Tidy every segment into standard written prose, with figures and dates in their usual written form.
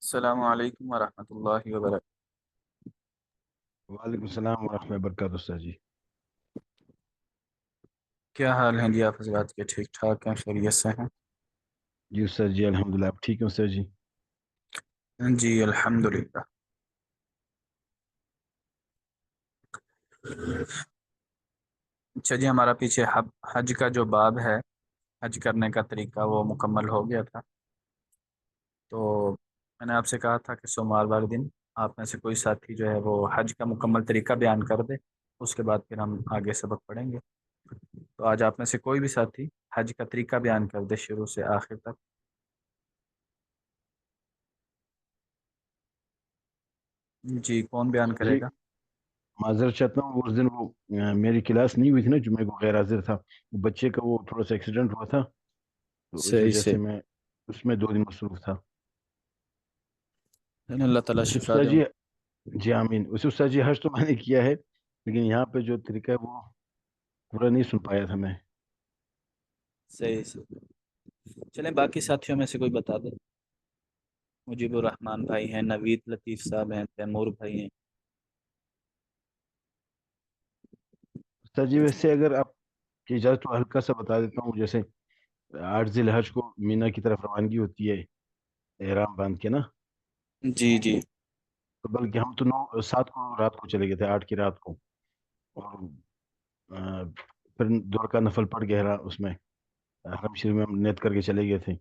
السلام علیکم ورحمۃ اللہ وبرکاتہ۔ وعلیکم السلام ورحمۃ اللہ وبرکاتہ استاد جی۔ کیا حال ہیں جی؟ آپ حضرات کے ٹھیک ٹھاک ہیں؟ خیریت سے ہیں؟ جی استاد جی الحمدللہ، آپ ٹھیک ہیں استاد جی؟ جی الحمدللہ۔ اچھا جی، ہمارا پیچھے حج کا جو باب ہے، حج کرنے کا طریقہ، وہ مکمل ہو گیا تھا۔ تو میں نے آپ سے کہا تھا کہ سوموار والے دن آپ میں سے کوئی ساتھی جو ہے وہ حج کا مکمل طریقہ بیان کر دے، اس کے بعد پھر ہم آگے سبق پڑھیں گے۔ تو آج آپ میں سے کوئی بھی ساتھی حج کا طریقہ بیان کر دے شروع سے آخر تک۔ جی، کون بیان استاد کرے جی گا؟ معذرت چاہتا ہوں، اس دن وہ میری کلاس نہیں ہوئی تھی نا، جو میں کو غیر حاضر تھا، وہ بچے کا وہ تھوڑا سا ایکسیڈنٹ ہوا تھا، تو اس صحیح وجہ سے سے میں اس میں 2 دن مصروف تھا۔ اللہ تعالیٰ ویسے شفا استاد دے۔ جی، جی آمین، ویسے استاد جی حج تو میں نے کیا ہے، لیکن یہاں پہ جو طریقہ ہے وہ پورا نہیں سن پایا تھا میں۔ صحیح سے چلیں، باقی ساتھیوں میں سے کوئی بتا دے۔ مجیب الرحمان بھائی ہیں، نوید لطیف صاحب ہیں، تیمور بھائی ہیں۔ استاد جی ویسے اگر آپ کی اجازت تو ہلکا سا بتا دیتا ہوں، جیسے 8 ذی الحج کو مینا کی طرف روانگی ہوتی ہے احرام باندھ کے نا، جی جی تو بلکہ ہم تو 7 کو رات کو چلے گئے تھے، 8 کی رات کو، اور آ، پھر 2 کا نفل پڑ گیا اس میں حرم شریف میں ہم نیت کر کے چلے گئے تھے،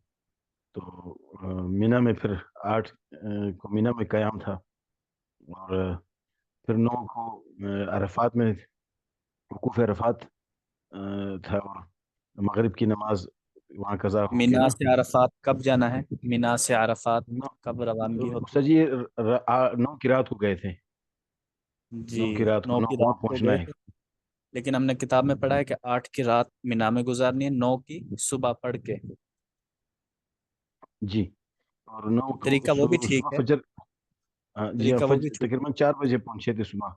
تو مینا میں پھر 8 کو مینا میں قیام تھا، اور پھر 9 کو عرفات میں وقوف عرفات تھا، اور مغرب کی نماز وہاں قضا ہو کے مینا نا۔ سے عرفات کب جانا ہے؟ مینا سے عرفات نو کب روانگی ہوتی استاد جی 9 کی رات کو گئے تھے، ہے؟ جی، 9 کی رات کو 9 9 کی کو وہاں رات کو پہنچنا گئے ہے۔ تھے، لیکن ہم نے کتاب میں پڑھا ہے کہ 8 کی رات مینا میں گزارنی ہے، 9 کی صبح پڑھ کے۔ جی، اور 9 کو طریقہ وہ بھی ٹھیک صبح ہے، فجر، جی ہاں طریقہ وہ بھی ٹھیک تقریباً 4 بجے پہنچے تھے صبح،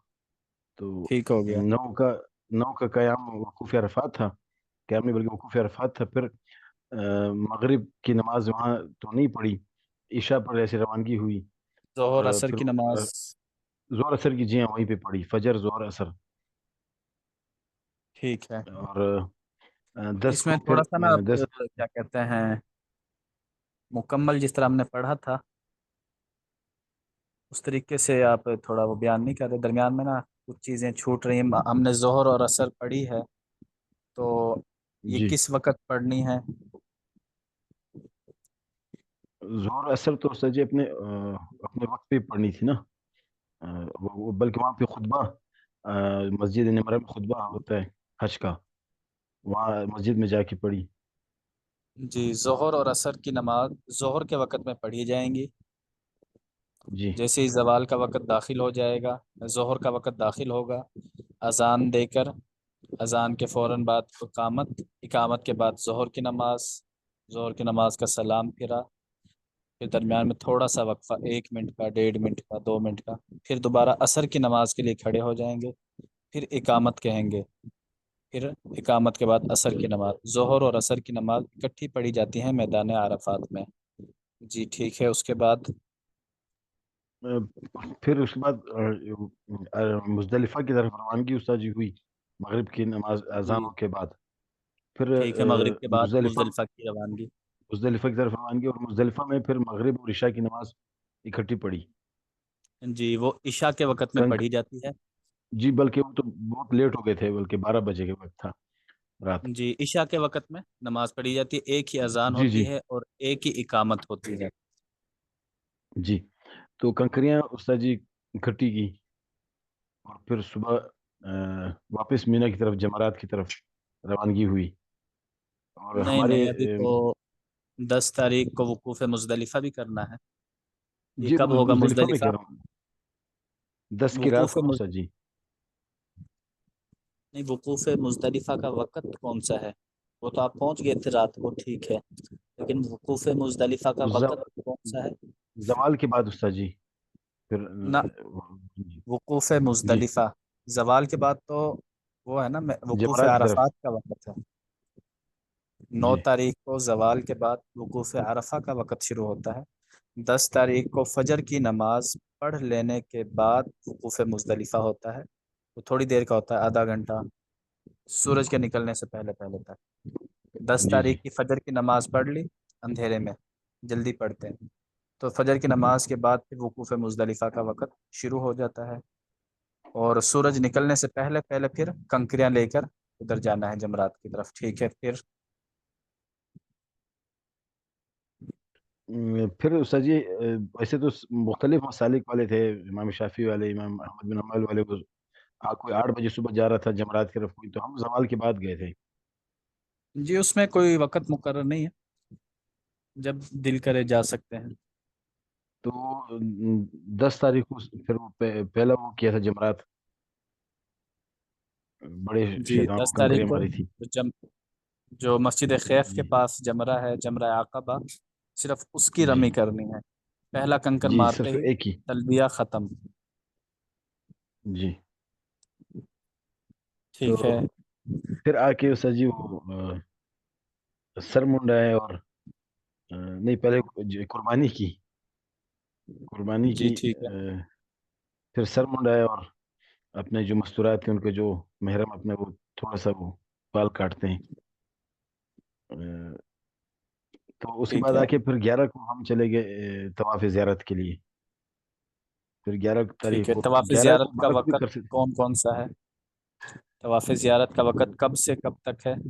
تو ٹھیک ہو گیا۔ 9 کا 9 کا قیام وقوف عرفات تھا، قیام نہیں بلکہ وقوف عرفات تھا، پھر مغرب کی نماز وہاں تو نہیں پڑھی، عشاء پر ایسے روانگی ہوئی، ظہر اور اثر پھر کی نماز۔ ظہر اثر کی، جی ہاں وہیں پہ پڑھی، فجر ظہر اثر، ٹھیک ہے، اور 10 اس کو میں پھر تھوڑا سا نا 10 کیا کہتے ہیں، مکمل جس طرح ہم نے پڑھا تھا اس طریقے سے آپ تھوڑا وہ بیان نہیں کر رہے، درمیان میں نا کچھ چیزیں چھوٹ رہی ہیں۔ ہم نے ظہر اور اثر پڑھی ہے، تو یہ جی کس وقت پڑھنی ہے؟ ظہر اثر تو سر جی اپنے وقت پہ پڑھنی تھی نا، بلکہ وہاں پہ خطبہ، مسجد نمرہ میں خطبہ ہوتا ہے حج کا، وہاں مسجد میں جا کے پڑھی۔ جی، ظہر اور عصر کی نماز ظہر کے وقت میں پڑھی جائیں گی۔ جی جیسے ہی زوال کا وقت داخل ہو جائے گا، ظہر کا وقت داخل ہوگا، اذان دے کر، اذان کے فوراً بعد اقامت کے بعد ظہر کی نماز، ظہر کی نماز کا سلام پھرا، پھر درمیان میں تھوڑا سا وقفہ، 1 منٹ کا، 1.5 منٹ کا، 2 منٹ کا، پھر دوبارہ عصر کی نماز کے لیے کھڑے ہو جائیں گے، پھر اقامت کہیں گے، پھر اقامت کے بعد عصر کی نماز۔ ظہر اور عصر کی نماز اکٹھی پڑھی جاتی ہیں میدان عرفات میں۔ جی ٹھیک ہے، اس کے بعد پھر اس کے بعد مزدلفہ کی طرف روانگی استاد جی ہوئی، مغرب کی نماز جی اذانوں کے بعد، پھر ٹھیک ہے، مغرب کے بعد مزدلفہ مزدلفہ کی روانگی۔ مزدلفہ کی طرف روانگی، اور مزدلفہ میں پھر مغرب اور عشاء کی نماز اکٹھی پڑھی۔ جی، وہ عشاء کے وقت میں کنک پڑھی جاتی ہے۔ جی بلکہ وہ تو بہت لیٹ ہو گئے تھے، بلکہ 12 بجے کے وقت تھا رات۔ جی، عشاء کے وقت میں نماز پڑھی جاتی ہے، ایک ہی اذان جی جی ہوتی ہے اور ایک ہی اقامت ہوتی ہے۔ جی، تو کنکریاں استاد جی اکٹھی کی، اور پھر صبح واپس مینا کی طرف، جمرات کی طرف روانگی ہوئی، اور نہیں ہمارے نہیں، ابھی تو 10 تاریخ کو وقوف مزدلفہ بھی کرنا ہے۔ یہ جی کب ہوگا مزدلفہ میں مزدلفہ؟ کہہ رہا ہوں، 10 کی رات وقوف کو استاد جی۔ نہیں، وقوف مزدلفہ کا وقت کون سا ہے؟ وہ تو آپ پہنچ گئے تھے رات کو، ٹھیک ہے، لیکن وقوف مزدلفہ کا ز- وقت کون سا ہے؟ زوال کے بعد استاد جی، پھر نہ، جی وقوف جی، مزدلفہ زوال کے بعد تو وہ ہے نا، وقوف جمرات کی طرف، عرفات کا وقت ہے۔ نو جی تاریخ کو زوال کے بعد وقوف عرفہ کا وقت شروع ہوتا ہے، 10 تاریخ کو فجر کی نماز پڑھ لینے کے بعد وقوف مزدلفہ ہوتا ہے، وہ تھوڑی دیر کا ہوتا ہے، آدھا گھنٹہ، سورج کے نکلنے سے پہلے پہلے تک۔ 10 جی جی تاریخ کی فجر کی نماز پڑھ لی اندھیرے میں، جلدی پڑھتے ہیں، تو فجر کی نماز کے بعد پھر وقوف مزدلفہ کا وقت شروع ہو جاتا ہے، اور سورج نکلنے سے پہلے پہلے پھر کنکریاں لے کر ادھر جانا ہے جمرات کی طرف، ٹھیک ہے؟ پھر پھر استاد جی ویسے تو مختلف مسالک والے تھے، امام شافی والے، امام احمد بن حنبل والے کو کوئی 8 بجے صبح جا رہا تھا جمرات کی طرف، کوئی تو ہم زوال کے بعد گئے تھے۔ جی اس میں کوئی وقت مقرر نہیں ہے، جب دل کرے جا سکتے ہیں۔ تو 10 تاریخ کو پھر وہ پہلا وہ کیا تھا جمرات، بڑے جی شیطان کو 10 تاریخ کنکریاں کو ماری تھی۔ جو مسجد خیف کے جی پاس جمرہ ہے، جمرہ عقبہ، صرف اس کی جی رمی کرنی ہے، پہلا کنکر جی مارتے صرف ہی ایک ہی۔ تلبیہ ختم، جی تو ٹھیک ہے؟ پھر آ کے استاد جی وہ سر منڈا ہے اور نہیں پہلے قربانی کی، قربانی جی کی ٹھیک ہے، پھر سر منڈا ہے، اور اپنے جو مستورات ہیں ان کے جو محرم اپنے وہ تھوڑا سا وہ بال کاٹتے ہیں۔ تو اس کے ٹھیک بعد ہے، آ کے پھر 11 کو ہم چلے گئے طواف زیارت کے لیے۔ پھر 11 تاریخ ٹھیک ہے۔ کو طواف 11 زیارت کو کا بعد بھی وقت کر سکتے کون کون سا ہے؟ طواف زیارت کا وقت کب سے کب تک ہے؟ ہیں۔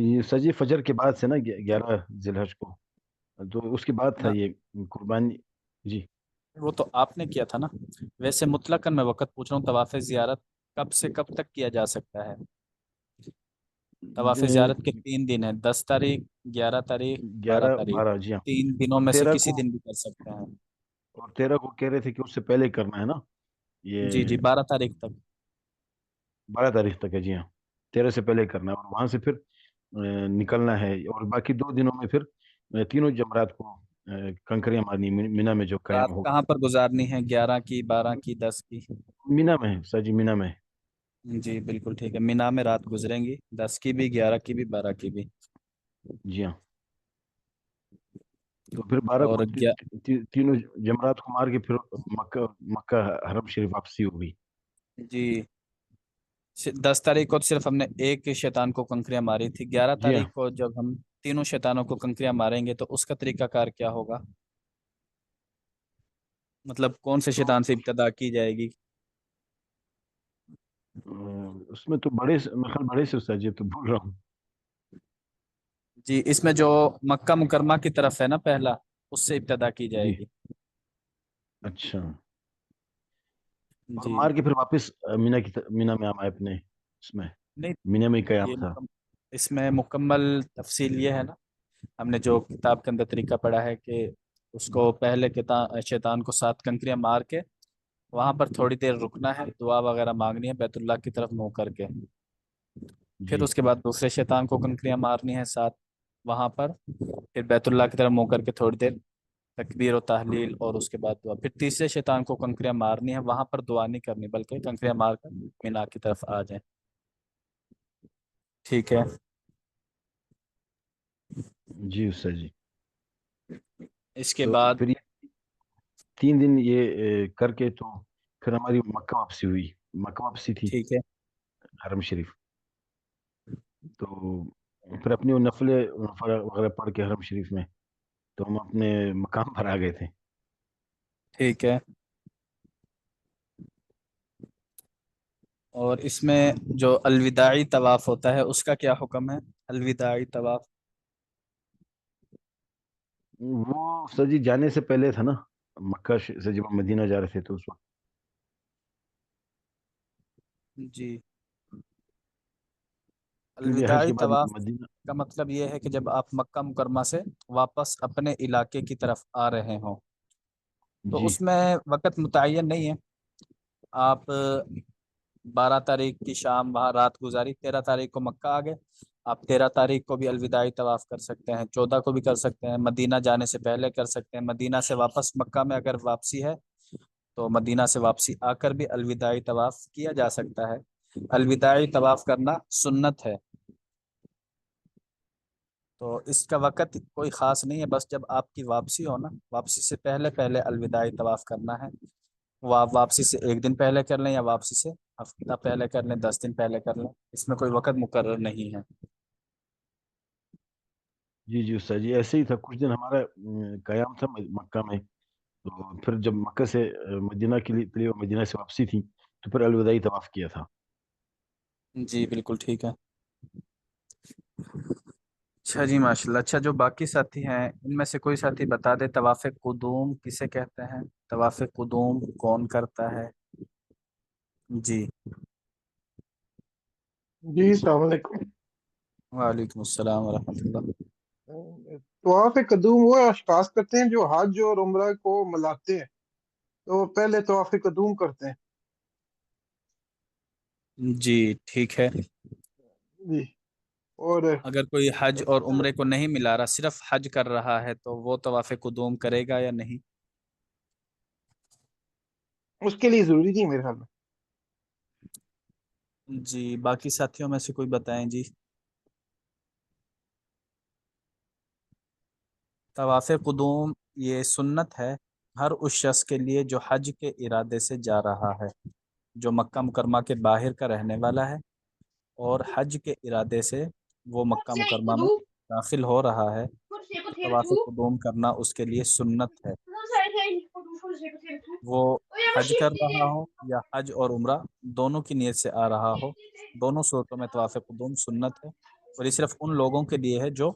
یہ سجی فجر کے بعد سے نا 11 ذی الحج کو، تو اس کے بعد تھا نہ یہ قربانی۔ جی وہ تو آپ نے کیا تھا نا، ویسے مطلقاً میں وقت پوچھ رہا ہوں، طواف زیارت کب سے کب تک کیا جا سکتا ہے؟ طواف زیارت کے 3 دن ہیں، 10 تاریخ، 11 تاریخ، 12 11 تاریخ، 12 جی ہاں۔ 3 دنوں میں سے 13 کسی کو، دن بھی کر سکتے ہیں۔ اور 13 کو کہہ رہے تھے کہ اس سے پہلے کرنا ہے نا جی یہ، جی 12 تاریخ تک۔ 12 تاریخ تک ہے جی ہاں، 13 سے پہلے کرنا ہے، اور وہاں سے پھر نکلنا ہے، اور باقی 2 دنوں میں پھر تینوں جمرات کو کنکریاں مارنی مینا میں جو رات قیام ہوگا۔ کہاں پر گزارنی ہے؟ 11 کی، 12 کی، 10 کی؟ مینا میں ہے سر جی، مینا میں ہے۔ جی بالکل ٹھیک ہے، مینا میں رات گزریں گی، 10 کی بھی، 11 کی بھی، 12 کی بھی۔ جی ہاں، تو پھر 12 اور کو تینوں جمرات کو مار کے پھر مکہ، مکہ حرم شریف واپسی ہوگی۔ جی 10 تاریخ کو صرف ہم نے ایک شیطان کو کنکریاں ماری تھی، 11 جی ہاں، تاریخ کو جب ہم تینوں شیطانوں کو کنکریاں ماریں گے تو اس کا طریقہ کار کیا ہوگا؟ مطلب کون سے تو شیطان سے ابتدا کی جائے گی؟ اس میں تو بڑے میں خیال بڑے سے استاد جی تو بول رہا ہوں۔ جی اس میں جو مکہ مکرمہ کی طرف ہے نا پہلا، اس سے ابتدا کی جائے جی گی۔ اچھا، اور جی مار کے پھر واپس مینا میں ہم آئے اپنے اس میں، نہیں، مینا میں ہی قیام یہ تھا۔ اس میں مکمل تفصیل یہ ہے نا، ہم نے جو کتاب کے اندر طریقہ پڑھا ہے کہ اس کو پہلے شیطان کو 7 کنکریاں مار کے وہاں پر تھوڑی دیر رکنا ہے، دعا وغیرہ مانگنی ہے بیت اللہ کی طرف منہ کر کے، پھر جی اس کے بعد دوسرے شیطان کو کنکریاں مارنی ہے 7 وہاں پر، پھر بیت اللہ کی طرف منہ کر کے تھوڑی دیر تکبیر و تحلیل، اور اس کے بعد دعا، پھر تیسرے شیطان کو کنکریاں مارنی ہے، وہاں پر دعا نہیں کرنی بلکہ کنکریاں مار کر مینا کی طرف آ جائیں، ٹھیک ہے؟ جی استاد جی، اس کے تو بعد پھر یہ 3 دن یہ کر کے تو پھر ہماری مکہ واپسی ہوئی، مکہ واپسی تھی ٹھیک ہے، حرم شریف۔ تو پھر اپنی وہ نفلیں وغیرہ پڑھ کے حرم شریف میں، تو ہم اپنے مقام پر آ گئے تھے۔ ٹھیک ہے، اور اس میں جو الوداعی طواف ہوتا ہے اس کا کیا حکم ہے؟ الوداعی طواف؟ وہ سر جی جانے سے پہلے تھا نا، مکہ سے جب ہم مدینہ جا رہے تھے تو اس وقت، جی کیونکہ حج الوداعی کے بعد طواف مدینہ۔ کا مطلب یہ ہے کہ جب آپ مکہ مکرمہ سے واپس اپنے علاقے کی طرف آ رہے ہوں تو جی اس میں وقت متعین نہیں ہے، آپ 12 تاریخ کی شام وہاں رات گزاری، 13 تاریخ کو مکہ آ گئے، آپ 13 تاریخ کو بھی الوداعی طواف کر سکتے ہیں، 14 کو بھی کر سکتے ہیں، مدینہ جانے سے پہلے کر سکتے ہیں، مدینہ سے واپس مکہ میں اگر واپسی ہے تو مدینہ سے واپسی آ کر بھی الوداعی طواف کیا جا سکتا ہے۔ الوداعی طواف کرنا سنت ہے، تو اس کا وقت کوئی خاص نہیں ہے، بس جب آپ کی واپسی ہو نا، واپسی سے پہلے پہلے الوداعی طواف کرنا ہے۔ وہ آپ واپسی سے ایک دن پہلے کر لیں یا واپسی سے ہفتہ پہلے کر لیں، 10 دن پہلے کر لیں، اس میں کوئی وقت مقرر نہیں ہے۔ جی جی استاد جی، ایسے ہی تھا، کچھ دن ہمارا قیام تھا مکہ میں، تو پھر جب مکہ سے مدینہ کے لیے مدینہ سے واپسی تھی، تو پھر الوداعی طواف کیا تھا۔ جی بالکل ٹھیک ہے۔ اچھا جی ماشاء اللہ۔ اچھا جو باقی ساتھی ہیں ان میں سے کوئی ساتھی بتا دے طواف قدوم کسے کہتے ہیں؟ طواف قدوم کون کرتا ہے؟ جی جی السلام علیکم۔ وعلیکم السلام ورحمۃ اللہ۔ طواف قدوم وہ اشخاص کرتے ہیں جو حج اور عمرہ کو ملاتے ہیں، تو پہلے طواف قدوم کرتے ہیں۔ جی ٹھیک ہے۔ جی اور اگر کوئی حج اور عمرے کو نہیں ملا رہا، صرف حج کر رہا ہے، تو وہ طواف قدوم کرے گا یا نہیں؟ اس کے لیے ضروری نہیں میرے خیال میں۔ جی باقی ساتھیوں میں سے کوئی بتائیں جی۔ طواف قدوم یہ سنت ہے ہر اس شخص کے لیے جو حج کے ارادے سے جا رہا ہے، جو مکہ مکرمہ کے باہر کا رہنے والا ہے اور حج کے ارادے سے وہ مکہ مکرمہ میں داخل ہو رہا ہے، تو طواف قدوم کرنا اس کے لیے سنت ہے۔ وہ حج کر رہا ہو یا حج اور عمرہ دونوں کی نیت سے آ رہا ہو، دونوں صورتوں میں طواف قدوم سنت ہے، اور یہ صرف ان لوگوں کے لیے ہے جو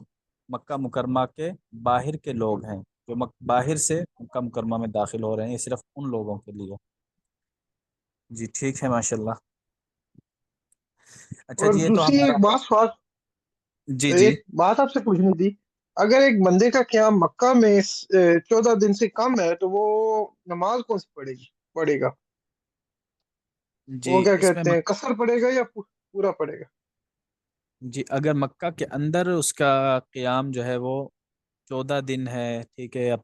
مکہ مکرمہ کے باہر کے لوگ ہیں، جو باہر سے مکہ مکرمہ میں داخل ہو رہے ہیں، یہ صرف ان لوگوں کے لیے۔ جی ٹھیک ہے ماشاء اللہ۔ اچھا اور جی یہ تو دوسری ہمارا، ایک بات سوال، جی جی ایک بات آپ سے پوچھنی تھی، اگر ایک بندے کا قیام مکہ میں 14 دن سے کم ہے تو وہ نماز کون سی پڑھے گا؟ جی وہ کیا اس میں کہتے ہیں، قصر پڑے گا یا پورا پڑے گا؟ جی اگر مکہ کے اندر اس کا قیام جو ہے وہ 14 دن ہے، ٹھیک ہے، اب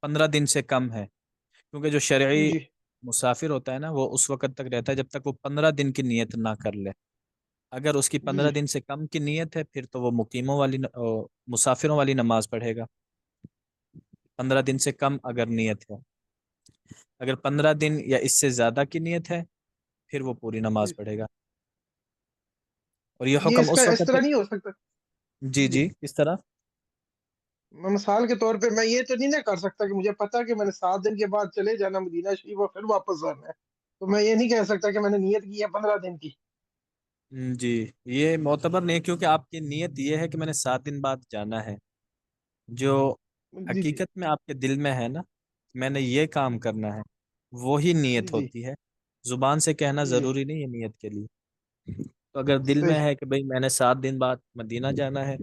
15 دن سے کم ہے، کیونکہ جو شرعی جی مسافر ہوتا ہے نا وہ اس وقت تک رہتا ہے جب تک وہ 15 دن کی نیت نہ کر لے۔ اگر اس کی جی 15 دن سے کم کی نیت ہے پھر تو وہ مقیموں والی مسافروں والی نماز پڑھے گا، 15 دن سے کم اگر نیت ہے۔ اگر 15 دن یا اس سے زیادہ کی نیت ہے پھر وہ پوری جی نماز پڑھے گا، اور یہ یہ حکم اس کا اس اس وقت ہے۔ طرح نہیں ہو سکتا؟ جی جی جی کس طرح؟ میں مثال کے طور پہ میں یہ تو نہیں نہ کر سکتا کہ مجھے پتا کہ میں نے 7 دن کے بعد چلے جانا مدینہ شریف اور پھر واپس آنا ہے، تو میں یہ نہیں کہہ سکتا کہ میں نے نیت کی ہے 15 دن کی۔ جی یہ معتبر نہیں ہے، کیونکہ آپ کی نیت یہ ہے کہ میں نے 7 دن بعد جانا ہے، جو جی جی حقیقت میں آپ کے دل میں ہے نا، میں نے یہ کام کرنا ہے، وہی نیت جی ہوتی ہے، زبان سے کہنا جی ضروری نہیں ہے نیت کے لیے۔ تو اگر دل میں صحیح ہے کہ بھئی میں نے 7 دن بعد مدینہ جانا ہے،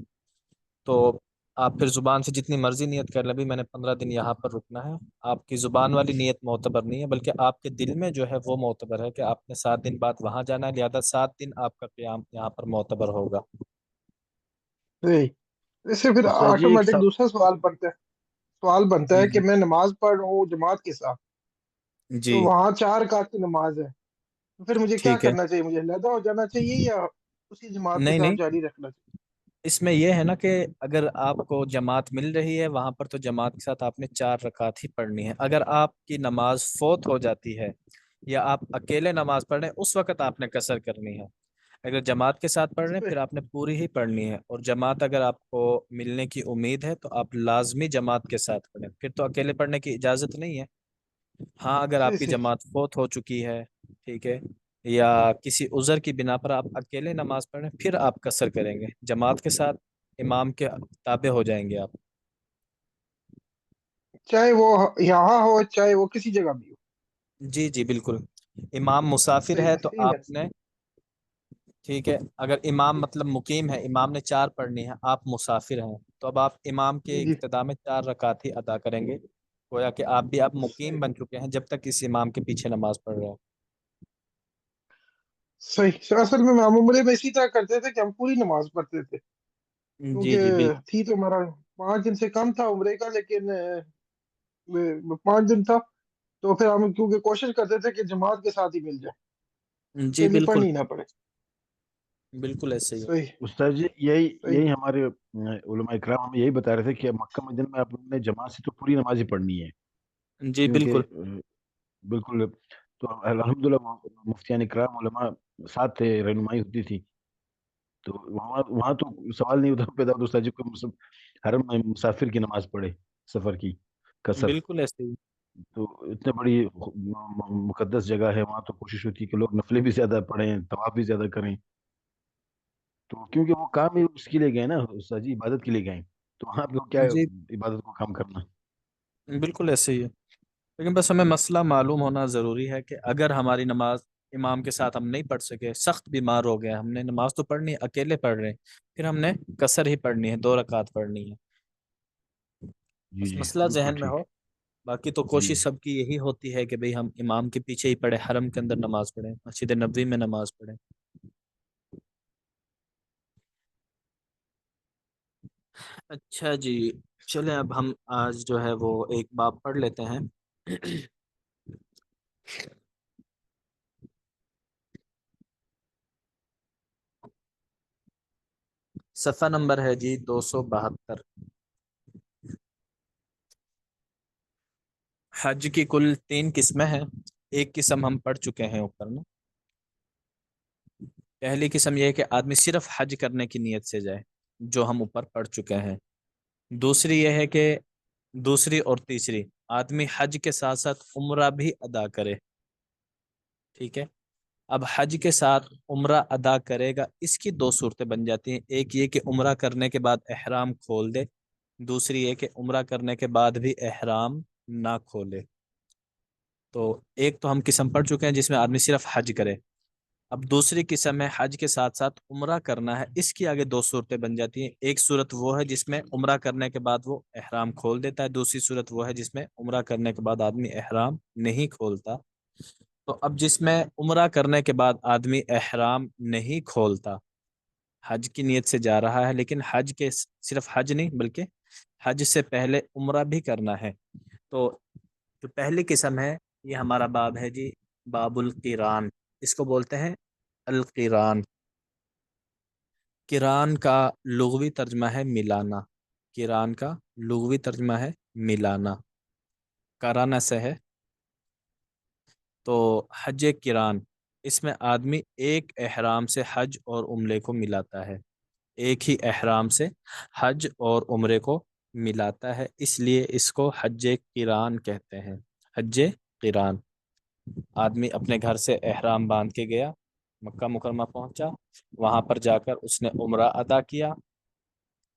تو آپ پھر زبان سے جتنی مرضی نیت کر لیں بھی میں نے 15 دن یہاں پر رکنا ہے، آپ کی زبان والی نیت معتبر نہیں ہے، بلکہ آپ کے دل میں جو ہے وہ معتبر ہے کہ آپ نے 7 دن بعد وہاں جانا ہے، لہذا 7 دن آپ کا قیام یہاں پر معتبر ہوگا۔ صحیح۔ اس سے پھر استاد جی آٹومیٹک دوسرا سوال بنتا جی ہے کہ جی میں نماز پڑھ رہا ہوں جماعت کے ساتھ، تو جی وہاں 4 رکعت کی نماز ہے، تو پھر مجھے کیا ٹھیک ہے۔ کرنا چاہیے؟ مجھے علیحدہ ہو جانا چاہیے یا اسی جماعت کے نہیں ساتھ نہیں، جاری رکھنا چاہیے؟ اس میں یہ ہے نا کہ اگر آپ کو جماعت مل رہی ہے وہاں پر تو جماعت کے ساتھ آپ نے 4 رکعت ہی پڑھنی ہے۔ اگر آپ کی نماز فوت ہو جاتی ہے یا آپ اکیلے نماز پڑھ رہے ہیں اس وقت آپ نے قصر کرنی ہے، اگر جماعت کے ساتھ پڑھ رہے ہیں صحیح پھر آپ نے پوری ہی پڑھنی ہے، اور جماعت اگر آپ کو ملنے کی امید ہے تو آپ لازمی جماعت کے ساتھ پڑھیں، پھر تو اکیلے پڑھنے کی اجازت نہیں ہے۔ ہاں اگر صحیح آپ کی صحیح جماعت فوت ہو چکی ہے، ٹھیک ہے، یا کسی عذر کی بنا پر آپ اکیلے نماز پڑھیں پھر آپ قصر کریں گے، جماعت کے ساتھ امام کے تابع ہو جائیں گے آپ۔ چاہے وہ یہاں ہو چاہے وہ کسی جگہ بھی ہو۔ جی جی بالکل، امام مسافر صحیح ہے تو صحیح ہے۔ آپ نے، ٹھیک ہے، اگر امام مطلب مقیم ہے، امام نے 4 پڑھنی ہے، آپ مسافر ہیں، تو اب آپ امام کے جی اقتداء میں 4 رکعت ہی ادا کریں گے، گویا کہ آپ بھی اب صحیح مقیم بن چکے ہیں جب تک اس امام کے پیچھے نماز پڑھ رہے ہیں۔ صحیح۔ اصل میں ہم عمرے میں اسی طرح کرتے تھے کہ ہم پوری نماز پڑھتے تھے، جی جی کیونکہ بالکل۔ تھی تو ہمارا 5 دن سے کم تھا عمرے کا، لیکن 5 دن تھا، تو پھر ہم کیونکہ کوشش کرتے تھے کہ جماعت کے ساتھ ہی مل جائے، جی اکیلی بالکل، پڑھنی نہ پڑے۔ بالکل ایسے ہی ہے۔ صحیح استاد جی یہی صحیح یہی ہمارے علماء کرام ہمیں یہی بتا رہے تھے کہ مکہ مدینہ میں آپ نے جماعت سے تو پوری نماز ہی پڑھنی ہے، جی بالکل کیونکہ بالکل تو الحمدللہ مفتیان کرام علماء ساتھ تھے، رہنمائی ہوتی تھی، تو وہاں وہاں تو سوال نہیں ہوتا پیدا ہوتا استاد جی کو حرم میں مسافر کی نماز پڑھے، سفر کی قصر، بالکل ایسے ہی تو اتنے بڑی مقدس جگہ ہے وہاں، تو کوشش ہوتی ہے کہ لوگ نفلیں بھی زیادہ پڑھیں، طواف بھی زیادہ کریں، تو کیونکہ وہ کام ہی اس کے لیے گئے نا استاد جی، عبادت کے لیے گئے، تو وہاں پہ کیا جی عبادت کو کام کرنا۔ بالکل ایسے ہی ہے، لیکن بس ہمیں مسئلہ معلوم ہونا ضروری ہے کہ اگر ہماری نماز امام کے ساتھ ہم نہیں پڑھ سکے، سخت بیمار ہو گئے، ہم نے نماز تو پڑھنی ہے، اکیلے پڑھ رہے ہیں، پھر ہم نے قصر ہی پڑھنی ہے، 2 رکعت پڑھنی ہے، جی بس جی مسئلہ بالکل ذہن میں ٹھیک، ہو۔ باقی تو جی کوشش سب کی یہی ہوتی ہے کہ بھئی ہم امام کے پیچھے ہی پڑھیں، حرم کے اندر نماز پڑھیں، مسجد نبوی میں نماز پڑھیں۔ اچھا جی، چلیں اب ہم آج جو ہے وہ ایک باب پڑھ لیتے ہیں۔ صفحہ نمبر ہے جی 272۔ حج کی کل 3 قسمیں ہیں، ایک قسم ہم پڑھ چکے ہیں اوپر میں۔ پہلی قسم یہ ہے کہ آدمی صرف حج کرنے کی نیت سے جائے، جو ہم اوپر پڑھ چکے ہیں۔ دوسری یہ ہے کہ دوسری اور تیسری آدمی حج کے ساتھ ساتھ عمرہ بھی ادا کرے، ٹھیک ہے۔ اب حج کے ساتھ عمرہ ادا کرے گا، اس کی 2 صورتیں بن جاتی ہیں، ایک یہ کہ عمرہ کرنے کے بعد احرام کھول دے، دوسری یہ کہ عمرہ کرنے کے بعد بھی احرام نہ کھولے۔ تو ایک تو ہم قسم پڑھ چکے ہیں جس میں آدمی صرف حج کرے، اب دوسری قسم ہے حج کے ساتھ ساتھ عمرہ کرنا ہے، اس کی آگے 2 صورتیں بن جاتی ہیں، ایک صورت وہ ہے جس میں عمرہ کرنے کے بعد وہ احرام کھول دیتا ہے، دوسری صورت وہ ہے جس میں عمرہ کرنے کے بعد آدمی احرام نہیں کھولتا۔ تو اب جس میں عمرہ کرنے کے بعد آدمی احرام نہیں کھولتا، حج کی نیت سے جا رہا ہے، لیکن حج کے صرف حج نہیں بلکہ حج سے پہلے عمرہ بھی کرنا ہے، تو جو پہلی قسم ہے یہ ہمارا باب ہے جی، باب القران، اس کو بولتے ہیں القران۔ قران کا لغوی ترجمہ ہے ملانا، قران کا لغوی ترجمہ ہے ملانا، قرانہ سے ہے۔ تو حج قران، اس میں آدمی ایک احرام سے حج اور عمرے کو ملاتا ہے، ایک ہی احرام سے حج اور عمرے کو ملاتا ہے، اس لیے اس کو حج قران کہتے ہیں، حج قران۔ آدمی اپنے گھر سے احرام باندھ کے گیا، مکہ مکرمہ پہنچا، وہاں پر جا کر اس نے عمرہ ادا کیا،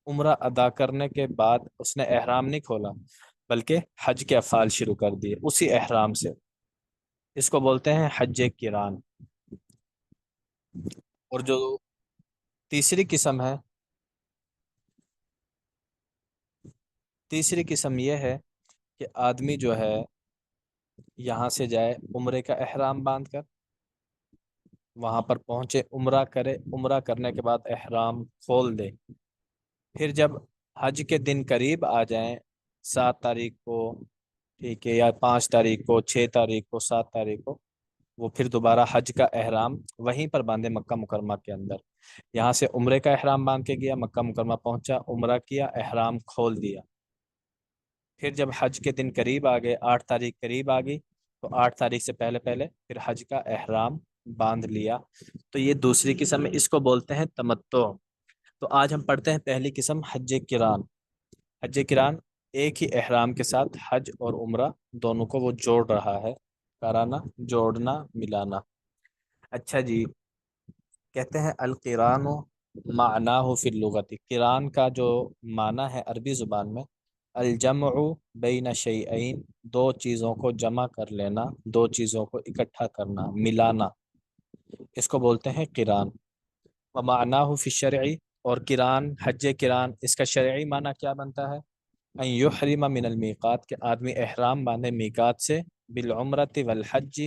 عمرہ ادا کرنے کے بعد اس نے احرام نہیں کھولا بلکہ حج کے افعال شروع کر دیے اسی احرام سے، اس کو بولتے ہیں حج قران۔ اور جو تیسری قسم ہے، تیسری قسم یہ ہے کہ آدمی جو ہے یہاں سے جائے عمرے کا احرام باندھ کر، وہاں پر پہنچے، عمرہ کرے، عمرہ کرنے کے بعد احرام کھول دے، پھر جب حج کے دن قریب آ جائیں، 7 تاریخ کو، ٹھیک ہے، یا 5 تاریخ کو، 6 تاریخ کو، 7 تاریخ کو، وہ پھر دوبارہ حج کا احرام وہیں پر باندھے مکہ مکرمہ کے اندر، یہاں سے عمرے کا احرام باندھ کے گیا، مکہ مکرمہ پہنچا، عمرہ کیا، احرام کھول دیا، پھر جب حج کے دن قریب آ گئے، 8 تاریخ قریب آ گئی، تو 8 تاریخ سے پہلے پہلے پھر حج کا احرام باندھ لیا، تو یہ دوسری قسم ہے، اس کو بولتے ہیں تمتع۔ تو آج ہم پڑھتے ہیں پہلی قسم حج قران۔ حج قران ایک ہی احرام کے ساتھ حج اور عمرہ دونوں کو وہ جوڑ رہا ہے، کرانا، جوڑنا، ملانا۔ اچھا جی، کہتے ہیں القران معناہ فی اللغت، قران کا جو معنی ہے عربی زبان میں، الجمع بین شیئین، 2 چیزوں کو جمع کر لینا، 2 چیزوں کو اکٹھا کرنا، ملانا، اس کو بولتے ہیں قران۔ ومعناہ فی الشرع، اور قران، حج قران، اس کا شرعی معنی کیا بنتا ہے؟ ان یحرم من المیقات، کہ آدمی احرام باندھے میقات سے، بالعمرۃ والحج،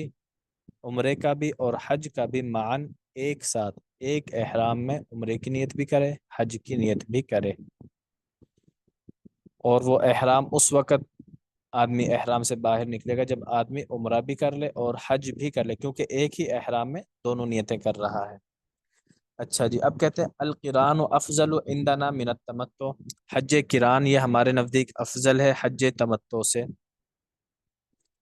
عمرے کا بھی اور حج کا بھی، معاً، ایک ساتھ، ایک احرام میں عمرے کی نیت بھی کرے، حج کی نیت بھی کرے، اور وہ احرام اس وقت آدمی احرام سے باہر نکلے گا جب آدمی عمرہ بھی کر لے اور حج بھی کر لے، کیونکہ ایک ہی احرام میں دونوں نیتیں کر رہا ہے۔ اچھا جی، اب کہتے ہیں القران افضل عندنا من التمتع، حج کران یہ ہمارے نزدیک افضل ہے حج تمتع سے۔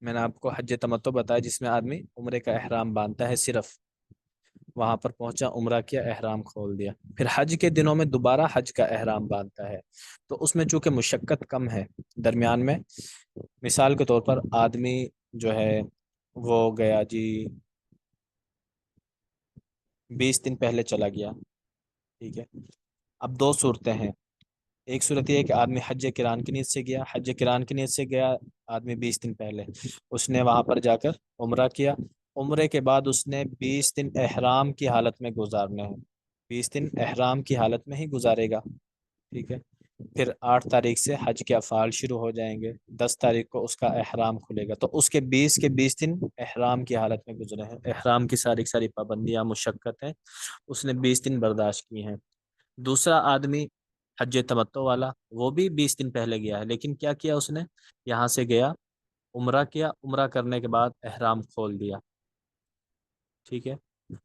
میں نے آپ کو حج تمتع بتایا جس میں آدمی عمرے کا احرام باندھتا ہے، صرف وہاں پر پہنچا، عمرہ کیا، احرام کھول دیا، پھر حج کے دنوں میں دوبارہ حج کا احرام باندھتا ہے، تو اس میں چونکہ مشقت کم ہے درمیان میں، مثال کے طور پر آدمی جو ہے وہ گیا جی 20 دن پہلے چلا گیا، ٹھیک ہے، اب دو صورتیں ہیں، ایک صورت یہ ہے کہ آدمی حج کران کی نیت سے گیا، حج کران کی نیت سے گیا آدمی 20 دن پہلے، اس نے وہاں پر جا کر عمرہ کیا، عمرے کے بعد اس نے 20 دن احرام کی حالت میں گزارنے ہیں، 20 دن احرام کی حالت میں ہی گزارے گا، ٹھیک ہے، پھر 8 تاریخ سے حج کے افعال شروع ہو جائیں گے، 10 تاریخ کو اس کا احرام کھلے گا، تو اس کے 20 دن احرام کی حالت میں گزرے ہیں، احرام کی ساری پابندیاں مشقت ہیں اس نے 20 دن برداشت کی ہیں۔ دوسرا آدمی حج تمتع والا، وہ بھی 20 دن پہلے گیا ہے، لیکن کیا کیا اس نے، یہاں سے گیا عمرہ کیا، عمرہ کرنے کے بعد احرام کھول دیا، ٹھیک ہے،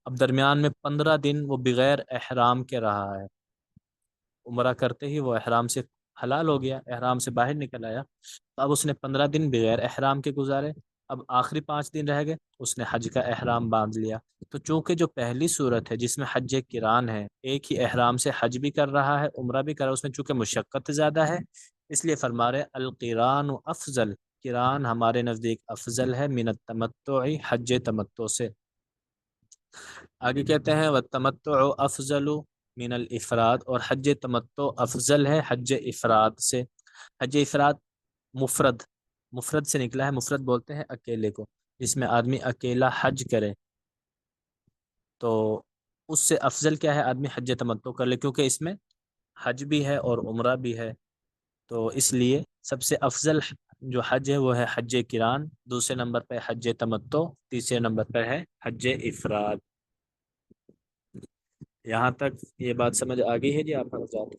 اب درمیان میں 15 دن وہ بغیر احرام کے رہا ہے، عمرہ کرتے ہی وہ احرام سے حلال ہو گیا، احرام سے باہر نکل آیا، تو اب اس نے 15 دن بغیر احرام کے گزارے، اب آخری 5 دن رہ گئے، اس نے حج کا احرام باندھ لیا، تو چونکہ جو پہلی صورت ہے جس میں حج کران ہے، ایک ہی احرام سے حج بھی کر رہا ہے عمرہ بھی کر رہا ہے، اس میں چونکہ مشقت زیادہ ہے، اس لیے فرما رہے القران افضل، کران ہمارے نزدیک افضل ہے من التمتع، حج تمتع سے۔ آگے کہتے ہیں والتمتع افضل من الافراد، اور حج تمتع افضل ہے حج افراد سے۔ حج افراد مفرد، مفرد سے نکلا ہے، مفرد بولتے ہیں اکیلے کو، جس میں آدمی اکیلا حج کرے، تو اس سے افضل کیا ہے آدمی حج تمتع کر لے، کیونکہ اس میں حج بھی ہے اور عمرہ بھی ہے، تو اس لیے سب سے افضل جو حج ہے وہ ہے حج کران، دوسرے نمبر پہ حج تمتع، تیسرے نمبر پہ ہے حج افراد۔ یہاں تک یہ بات سمجھ آ گئی ہے جی آپ حضرات؟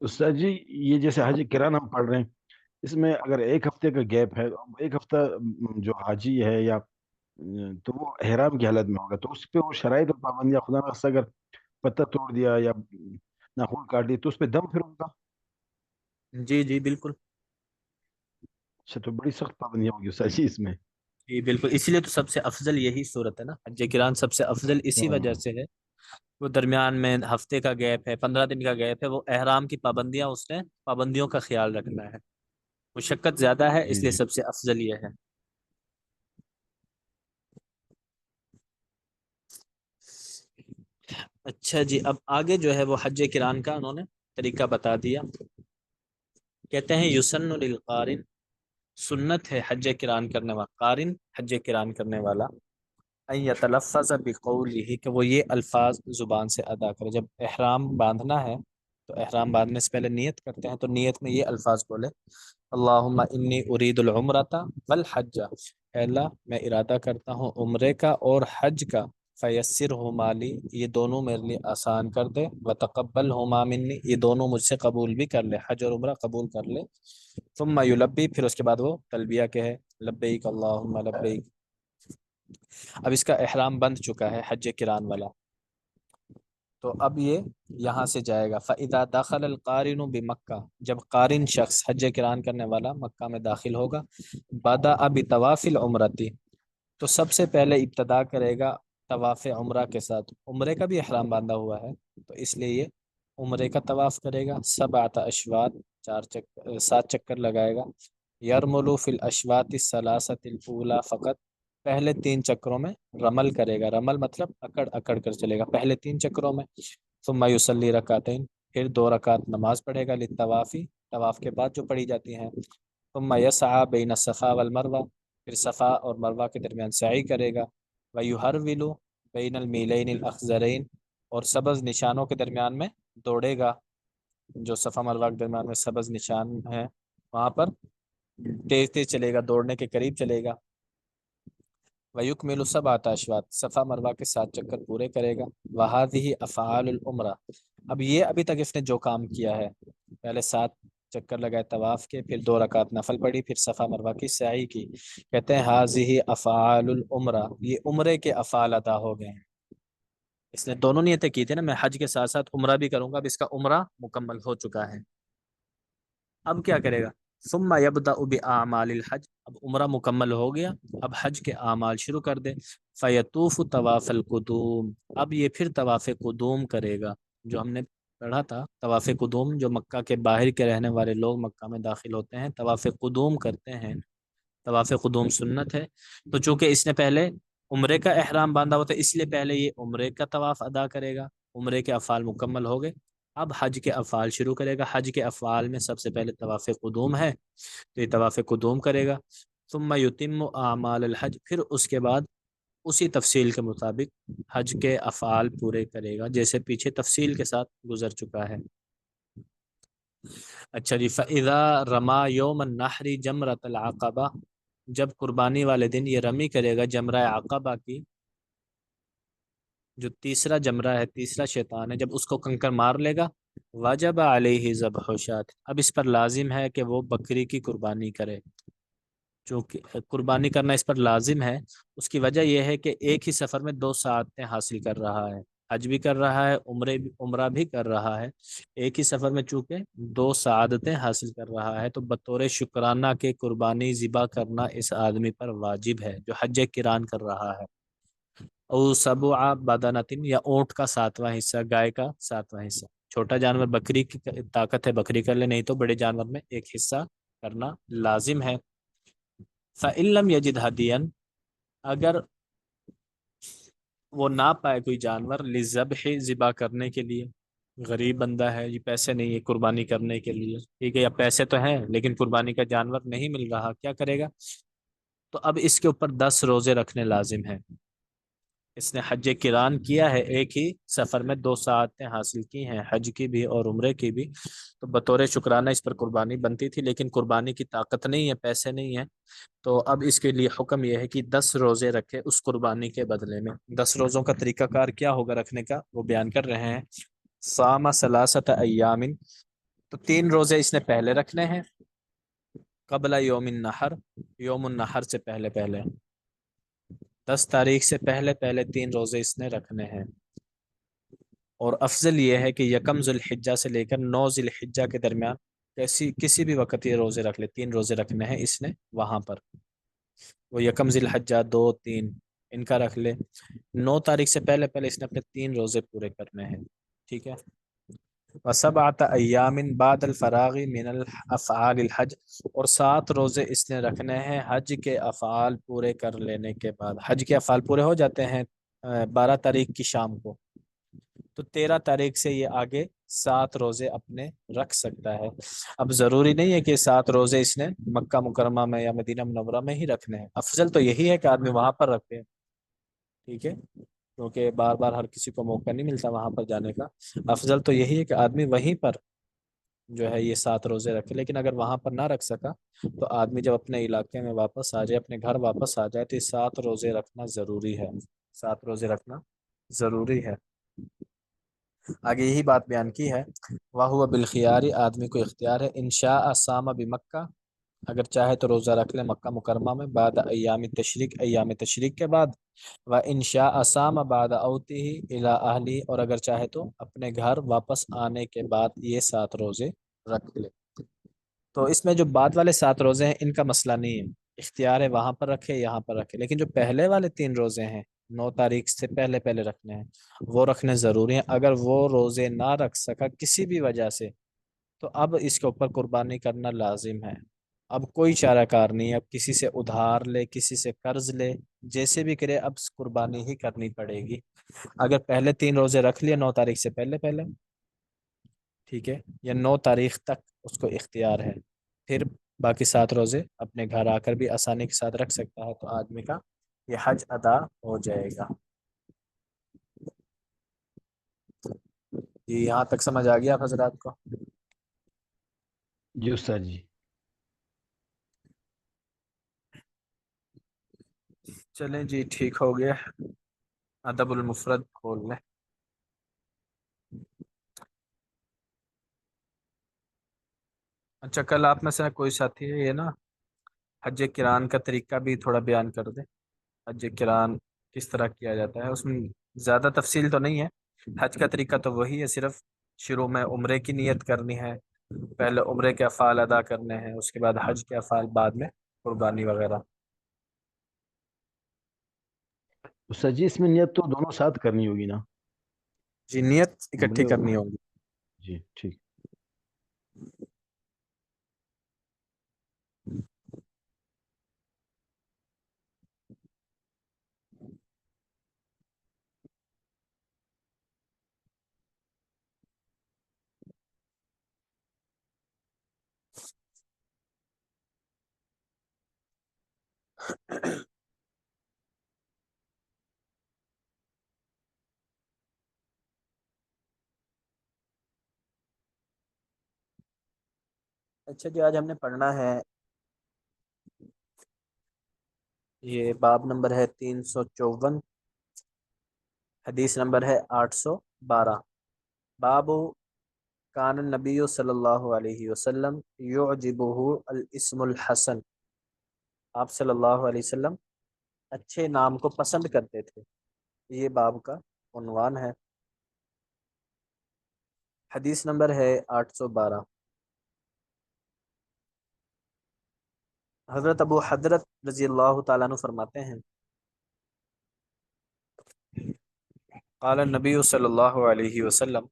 استاد جی، یہ جیسے حج کران ہم پڑھ رہے ہیں، اس میں اگر ایک ہفتے کا گیپ ہے، ایک ہفتہ جو حاجی ہے یا تو وہ احرام کی حالت میں ہوگا، تو اس پہ وہ شرائط اور پابندیاں، خدا نخواستہ اگر پتہ توڑ دیا یا ناخن کاٹ دی تو اس پہ دم پھر ہوگا؟ جی جی بالکل، اچھا، تو بڑی سخت پابندیاں ہوگی استاد جی اس میں۔ جی بالکل، اسی لیے تو سب سے افضل یہی صورت ہے نا، حج کران سب سے افضل اسی وجہ سے ہے، وہ درمیان میں ہفتے کا گیپ ہے، 15 دن کا گیپ ہے، وہ احرام کی پابندیاں اس نے پابندیوں کا خیال رکھنا ہے، مشقت زیادہ ہے جی اس لیے جی سب سے افضل یہ ہے۔ اچھا جی، اب آگے جو ہے وہ حج کران کا انہوں نے طریقہ بتا دیا، کہتے ہیں یسن للقارن، سنت ہے حج کران کرنے والا، قارن حج کران کرنے والا، ان یتلفظ بقولہ، کہ وہ یہ الفاظ زبان سے ادا کرے، جب احرام باندھنا ہے تو احرام باندھنے سے پہلے نیت کرتے ہیں، تو نیت میں یہ الفاظ بولے اللہم انی ارید العمرۃ والحج، اے اللہ میں ارادہ کرتا ہوں عمرے کا اور حج کا، فیسرہما لی، یہ دونوں میرے لیے آسان کر دے، وتقبلہما منی، یہ دونوں مجھ سے قبول بھی کر لے، حج اور عمرہ قبول کر لے، ثم یلبی، پھر اس کے بعد وہ تلبیہ کہے لبیک اللہم لبیک، اب اس کا احرام بند چکا ہے حج کران والا، تو اب یہ یہاں سے جائے گا، فَإِذَا دَخَلَ الْقَارِنُ بِمَکَّةَ، جب قارن شخص حج کران کرنے والا مکہ میں داخل ہوگا، بَدَأَ بِطَوَافِ الْعُمْرَةِ، تو سب سے پہلے ابتدا کرے گا طواف عمرہ کے ساتھ، عمرے کا بھی احرام باندھا ہوا ہے تو اس لیے یہ عمرے کا طواف کرے گا، 7 اشواط، 7 چکر لگائے گا، یرملو فی الاشواط الثلاثۃ الاولی فقط، پہلے 3 چکروں میں رمل کرے گا، رمل مطلب اکڑ اکڑ کر چلے گا پہلے 3 چکروں میں، ثم یصلی رکعتین، پھر 2 رکعت نماز پڑھے گا، للطوافی، طواف کے بعد جو پڑھی جاتی ہیں، ثم یسعی بین الصفا والمروہ، پھر صفا اور مروہ کے درمیان سعی کرے گا، ویحرول بین المیلین الاخضرین، اور سبز نشانوں کے درمیان میں دوڑے گا، جو صفا مروہ کے درمیان میں سبز نشان ہیں وہاں پر تیز تیز چلے گا، دوڑنے کے قریب چلے گا، وَيُكْمِلُ 7 اشواط، صفا مروہ کے 7 چکر پورے کرے گا، وَهَذِهِ أَفْعَالُ الْعُمْرَہ، اب یہ ابھی تک اس نے جو کام کیا ہے، پہلے 7 چکر لگائے طواف کے، پھر 2 رکعت نفل پڑھی، پھر صفا مروہ کی سعی کی، کہتے ہیں هَذِهِ أَفْعَالُ الْعُمْرَہ، یہ عمرے کے افعال ادا ہو گئے ہیں، اس نے دونوں نیتیں کی تھی نا، میں حج کے ساتھ ساتھ عمرہ بھی کروں گا، اب اس کا عمرہ مکمل ہو چکا ہے، اب کیا کرے گا؟ ثم یبدأ بأعمال الحج، اب عمرہ مکمل ہو گیا، اب حج کے اعمال شروع کر دے، فیطوف طواف القدوم، اب یہ پھر طواف قدوم کرے گا، جو ہم نے پڑھا تھا طواف قدوم، جو مکہ کے باہر کے رہنے والے لوگ مکہ میں داخل ہوتے ہیں طواف قدوم کرتے ہیں، طواف قدوم سنت ہے، تو چونکہ اس نے پہلے عمرے کا احرام باندھا ہوتا ہے اس لیے پہلے یہ عمرے کا طواف ادا کرے گا، عمرے کے افعال مکمل ہو گئے، اب حج کے افعال شروع کرے گا، حج کے افعال میں سب سے پہلے طواف قدوم ہے، تو یہ طواف قدوم کرے گا، ثم یتم اعمال الحج، پھر اس کے بعد اسی تفصیل کے مطابق حج کے افعال پورے کرے گا، جیسے پیچھے تفصیل کے ساتھ گزر چکا ہے۔ اچھا جی، فَإِذَا رَمَا يَوْمَ النَّحْرِ جَمْرَةَ الْعَقَبَةِ، جب قربانی والے دن یہ رمی کرے گا جمرہ عقبہ کی، جو تیسرا جمرہ ہے، تیسرا شیطان ہے، جب اس کو کنکر مار لے گا، واجب علیہ ذبح شاۃ، اب اس پر لازم ہے کہ وہ بکری کی قربانی کرے، چونکہ قربانی کرنا اس پر لازم ہے، اس کی وجہ یہ ہے کہ ایک ہی سفر میں دو سعادتیں حاصل کر رہا ہے، حج بھی کر رہا ہے، عمرہ بھی کر رہا ہے، ایک ہی سفر میں چونکہ دو سعادتیں حاصل کر رہا ہے، تو بطور شکرانہ کے قربانی ذبح کرنا اس آدمی پر واجب ہے جو حج کران کر رہا ہے، او سبع بدنتن، یا اونٹ کا ساتواں حصہ، گائے کا ساتواں حصہ، چھوٹا جانور بکری کی طاقت ہے بکری کر لے، نہیں تو بڑے جانور میں ایک حصہ کرنا لازم ہے۔ فَإِن لَمْ يَجِدْ هَدْيًا، اگر وہ نہ پائے کوئی جانور، لِلذَّبْحِ، ذبح کرنے کے لیے، غریب بندہ ہے، یہ پیسے نہیں ہے قربانی کرنے کے لیے، ٹھیک ہے، یا پیسے تو ہیں لیکن قربانی کا جانور نہیں مل رہا، کیا کرے گا؟ تو اب اس کے اوپر 10 روزے رکھنے لازم ہیں، اس نے حج کران کیا ہے، ایک ہی سفر میں دو سعادتیں حاصل کی ہیں، حج کی بھی اور عمرے کی بھی، تو بطور شکرانہ اس پر قربانی بنتی تھی، لیکن قربانی کی طاقت نہیں ہے، پیسے نہیں ہیں، تو اب اس کے لیے حکم یہ ہے کہ 10 روزے رکھے اس قربانی کے بدلے میں۔ 10 روزوں کا طریقہ کار کیا ہوگا رکھنے کا، وہ بیان کر رہے ہیں۔ صام ثلاثت ایام، تو 3 روزے اس نے پہلے رکھنے ہیں، قبل یوم النحر، یوم النحر سے پہلے پہلے، 10 تاریخ سے پہلے پہلے 3 روزے اس نے رکھنے ہیں، اور افضل یہ ہے کہ یکم ذی الحجہ سے لے کر 9 ذی الحجہ کے درمیان کسی بھی وقت یہ روزے رکھ لے، 3 روزے رکھنے ہیں اس نے وہاں پر، وہ یکم ذی الحجہ 2 3 ان کا رکھ لے، 9 تاریخ سے پہلے پہلے اس نے اپنے 3 روزے پورے کرنے ہیں، ٹھیک ہے۔ وسبعۃ ایام بعد الفراغ من افعال الحج، اور 7 روزے اس نے رکھنے ہیں حج کے افعال پورے کر لینے کے بعد، حج کے افعال پورے ہو جاتے ہیں 12 تاریخ کی شام کو، تو 13 تاریخ سے یہ آگے 7 روزے اپنے رکھ سکتا ہے، اب ضروری نہیں ہے کہ 7 روزے اس نے مکہ مکرمہ میں یا مدینہ منورہ میں ہی رکھنے ہیں، افضل تو یہی ہے کہ آدمی وہاں پر رکھے، ٹھیک ہے، کیونکہ بار بار ہر کسی کو موقع نہیں ملتا وہاں پر جانے کا، افضل تو یہی ہے کہ آدمی وہیں پر جو ہے یہ 7 روزے رکھے، لیکن اگر وہاں پر نہ رکھ سکا تو آدمی جب اپنے علاقے میں واپس آ جائے، اپنے گھر واپس آ جائے، تو یہ 7 روزے رکھنا ضروری ہے، 7 روزے رکھنا ضروری ہے۔ آگے یہی بات بیان کی ہے، وَهُوَ بِالْخِيَارِ، آدمی کو اختیار ہے، ان شاء صام بمکہ، اگر چاہے تو روزہ رکھ لے مکہ مکرمہ میں، بعد ایام تشریق، ایام تشریق کے بعد، وَإِن شَاءَ صَامَ بَعْدَ عَوْدِهِ إِلَىٰ أَهْلِهِ، اور اگر چاہے تو اپنے گھر واپس آنے کے بعد یہ 7 روزے رکھ لے، تو اس میں جو بعد والے 7 روزے ہیں ان کا مسئلہ نہیں ہے، اختیار ہے وہاں پر رکھے یہاں پر رکھے، لیکن جو پہلے والے 3 روزے ہیں 9 تاریخ سے پہلے پہلے رکھنے ہیں، وہ رکھنے ضروری ہیں، اگر وہ روزے نہ رکھ سکا کسی بھی وجہ سے، تو اب اس کے اوپر قربانی کرنا لازم ہے، اب کوئی چارہ کار نہیں ہے، اب کسی سے ادھار لے، کسی سے قرض لے، جیسے بھی کرے اب قربانی ہی کرنی پڑے گی، اگر پہلے 3 روزے رکھ لیے 9 تاریخ سے پہلے پہلے، ٹھیک ہے، یا 9 تاریخ تک اس کو اختیار ہے، پھر باقی 7 روزے اپنے گھر آ کر بھی آسانی کے ساتھ رکھ سکتا ہے، تو آدمی کا یہ حج ادا ہو جائے گا۔ جی یہاں تک سمجھ آ گیا آپ حضرات کو؟ جی استاد جی۔ چلیں جی ٹھیک ہو گیا، ادب المفرد کھول لیں۔ اچھا کل آپ میں سے کوئی ساتھی ہے یہ نا حج کران کا طریقہ بھی تھوڑا بیان کر دیں، حج کران کس طرح کیا جاتا ہے، اس میں زیادہ تفصیل تو نہیں ہے. حج کا طریقہ تو وہی ہے، صرف شروع میں عمرے کی نیت کرنی ہے، پہلے عمرے کے افعال ادا کرنے ہیں، اس کے بعد حج کے افعال، بعد میں قربانی وغیرہ. استاد جی اس میں نیت تو دونوں ساتھ کرنی ہوگی نا؟ جی نیت عمرے اکٹھی کرنی ہوگی. جی ٹھیک. اچھا جی، آج ہم نے پڑھنا ہے، یہ باب نمبر ہے 354، حدیث نمبر ہے 812. باب کان النبی صلی اللہ علیہ وسلم یعجبہ الاسم الحسن. آپ صلی اللہ علیہ وسلم اچھے نام کو پسند کرتے تھے، یہ باب کا عنوان ہے. حدیث نمبر ہے 812. حضرت ابو حضرت رضی اللہ تعالیٰ عنہ فرماتے ہیں، قال النبی صلی اللہ علیہ وسلم،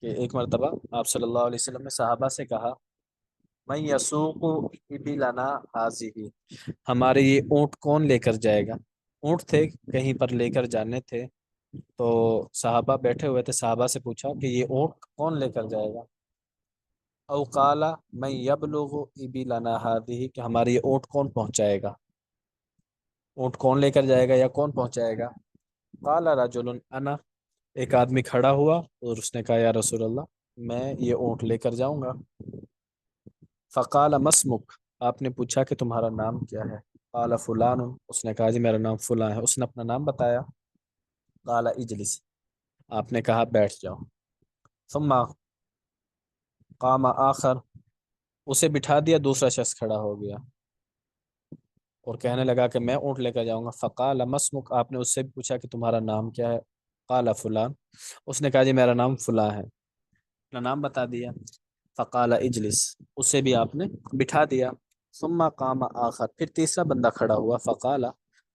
کہ ایک مرتبہ آپ صلی اللہ علیہ وسلم نے صحابہ سے کہا، من یسوق ابلنا ہذہ، ہمارے یہ اونٹ کون لے کر جائے گا. اونٹ تھے، کہیں پر لے کر جانے تھے، تو صحابہ بیٹھے ہوئے تھے، صحابہ سے پوچھا کہ یہ اونٹ کون لے کر جائے گا. او قال من یبلغ ابلنا ہذہ، کہ ہمارے یہ اونٹ کون پہنچائے گا، اونٹ کون لے کر جائے گا یا کون پہنچائے گا. قال رجل انا، ایک آدمی کھڑا ہوا اور اس نے کہا یا رسول اللہ، میں یہ اونٹ لے کر جاؤں گا. فقال مسمک، آپ نے پوچھا کہ تمہارا نام کیا ہے. قال فلان، اس نے کہا جی میرا نام فلاں ہے. اس نے اپنا نام بتایا. قال اجلس، آپ نے کہا بیٹھ جاؤ. ثم قام آخر، اسے بٹھا دیا، دوسرا شخص کھڑا ہو گیا اور کہنے لگا کہ میں اونٹ لے کر جاؤں گا. فقال مسمک، آپ نے اس سے بھی پوچھا کہ تمہارا نام کیا ہے. قال فلان، اس نے کہا جی میرا نام فلاں ہے، اپنا نام بتا دیا. فقال اجلس، اسے بھی آپ نے بٹھا دیا. ثم قام آخر، پھر تیسرا بندہ کھڑا ہوا. فقال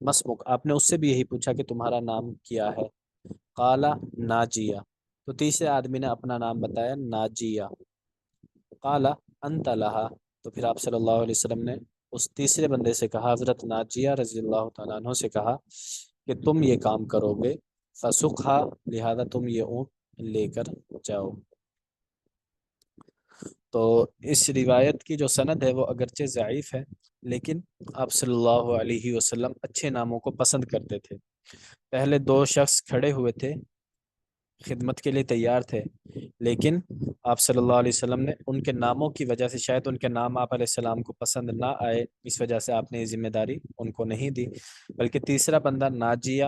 مسمک، آپ نے اس سے بھی یہی پوچھا کہ تمہارا نام کیا ہے. قال ناجیہ، تو تیسرے آدمی نے اپنا نام بتایا ناجیہ. قال انت لها، تو پھر آپ صلی اللہ علیہ وسلم نے اس تیسرے بندے سے کہا، حضرت ناجیہ رضی اللہ تعالیٰ عنہ سے کہا کہ تم یہ کام کرو گے. فسقھا، لہذا تم یہ اونٹ لے کر جاؤ. تو اس روایت کی جو سند ہے وہ اگرچہ ضعیف ہے، لیکن آپ صلی اللہ علیہ وسلم اچھے ناموں کو پسند کرتے تھے. پہلے دو شخص کھڑے ہوئے تھے، خدمت کے لیے تیار تھے، لیکن آپ صلی اللہ علیہ وسلم نے ان کے ناموں کی وجہ سے، شاید ان کے نام آپ علیہ السلام کو پسند نہ آئے، اس وجہ سے آپ نے یہ ذمہ داری ان کو نہیں دی. بلکہ تیسرا بندہ ناجیہ،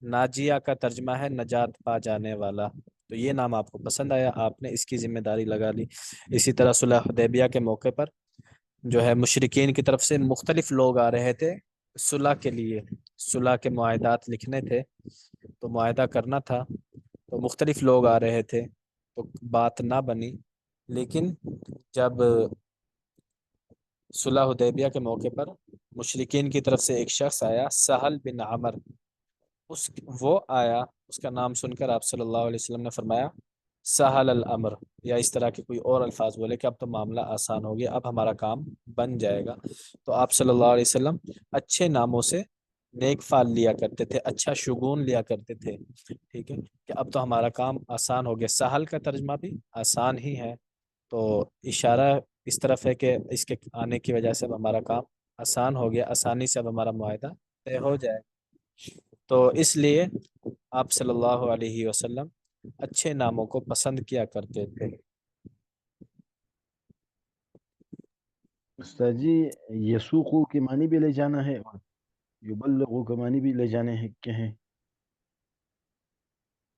ناجیہ کا ترجمہ ہے نجات پا جانے والا، تو یہ نام آپ کو پسند آیا، آپ نے اس کی ذمہ داری لگا لی. اسی طرح صلح حدیبیہ کے موقع پر جو ہے مشرکین کی طرف سے مختلف لوگ آ رہے تھے صلح کے لیے، صلح کے معاہدات لکھنے تھے، تو معاہدہ کرنا تھا، تو مختلف لوگ آ رہے تھے، تو بات نہ بنی. لیکن جب صلح حدیبیہ کے موقع پر مشرکین کی طرف سے ایک شخص آیا، سہل بن عمر، وہ آیا، اس کا نام سن کر آپ صلی اللہ علیہ وسلم نے فرمایا سہل الامر، یا اس طرح کے کوئی اور الفاظ بولے کہ اب تو معاملہ آسان ہو گیا، اب ہمارا کام بن جائے گا. تو آپ صلی اللہ علیہ وسلم اچھے ناموں سے نیک فال لیا کرتے تھے، اچھا شگون لیا کرتے تھے. ٹھیک ہے کہ اب تو ہمارا کام آسان ہو گیا. سہل کا ترجمہ بھی آسان ہی ہے، تو اشارہ اس طرف ہے کہ اس کے آنے کی وجہ سے اب ہمارا کام آسان ہو گیا، آسانی سے اب ہمارا معاہدہ طے ہو جائے. تو اس لیے آپ صلی اللہ علیہ وسلم اچھے ناموں کو پسند کیا کرتے تھے. استاد جی یسوقو کے معنی بھی لے جانا ہے اور یبلغو کے معنی بھی لے جانے ہیں کہ ہیں؟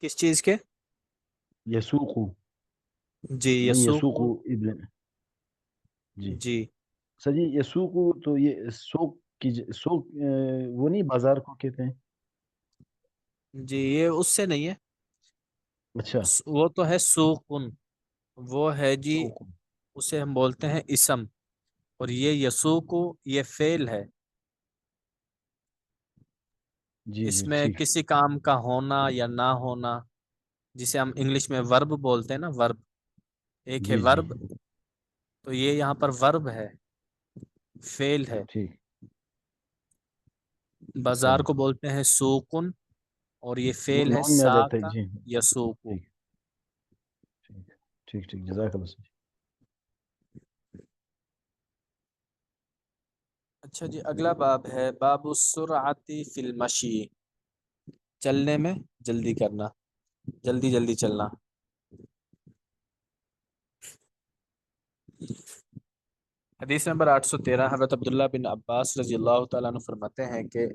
کس چیز کے؟ یسوقو، جی من یسوق، یسوقو ابن، جی جی سر جی یسوقو تو یہ سوق کی سوق وہ نہیں بازار کو کہتے ہیں؟ جی یہ اس سے نہیں ہے، اچھا، وہ تو ہے سوقن، وہ ہے جی، سوق، اسے ہم بولتے ہیں اسم، اور یہ یسوقو یہ فعل ہے، جی اس جی میں ٹھیک، کسی کام کا ہونا یا نہ ہونا، جسے ہم انگلش میں ورب بولتے ہیں نا، ورب، ایک ہے جی جی ورب، تو یہ یہاں پر ورب ہے، فعل ہے، ٹھیک، بازار صحیح، کو بولتے ہیں سوقن، اور یہ وہ فعل ہے نون میں آ جاتا ہے ساکا جی، یسوقو۔ ٹھیک ٹھیک ٹھیک ٹھیک، جزاک اللہ خیر۔ اچھا جی، اگلا باب ہے باب السرعت فی المشی، چلنے میں جلدی کرنا، جلدی جلدی چلنا۔ حدیث نمبر 813، حضرت عبداللہ بن عباس رضی اللہ تعالیٰ عنہ فرماتے ہیں کہ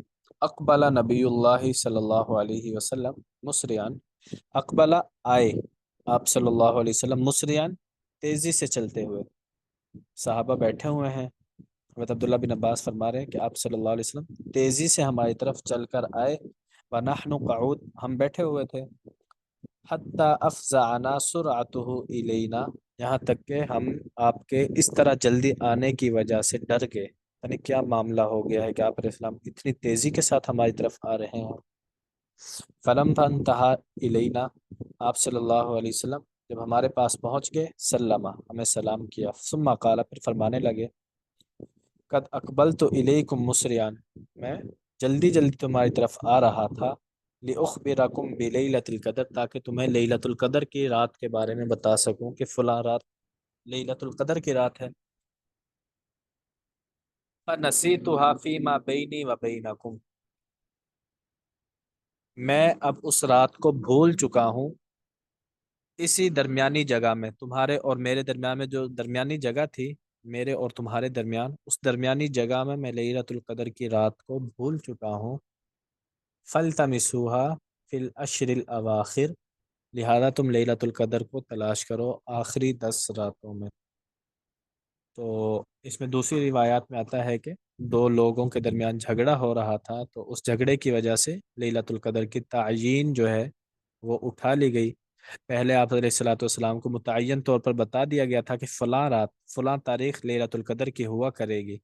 اقبل نبی اللہ صلی اللہ علیہ وسلم مسریان، اقبل آئے آپ صلی اللہ علیہ وسلم مسریان تیزی سے چلتے ہوئے، صحابہ بیٹھے ہوئے ہیں، حضرت عبداللہ بن عباس فرما رہے ہیں کہ آپ صلی اللہ علیہ وسلم تیزی سے ہماری طرف چل کر آئے، ونحن قعود ہم بیٹھے ہوئے تھے، حتی افزعنا سرعته الینا یہاں تک کہ ہم آپ کے اس طرح جلدی آنے کی وجہ سے ڈر گئے، یعنی کیا معاملہ ہو گیا ہے کہ آپ علیہ السلام اتنی تیزی کے ساتھ ہماری طرف آ رہے ہیں۔ فلم انتہا الینا آپ صلی اللہ علیہ وسلم جب ہمارے پاس پہنچ گئے، سلمہ ہمیں سلام کیا، ثم قال پھر فرمانے لگے، قد اقبلت الیکم مسریان میں جلدی جلدی تمہاری طرف آ رہا تھا، لأخبرکم بلیلۃ القدر تاکہ تمہیں لیلۃ القدر کی رات کے بارے میں بتا سکوں کہ فلاں رات لیلۃ القدر کی رات ہے، فنسیتها فیما بینی و بینکم میں اب اس رات کو بھول چکا ہوں اسی درمیانی جگہ میں، تمہارے اور میرے درمیان میں جو درمیانی جگہ تھی میرے اور تمہارے درمیان، اس درمیانی جگہ میں میں لیلۃ القدر کی رات کو بھول چکا ہوں، فَالْتَمِسُوهَا فِي الْعَشْرِ الْأَوَاخِرِ لہذا تم لیلۃ القدر کو تلاش کرو آخری 10 راتوں میں۔ تو اس میں دوسری روایات میں آتا ہے کہ دو لوگوں کے درمیان جھگڑا ہو رہا تھا، تو اس جھگڑے کی وجہ سے لیلۃ القدر کی تعیین جو ہے وہ اٹھا لی گئی، پہلے آپ علیہ الصلوۃ والسلام کو متعین طور پر بتا دیا گیا تھا کہ فلاں رات فلاں تاریخ لیلۃ القدر کی ہوا کرے گی،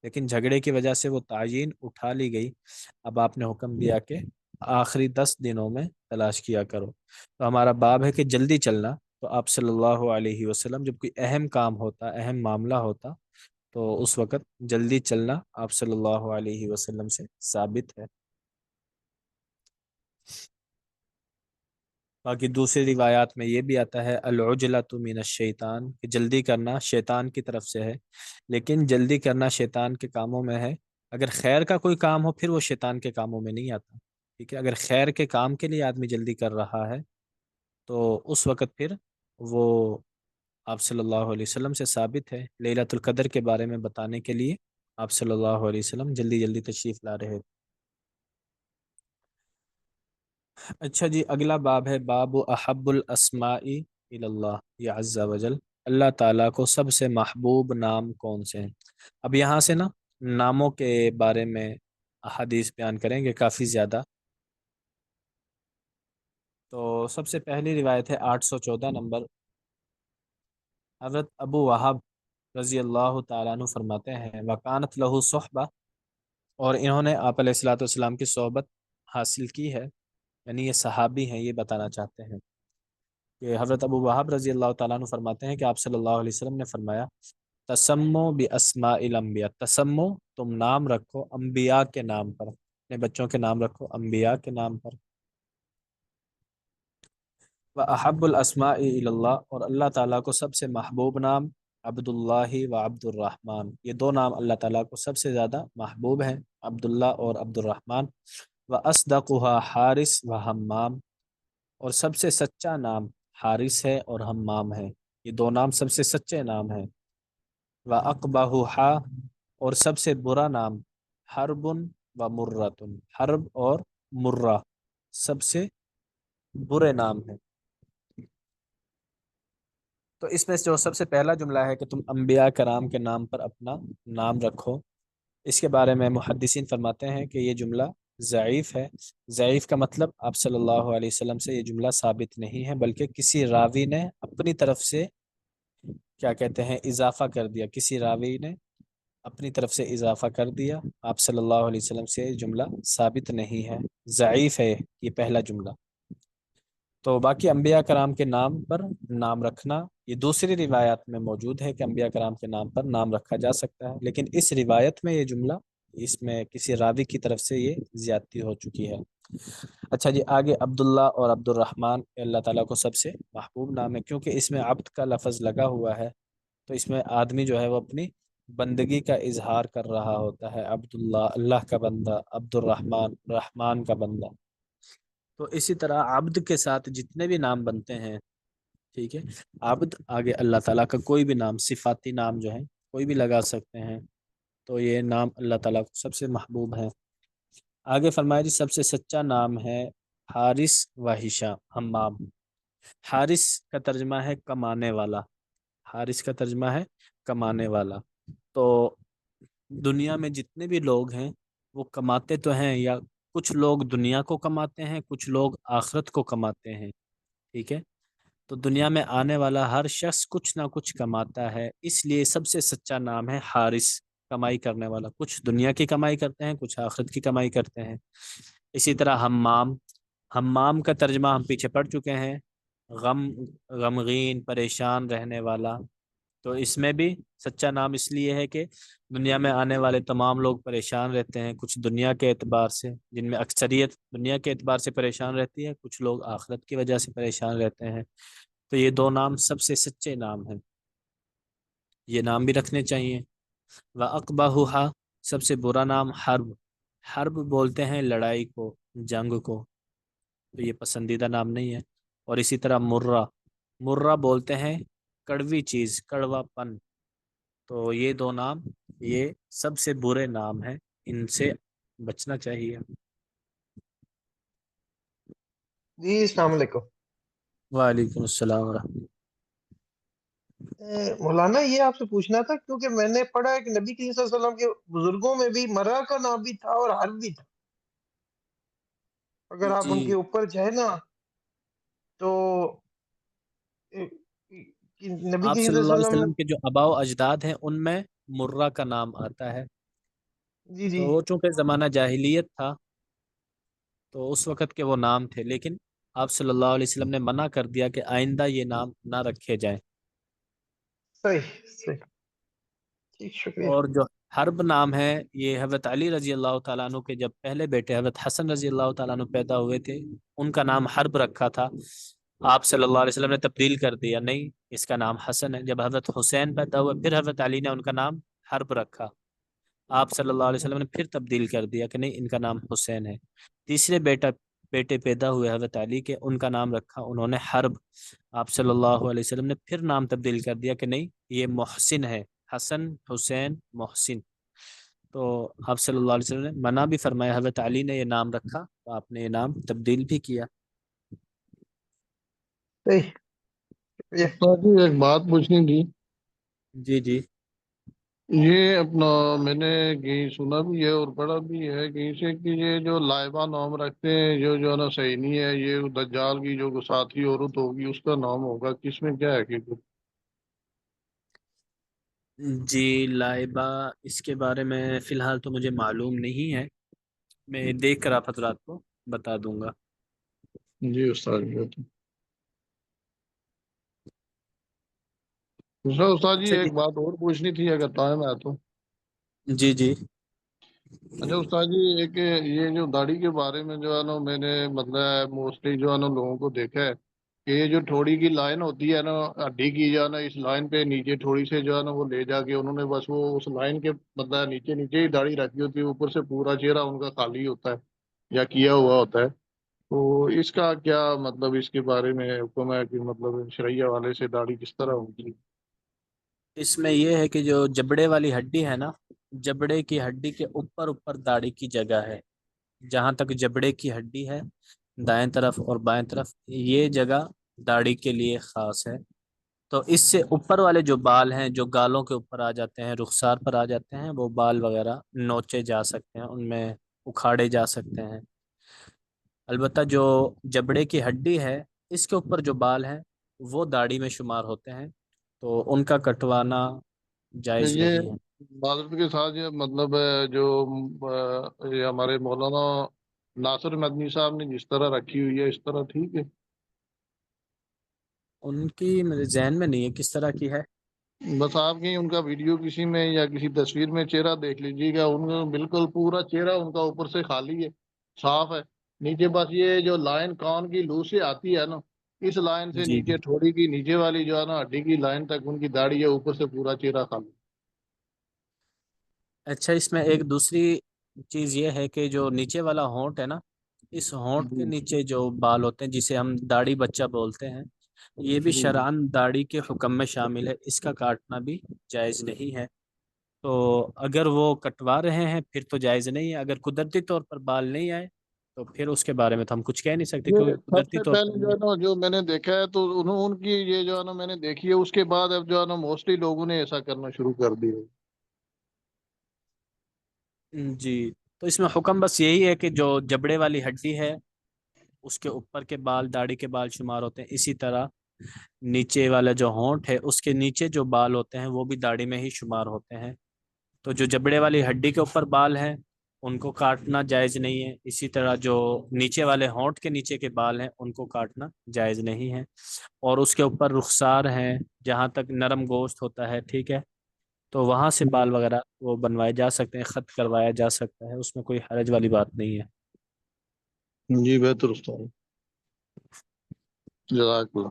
لیکن جھگڑے کی وجہ سے وہ تعیین اٹھا لی گئی، اب آپ نے حکم دیا کہ آخری 10 دنوں میں تلاش کیا کرو۔ تو ہمارا باب ہے کہ جلدی چلنا، تو آپ صلی اللہ علیہ وسلم جب کوئی اہم کام ہوتا، اہم معاملہ ہوتا، تو اس وقت جلدی چلنا آپ صلی اللہ علیہ وسلم سے ثابت ہے۔ باقی دوسری روایات میں یہ بھی آتا ہے العجلۃ من الشیطان کہ جلدی کرنا شیطان کی طرف سے ہے، لیکن جلدی کرنا شیطان کے کاموں میں ہے، اگر خیر کا کوئی کام ہو پھر وہ شیطان کے کاموں میں نہیں آتا، ٹھیک ہے، اگر خیر کے کام کے لیے آدمی جلدی کر رہا ہے تو اس وقت پھر وہ آپ صلی اللہ علیہ وسلم سے ثابت ہے، لیلۃ القدر کے بارے میں بتانے کے لیے آپ صلی اللہ علیہ وسلم جلدی جلدی تشریف لا رہے تھے۔ اچھا جی، اگلا باب ہے باب احب الاسماء الی اللہ یا عز وجل، اللہ تعالیٰ کو سب سے محبوب نام کون سے ہیں۔ اب یہاں سے نا ناموں کے بارے میں احادیث بیان کریں گے کافی زیادہ، تو سب سے پہلی روایت ہے 814 نمبر، حضرت ابو وہاب رضی اللہ تعالیٰ عنہ فرماتے ہیں وکانت لہو صحبہ، اور انہوں نے آپ علیہ الصلوۃ والسلام کی صحبت حاصل کی ہے، یعنی یہ صحابی ہیں، یہ بتانا چاہتے ہیں کہ حضرت ابو وہاب رضی اللہ تعالیٰ عنہ فرماتے ہیں کہ آپ صلی اللہ علیہ وسلم نے فرمایا تسمو باسماء الانبیاء، تسمو تم نام رکھو انبیاء کے نام پر، اپنے بچوں کے نام رکھو انبیاء کے نام پر، وَأَحَبُّ الْأَسْمَاءِ إِلَى اللَّهِ اور اللہ تعالیٰ کو سب سے محبوب نام عبد اللہ و عبد الرحمن، یہ دو نام اللہ تعالیٰ کو سب سے زیادہ محبوب ہیں، عبداللہ اور عبد الرحمن، وَأَصْدَقُهَا حارث و حمام، اور سب سے سچا نام حارث ہے اور حمام ہے، یہ دو نام سب سے سچے نام ہیں، وَأَقْبَحُهَا اور سب سے برا نام حرب و مرۃ، حرب اور مرہ سب سے برے نام ہیں۔ تو اس میں جو سب سے پہلا جملہ ہے کہ تم انبیاء کرام کے نام پر اپنا نام رکھو، اس کے بارے میں محدثین فرماتے ہیں کہ یہ جملہ ضعیف ہے. ضعیف کا مطلب آپ صلی اللہ علیہ وسلم سے یہ جملہ ثابت نہیں ہے، بلکہ کسی راوی نے اپنی طرف سے کیا کہتے ہیں اضافہ کر دیا، کسی راوی نے اپنی طرف سے اضافہ کر دیا. آپ صلی اللہ علیہ وسلم سے یہ جملہ ثابت نہیں ہے، ضعیف ہے یہ پہلا جملہ. تو باقی انبیاء کرام کے نام پر نام رکھنا یہ دوسری روایات میں موجود ہے کہ انبیاء کرام کے نام پر نام رکھا جا سکتا ہے، لیکن اس روایت میں یہ جملہ اس میں کسی راوی کی طرف سے یہ زیادتی ہو چکی ہے. اچھا جی، آگے عبداللہ اور عبد الرحمن اللہ تعالیٰ کو سب سے محبوب نام ہے، کیونکہ اس میں عبد کا لفظ لگا ہوا ہے، تو اس میں آدمی جو ہے وہ اپنی بندگی کا اظہار کر رہا ہوتا ہے. عبداللہ اللہ کا بندہ، عبد الرحمن رحمان کا بندہ. تو اسی طرح عبد کے ساتھ جتنے بھی نام بنتے ہیں، ٹھیک ہے، عبد آگے اللہ تعالیٰ کا کوئی بھی نام، صفاتی نام جو ہے کوئی بھی لگا سکتے ہیں، تو یہ نام اللہ تعالیٰ کو سب سے محبوب ہے. آگے فرمایا جی سب سے سچا نام ہے حارث و ہشام حمام. حارث کا ترجمہ ہے کمانے والا، حارث کا ترجمہ ہے کمانے والا. تو دنیا میں جتنے بھی لوگ ہیں وہ کماتے تو ہیں، یا کچھ لوگ دنیا کو کماتے ہیں، کچھ لوگ آخرت کو کماتے ہیں، ٹھیک ہے. تو دنیا میں آنے والا ہر شخص کچھ نہ کچھ کماتا ہے، اس لیے سب سے سچا نام ہے حارث، کمائی کرنے والا. کچھ دنیا کی کمائی کرتے ہیں، کچھ آخرت کی کمائی کرتے ہیں. اسی طرح حمام، حمام کا ترجمہ ہم پیچھے پڑھ چکے ہیں، غم، غمگین، پریشان رہنے والا. تو اس میں بھی سچا نام اس لیے ہے کہ دنیا میں آنے والے تمام لوگ پریشان رہتے ہیں، کچھ دنیا کے اعتبار سے، جن میں اکثریت دنیا کے اعتبار سے پریشان رہتی ہے، کچھ لوگ آخرت کی وجہ سے پریشان رہتے ہیں. تو یہ دو نام سب سے سچے نام ہیں، یہ نام بھی رکھنے چاہیے. وَأَقْبَحُهَا سب سے برا نام حرب، حرب بولتے ہیں لڑائی کو، جنگ کو، تو یہ پسندیدہ نام نہیں ہے. اور اسی طرح مرہ، مرہ بولتے ہیں کڑوی چیز، کڑوا پن. تو یہ دو نام یہ سب سے برے نام ہیں، ان سے بچنا چاہیے. جی السلام علیکم. وعلیکم السلام ورحمۃ. مولانا یہ آپ سے پوچھنا تھا، کیونکہ میں نے پڑھا ہے کہ نبی کریم صلی اللہ علیہ وسلم کے بزرگوں میں بھی مرا کا نام بھی تھا اور حرب بھی تھا. اگر آپ جی، ان کے اوپر جائے نا تو اے، نبی آپ کریم صلی صلی اللہ اللہ علیہ علیہ وسلم. وسلم کے جو آباء و اجداد ہیں ان میں مرہ کا نام آتا ہے. جی تو جی وہ چونکہ زمانہ جاہلیت تھا تو اس وقت کے وہ نام تھے، لیکن آپ صلی اللہ علیہ وسلم نے منع کر دیا کہ آئندہ یہ نام نہ رکھے جائیں. صحیح صحیح. ٹھیک، شکریہ. اور جو حرب نام ہے یہ حضرت علی رضی اللہ تعالیٰ عنہ کے جب پہلے بیٹے حضرت حسن رضی اللہ تعالیٰ عنہ پیدا ہوئے تھے، ان کا نام حرب رکھا تھا. آپ صلی اللہ علیہ وسلم نے تبدیل کر دیا، نہیں اس کا نام حسن ہے. جب حضرت حسین پیدا ہوئے پھر حضرت علی نے ان کا نام حرب رکھا. آپ صلی اللہ علیہ وسلم نے پھر تبدیل کر دیا کہ نہیں ان کا نام حسین ہے. تیسرے بیٹے پیدا ہوئے حضرت علی کے، ان کا نام رکھا انہوں نے حرب. آپ صلی اللہ علیہ وسلم نے پھر نام تبدیل کر دیا کہ نہیں یہ محسن ہے، حسن حسین محسن. تو آپ صلی اللہ علیہ وسلم نے منع بھی فرمایا، حضرت علی نے یہ نام رکھا تو آپ نے یہ نام تبدیل بھی کیا. صحیح، شکریہ. استاد جی ایک بات پوچھنی تھی. جی جی. یہ اپنا میں نے کہیں سنا بھی ہے اور پڑھا بھی ہے کہیں سے کہ یہ جو لائبہ نام رکھتے ہیں جو ہے نا صحیح نہیں ہے. یہ دجال کی جو ساتھی عورت ہوگی اس کا نام ہوگا، کس میں کیا ہے کہ جی لائبہ، اس کے بارے میں فی الحال تو مجھے معلوم نہیں ہے، میں دیکھ کر آپ حضرات کو بتا دوں گا. جی استاد جی. دوسرا استاد جی اچھا جی. ایک بات اور پوچھنی تھی اگر ٹائم ہے تو. جی جی. اچھا استاد جی، ایک یہ جو داڑھی کے بارے میں جو ہے نا میں نے مطلب موسٹلی جو ہے نا لوگوں کو دیکھا ہے کہ یہ جو تھوڑی کی لائن ہوتی ہے نا ہڈی کی، جو ہے نا اس لائن پہ نیچے تھوڑی سے جو ہے نا وہ لے جا کے انہوں نے بس وہ اس لائن کے مطلب نیچے نیچے ہی داڑھی رکھی ہوتی ہے، اوپر سے پورا چہرہ ان کا خالی ہوتا ہے یا کیا ہوا ہوتا ہے. تو اس کا کیا مطلب، اس کے بارے میں حکم ہے کہ مطلب شرعیہ والے سے داڑھی کس طرح ہوگی؟ اس میں یہ ہے کہ جو جبڑے والی ہڈی ہے نا، جبڑے کی ہڈی کے اوپر اوپر داڑھی کی جگہ ہے. جہاں تک جبڑے کی ہڈی ہے دائیں طرف اور بائیں طرف، یہ جگہ داڑھی کے لیے خاص ہے. تو اس سے اوپر والے جو بال ہیں جو گالوں کے اوپر آ جاتے ہیں، رخسار پر آ جاتے ہیں، وہ بال وغیرہ نوچے جا سکتے ہیں، ان میں اکھاڑے جا سکتے ہیں۔ البتہ جو جبڑے کی ہڈی ہے اس کے اوپر جو بال ہیں وہ داڑھی میں شمار ہوتے ہیں، تو ان کا کٹوانا جائز یہ نہیں ہے۔ معذرت کے ساتھ یہ مطلب ہے جو یہ ہمارے مولانا ناصر مدنی صاحب نے جس طرح رکھی ہوئی ہے اس طرح ٹھیک ہے؟ ان کی میرے ذہن میں نہیں ہے کس طرح کی ہے۔ بس آپ کہیں ان کا ویڈیو کسی میں یا کسی تصویر میں چہرہ دیکھ لیجیے گا، ان کا بالکل پورا چہرہ ان کا اوپر سے خالی ہے، صاف ہے، نیچے بس یہ جو لائن کان کی لو سے آتی ہے نا، اس لائن سے جی نیچے ٹھوڑی کی نیچے والی جو ہے نا ہڈی کی لائن تک ان کی داڑھی ہے، اوپر سے پورا چہرہ خالی۔ اچھا، اس میں ایک دوسری چیز یہ ہے کہ جو نیچے والا ہونٹ ہے نا، اس ہونٹ کے جی نیچے جو بال ہوتے ہیں جسے ہم داڑھی بچہ بولتے ہیں، یہ بھی جی شرعاً داڑھی کے حکم میں شامل ہے، اس کا کاٹنا بھی جائز نہیں ہے۔ تو اگر وہ کٹوا رہے ہیں پھر تو جائز نہیں ہے، اگر قدرتی طور پر بال نہیں آئے تو پھر اس کے بارے میں تو ہم کچھ کہہ نہیں سکتے یہ کیونکہ سب قدرتی سے طور پر پہلے جو نہیں ہے نا جو میں نے دیکھا ہے تو ان کی یہ جو ہے نا میں نے دیکھی ہے، اس کے بعد اب جو ہے نا موسٹلی لوگوں نے ایسا کرنا شروع کر دیا۔ ہے۔ جی، تو اس میں حکم بس یہی ہے کہ جو جبڑے والی ہڈی ہے اس کے اوپر کے بال داڑھی کے بال شمار ہوتے ہیں، اسی طرح نیچے والا جو ہونٹ ہے اس کے نیچے جو بال ہوتے ہیں وہ بھی داڑھی میں ہی شمار ہوتے ہیں۔ تو جو جبڑے والی ہڈی کے اوپر بال ہیں ان کو کاٹنا جائز نہیں ہے، اسی طرح جو نیچے والے ہونٹ کے نیچے کے بال ہیں ان کو کاٹنا جائز نہیں ہے۔ اور اس کے اوپر رخسار ہیں، جہاں تک نرم گوشت ہوتا ہے، ٹھیک ہے، تو وہاں سے بال وغیرہ وہ بنوائے جا سکتے ہیں، خط کروایا جا سکتا ہے، اس میں کوئی حرج والی بات نہیں ہے۔ جی بہتر استاد، جزاک اللہ۔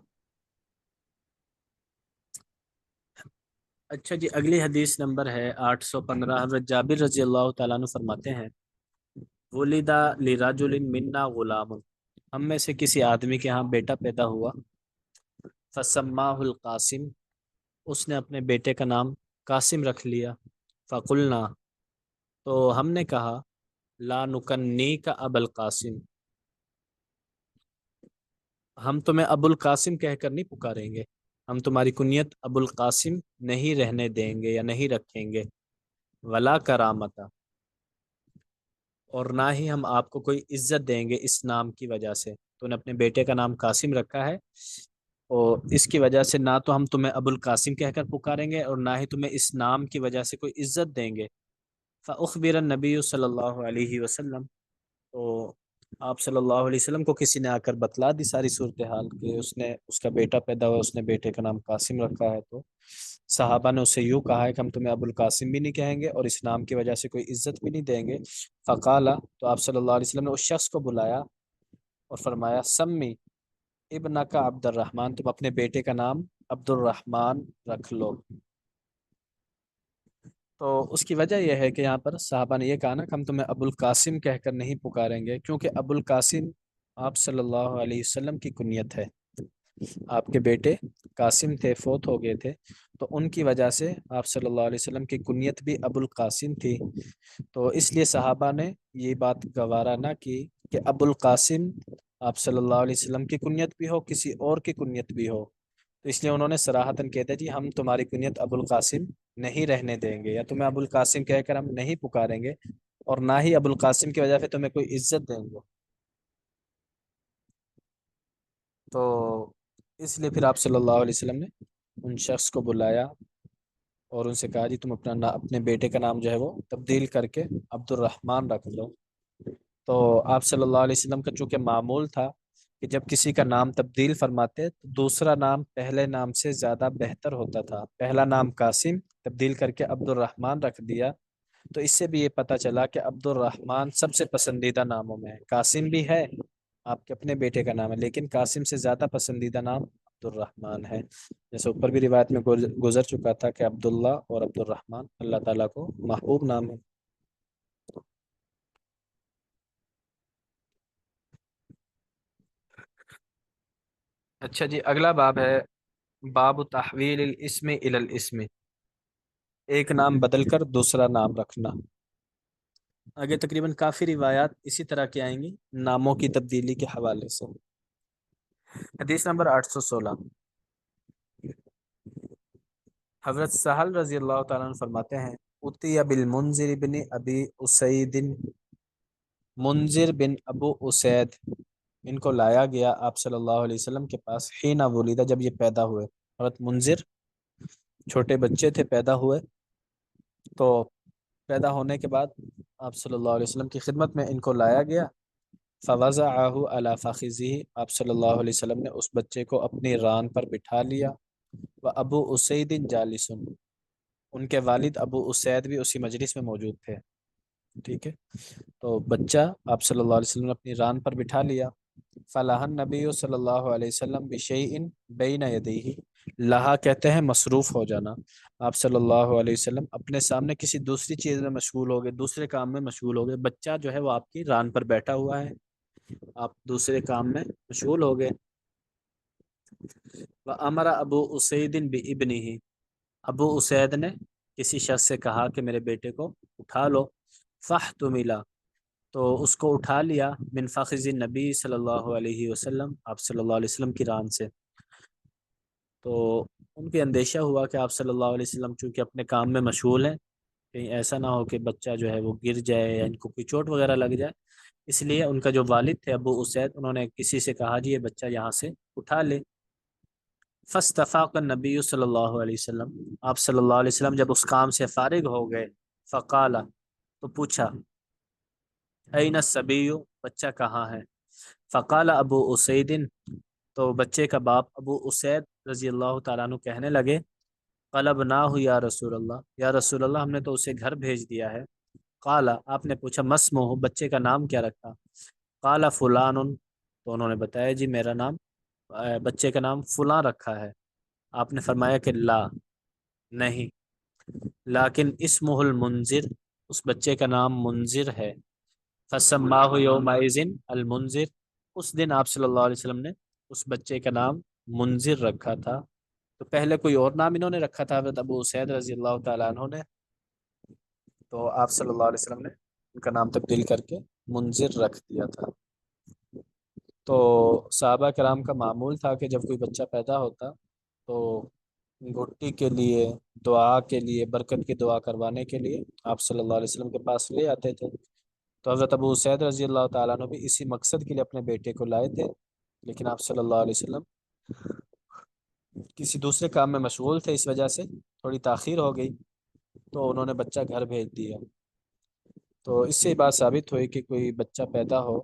اچھا جی، اگلی حدیث نمبر ہے 815۔ حضرت جابر رضی اللہ تعالیٰ عنہ فرماتے ہیں، ولیدہ لرجل منا غلام، ہم میں سے کسی آدمی کے ہاں بیٹا پیدا ہوا، فسماہ القاسم، اس نے اپنے بیٹے کا نام قاسم رکھ لیا، فقلنا، تو ہم نے کہا، لا نکنی کا اب القاسم، ہم تمہیں ابو القاسم کہہ کر نہیں پکاریں گے، ہم تمہاری کنیت ابو القاسم نہیں رہنے دیں گے یا نہیں رکھیں گے، ولا کرامتا، اور نہ ہی ہم آپ کو کوئی عزت دیں گے اس نام کی وجہ سے، تو نے اپنے بیٹے کا نام قاسم رکھا ہے اور اس کی وجہ سے نہ تو ہم تمہیں ابو القاسم کہہ کر پکاریں گے اور نہ ہی تمہیں اس نام کی وجہ سے کوئی عزت دیں گے۔ فاخبر النبی صلی اللہ علیہ وسلم، تو آپ صلی اللہ علیہ وسلم کو کسی نے آ کر بتلا دی ساری صورتحال کہ اس نے اس کا بیٹا پیدا ہوا، اس نے بیٹے کا نام قاسم رکھا ہے، تو صحابہ نے اسے یوں کہا ہے کہ ہم تمہیں ابو القاسم بھی نہیں کہیں گے اور اس نام کی وجہ سے کوئی عزت بھی نہیں دیں گے۔ فقالا، تو آپ صلی اللہ علیہ وسلم نے اس شخص کو بلایا اور فرمایا، سمی ابن کا عبد الرحمن، تم اپنے بیٹے کا نام عبد الرحمن رکھ لو۔ تو اس کی وجہ یہ ہے کہ یہاں پر صحابہ نے یہ کہا نا کہ ہم تمہیں ابو القاسم کہہ کر نہیں پکاریں گے، کیونکہ ابو القاسم آپ صلی اللہ علیہ وسلم کی کنیت ہے، آپ کے بیٹے قاسم تھے، فوت ہو گئے تھے، تو ان کی وجہ سے آپ صلی اللہ علیہ وسلم کی کنیت بھی ابو القاسم تھی، تو اس لیے صحابہ نے یہ بات گوارا نہ کی کہ ابو القاسم آپ صلی اللہ علیہ وسلم کی کنیت بھی ہو، کسی اور کی کنیت بھی ہو، تو اس لیے انہوں نے صراحتاً کہتے جی ہم تمہاری کنیت ابو القاسم نہیں رہنے دیں گے، یا تمہیں ابو القاسم کہہ کر ہم نہیں پکاریں گے اور نہ ہی ابو القاسم کی وجہ سے تمہیں کوئی عزت دیں گے۔ تو اس لیے پھر آپ صلی اللہ علیہ وسلم نے ان شخص کو بلایا اور ان سے کہا جی تم اپنے بیٹے کا نام جو ہے وہ تبدیل کر کے عبد الرحمن رکھ لو۔ تو آپ صلی اللہ علیہ وسلم کا چونکہ معمول تھا کہ جب کسی کا نام تبدیل فرماتے تو دوسرا نام پہلے نام سے زیادہ بہتر ہوتا تھا، پہلا نام قاسم تبدیل کر کے عبد الرحمن رکھ دیا، تو اس سے بھی یہ پتہ چلا کہ عبد الرحمن سب سے پسندیدہ ناموں میں ہے، قاسم بھی ہے آپ کے اپنے بیٹے کا نام ہے لیکن قاسم سے زیادہ پسندیدہ نام عبد الرحمن ہے، جیسے اوپر بھی روایت میں گزر چکا تھا کہ عبداللہ اور عبد الرحمن اللہ تعالیٰ کو محبوب نام ہے۔ اچھا جی، اگلا باب ہے باب تحویل الاسم الی الاسم، ایک نام بدل کر دوسرا نام رکھنا۔ آگے تقریباً کافی روایات اسی طرح کی آئیں گی ناموں کی تبدیلی کے حوالے سے۔ حدیث نمبر 816، حضرت سہل رضی اللہ تعالیٰ عنہ فرماتے ہیں، اتی بالمنذر بن ابی اسید منذر بن ابو اسید ان کو لایا گیا آپ صلی اللہ علیہ وسلم کے پاس حین ولیدہ جب یہ پیدا ہوئے. حضرت منذر چھوٹے بچے تھے پیدا ہوئے، تو پیدا ہونے کے بعد آپ صلی اللہ علیہ وسلم کی خدمت میں ان کو لایا گیا. فوضعہ علی فخذہ آپ صلی اللہ علیہ وسلم نے اس بچے کو اپنی ران پر بٹھا لیا. و ابو اسید جالس ان کے والد ابو اسید بھی اسی مجلس میں موجود تھے. ٹھیک ہے، تو بچہ آپ صلی اللہ علیہ وسلم نے اپنی ران پر بٹھا لیا. فلاح النبی صلی اللہ علیہ وسلم بشیء بین یدیہ، لہا کہتے ہیں مصروف ہو جانا. آپ صلی اللہ علیہ وسلم اپنے سامنے کسی دوسری چیز میں مشغول ہو گئے، دوسرے کام میں مشغول ہو گئے. بچہ جو ہے وہ آپ کی ران پر بیٹھا ہوا ہے، آپ دوسرے کام میں مشغول ہو گئے. وَأَمَرَ ابو اسید بِابْنِهِ ابو اسید نے کسی شخص سے کہا کہ میرے بیٹے کو اٹھا لو. فاحتمل تو اس کو اٹھا لیا من فخذ نبی صلی اللہ علیہ وسلم آپ صلی اللہ علیہ وسلم کی ران سے. تو ان کو اندیشہ ہوا کہ آپ صلی اللہ علیہ وسلم چونکہ اپنے کام میں مشغول ہیں، کہیں ایسا نہ ہو کہ بچہ جو ہے وہ گر جائے یا ان کو کوئی چوٹ وغیرہ لگ جائے. اس لیے ان کا جو والد تھے ابو اسید، انہوں نے کسی سے کہا جی یہ بچہ یہاں سے اٹھا لے. فاستفاق النبی صلی اللہ علیہ وسلم آپ صلی اللہ علیہ وسلم جب اس کام سے فارغ ہو گئے، فقال تو پوچھا این الصبی بچہ کہاں ہے. فقال ابو اسید تو بچے کا باپ ابو اسید رضی اللہ تعالیٰ عنہ کہنے لگے قلبناہ یا رسول اللہ، یا رسول اللہ ہم نے تو اسے گھر بھیج دیا ہے. قال آپ نے پوچھا مسمہ بچے کا نام کیا رکھا. قال فلان تو انہوں نے بتایا جی میرا نام بچے کا نام فلاں رکھا ہے. آپ نے فرمایا کہ لا نہیں، لیکن اسمہ المنذر اس بچے کا نام منذر ہے. فسماہ یومئذ المنذر اس دن آپ صلی اللہ علیہ وسلم نے اس بچے کا نام منذر رکھا تھا. تو پہلے کوئی اور نام انہوں نے رکھا تھا حضرت ابو اسید رضی اللہ تعالیٰ عنہ نے، تو آپ صلی اللہ علیہ وسلم نے ان کا نام تبدیل کر کے منذر رکھ دیا تھا. تو صحابہ کرام کا معمول تھا کہ جب کوئی بچہ پیدا ہوتا تو گھٹی کے لیے، دعا کے لیے، برکت کی دعا کروانے کے لیے آپ صلی اللہ علیہ وسلم کے پاس لے آتے تھے. تو حضرت ابو سعید رضی اللہ تعالیٰ عنہ بھی اسی مقصد کے لیے اپنے بیٹے کو لائے تھے، لیکن آپ صلی اللہ علیہ وسلم کسی دوسرے کام میں مشغول تھے، اس وجہ سے تھوڑی تاخیر ہو گئی، تو انہوں نے بچہ گھر بھیج دیا. تو اس سے بات ثابت ہوئی کہ کوئی بچہ پیدا ہو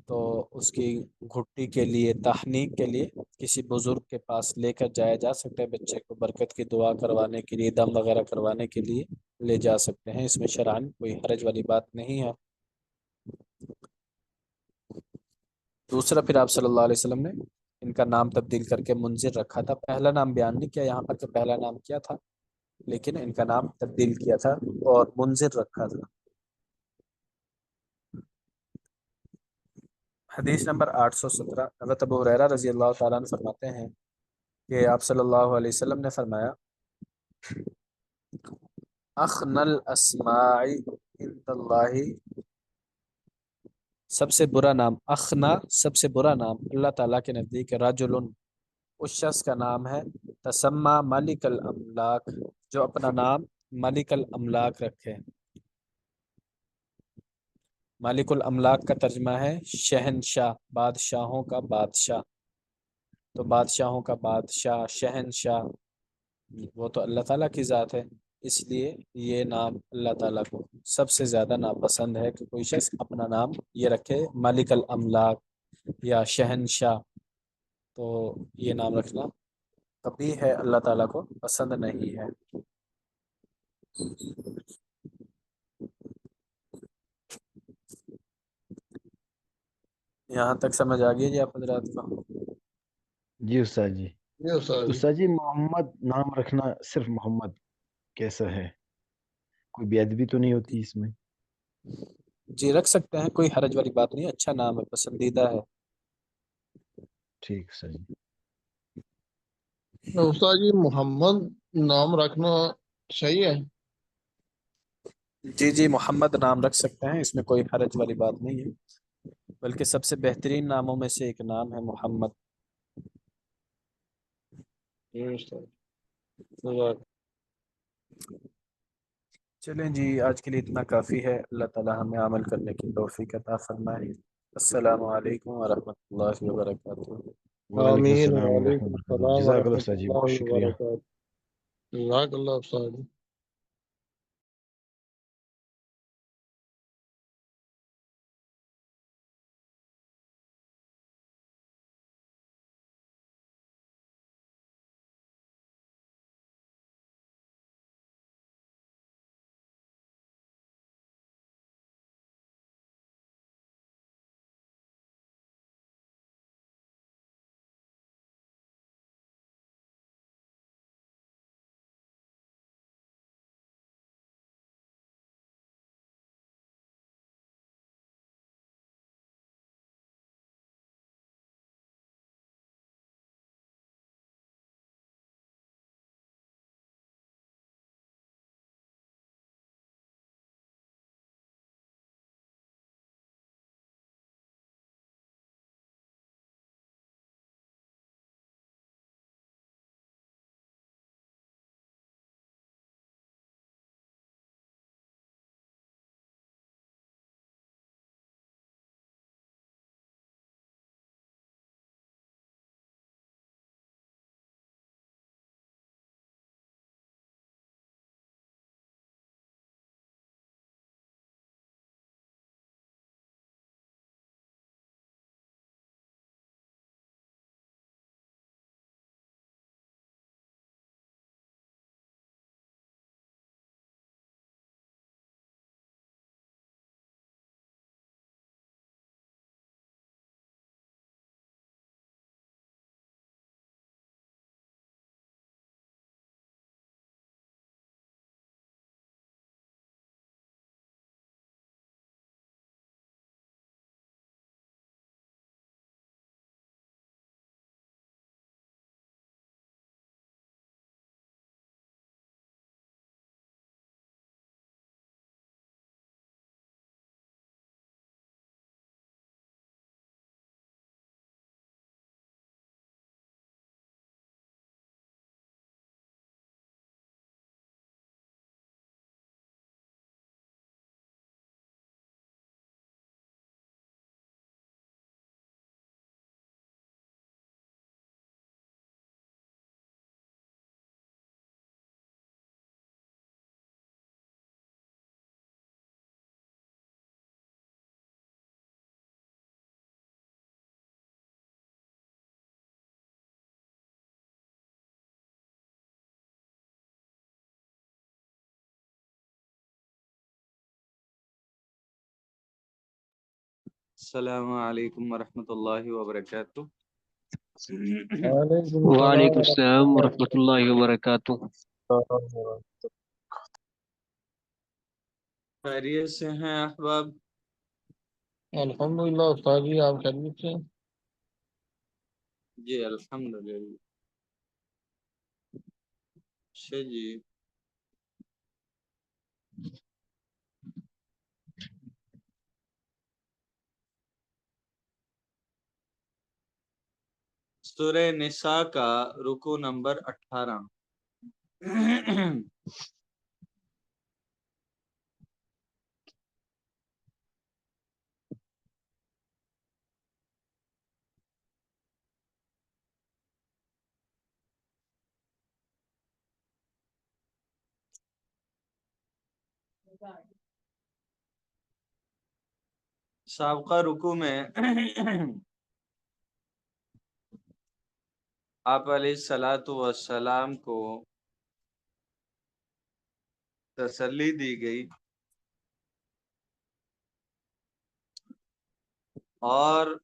تو اس کی گھٹی کے لیے، تحنیک کے لیے کسی بزرگ کے پاس لے کر جایا جا سکتا ہے. بچے کو برکت کی دعا کروانے کے لیے، دم وغیرہ کروانے کے لیے لے جا سکتے ہیں، اس میں شرعاً کوئی حرج والی بات نہیں ہے. دوسرا پھر آپ صلی اللہ علیہ وسلم نے ان کا نام تبدیل کر کے منذر رکھا تھا. پہلا نام بیان نہیں کیا یہاں پر کہ پہلا نام کیا تھا، لیکن ان کا نام تبدیل کیا تھا اور منذر رکھا تھا. حدیث نمبر 817 حضرت ابو ہریرہ رضی اللہ تعالیٰ عنہ فرماتے ہیں کہ آپ صلی اللہ علیہ وسلم نے فرمایا اخن الاسماء عند اللہ سب سے برا نام، اخنا سب سے برا نام اللہ تعالیٰ کے نزدیک رجل اس شخص کا نام ہے تسمى ملک الاملاک جو اپنا نام ملک الاملاک رکھے. مالک الاملاک کا ترجمہ ہے شہنشاہ، بادشاہوں کا بادشاہ. تو بادشاہوں کا بادشاہ، شہنشاہ، وہ تو اللہ تعالیٰ کی ذات ہے، اس لیے یہ نام اللہ تعالیٰ کو سب سے زیادہ ناپسند ہے کہ کوئی شخص اپنا نام یہ رکھے مالک الاملاک یا شہنشاہ. تو یہ نام رکھنا کبھی ہے اللہ تعالیٰ کو پسند نہیں ہے. یہاں تک سمجھ آ گئی جی آپ حضرات کو؟ جی استاد جی. یہ استاد جی استاد جی محمد نام رکھنا صرف محمد کیسا ہے؟ کوئی بے ادبی تو نہیں ہوتی اس میں؟ جی رکھ سکتے ہیں، کوئی حرج والی بات نہیں، اچھا نام ہے، پسندیدہ ہے. ٹھیک استاد جی. استاد جی محمد نام رکھنا صحیح ہے؟ جی جی محمد نام رکھ سکتے ہیں، اس میں کوئی حرج والی بات نہیں ہے، بلکہ سب سے بہترین ناموں میں سے ایک نام ہے محمد. جی استاد. چلیں جی، آج کے لیے اتنا کافی ہے. اللہ تعالی ہمیں عمل کرنے کی توفیق عطا فرمائے. السلام علیکم ورحمۃ اللہ وبرکاتہ. وعلیکم آمین السلام وعلیکم ورحمۃ اللہ وبرکاتہ. السلام جزاک اللہ ورحمۃ استاد جی، اللہ بہت شکریہ. وبرکاتہ. جزاک اللہ استاد. السلام علیکم ورحمۃ اللہ وبرکاتہ. وعلیکم وعلیکم السلام السلام ورحمۃ اللہ وبرکاتہ. خیریت سے ہیں احباب؟ الحمدللہ استاد جی، آپ خیریت سے ہیں؟ جی الحمدللہ. اچھا جی، سورہ نساء کا رکوع نمبر 18. سابقہ رکوع میں آپ علیہ الصلاۃ والسلام کو تسلی دی گئی اور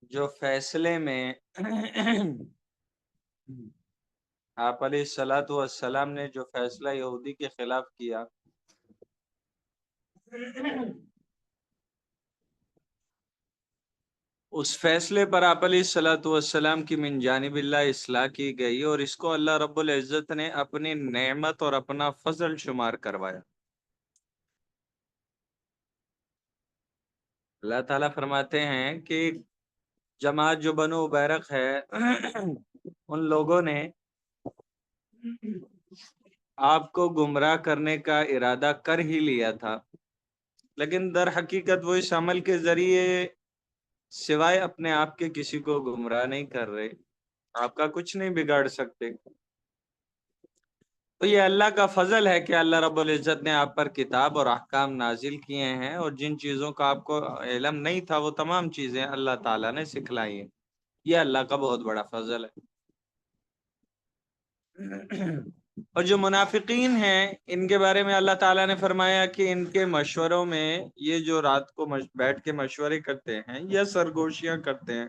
جو فیصلے میں آپ علیہ الصلاۃ والسلام نے جو فیصلہ یہودی کے خلاف کیا، اس فیصلے پر آپ علیہ الصلاۃ والسلام کی من جانب اللہ اصلاح کی گئی اور اس کو اللہ رب العزت نے اپنی نعمت اور اپنا فضل شمار کروایا. اللہ تعالیٰ فرماتے ہیں کہ جماعت جو بنو بیرق ہے ان لوگوں نے آپ کو گمراہ کرنے کا ارادہ کر ہی لیا تھا، لیکن در حقیقت وہ اس عمل کے ذریعے سوائے اپنے آپ کے کسی کو گمراہ نہیں کر رہے، آپ کا کچھ نہیں بگاڑ سکتے۔ تو یہ اللہ کا فضل ہے کہ اللہ رب العزت نے آپ پر کتاب اور احکام نازل کیے ہیں، اور جن چیزوں کا آپ کو علم نہیں تھا وہ تمام چیزیں اللہ تعالیٰ نے سکھلائی ہیں۔ یہ اللہ کا بہت بڑا فضل ہے۔ اور جو منافقین ہیں ان کے بارے میں اللہ تعالیٰ نے فرمایا کہ ان کے مشوروں میں، یہ جو رات کو بیٹھ کے مشورے کرتے ہیں یا سرگوشیاں کرتے ہیں،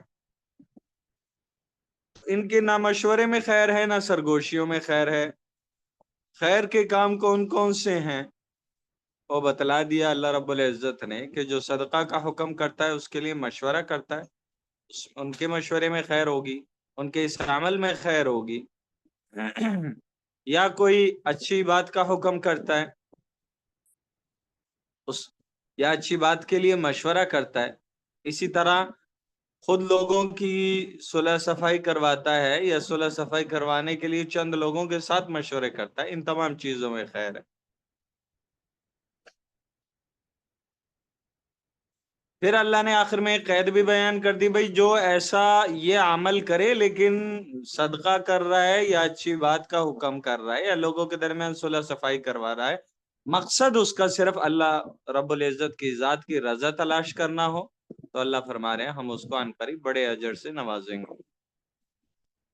ان کے نہ مشورے میں خیر ہے نہ سرگوشیوں میں خیر ہے۔ خیر کے کام کون کون سے ہیں وہ بتلا دیا اللہ رب العزت نے، کہ جو صدقہ کا حکم کرتا ہے اس کے لیے مشورہ کرتا ہے، ان کے مشورے میں خیر ہوگی، ان کے اس عمل میں خیر ہوگی۔ یا کوئی اچھی بات کا حکم کرتا ہے یا اچھی بات کے لیے مشورہ کرتا ہے، اسی طرح خود لوگوں کی صلح صفائی کرواتا ہے یا صلح صفائی کروانے کے لیے چند لوگوں کے ساتھ مشورے کرتا ہے، ان تمام چیزوں میں خیر ہے۔ پھر اللہ نے آخر میں ایک قید بھی بیان کر دی، بھائی جو ایسا یہ عمل کرے لیکن صدقہ کر رہا ہے یا اچھی بات کا حکم کر رہا ہے یا لوگوں کے درمیان صلح صفائی کروا رہا ہے، مقصد اس کا صرف اللہ رب العزت کی ذات کی رضا تلاش کرنا ہو، تو اللہ فرما رہے ہیں ہم اس کو ان قریب بڑے اجر سے نوازیں گے۔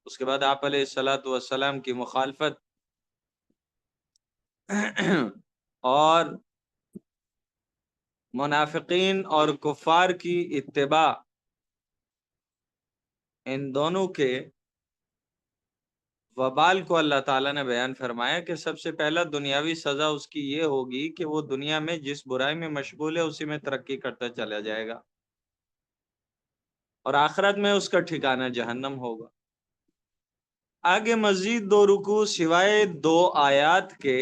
اس کے بعد آپ علیہ الصلوۃ والسلام کی مخالفت اور منافقین اور کفار کی اتباع، ان دونوں کے وبال کو اللہ تعالیٰ نے بیان فرمایا کہ سب سے پہلا دنیاوی سزا اس کی یہ ہوگی کہ وہ دنیا میں جس برائی میں مشغول ہے اسی میں ترقی کرتا چلا جائے گا، اور آخرت میں اس کا ٹھکانہ جہنم ہوگا۔ آگے مزید 2 رکوع سوائے 2 آیات کے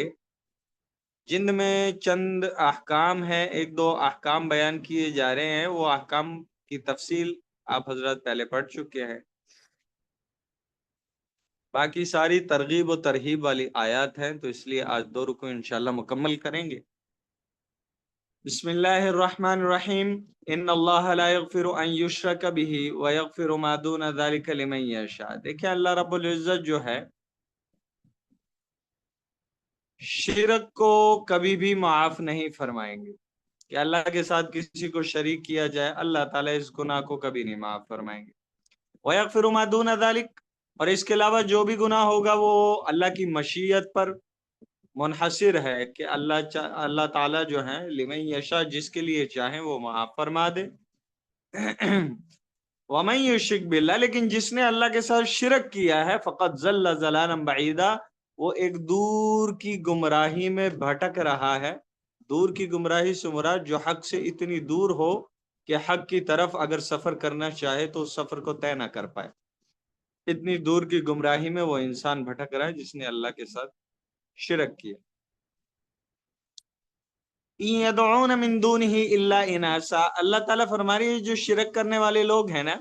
جن میں چند احکام ہیں، 1-2 احکام بیان کیے جا رہے ہیں، وہ احکام کی تفصیل آپ حضرات پہلے پڑھ چکے ہیں، باقی ساری ترغیب و ترہیب والی آیات ہیں، تو اس لیے آج 2 رکوع انشاءاللہ مکمل کریں گے۔ بسم اللہ الرحمن الرحیم، ان اللہ لا یغفر ان یشرک بہ ویغفر ما دون ذلک لمن یشاء۔ دیکھیں اللہ رب العزت جو ہے شرک کو کبھی بھی معاف نہیں فرمائیں گے، کہ اللہ کے ساتھ کسی کو شریک کیا جائے، اللہ تعالیٰ اس گناہ کو کبھی نہیں معاف فرمائیں گے۔ وَيَغْفِرُ مَا دُونَ ذَلِكَ، اور اس کے علاوہ جو بھی گناہ ہوگا وہ اللہ کی مشیت پر منحصر ہے، کہ اللہ تعالیٰ جو ہیں لمن یشاء، جس کے لیے چاہیں وہ معاف فرما دے۔ وَمَن یشرک باللہ، لیکن جس نے اللہ کے ساتھ شرک کیا ہے، فقط ضل ضلالا بعیدا، وہ ایک دور کی گمراہی میں بھٹک رہا ہے۔ دور کی گمراہی سے مراد جو حق سے اتنی دور ہو کہ حق کی طرف اگر سفر کرنا چاہے تو اس سفر کو طے نہ کر پائے، اتنی دور کی گمراہی میں وہ انسان بھٹک رہا ہے جس نے اللہ کے ساتھ شرک کیا۔ إِن يَدْعُونَ مِن دُونِهِ إِلَّا إِنَاثًا، اللہ تعالیٰ فرما رہی ہے جو شرک کرنے والے لوگ ہیں نا،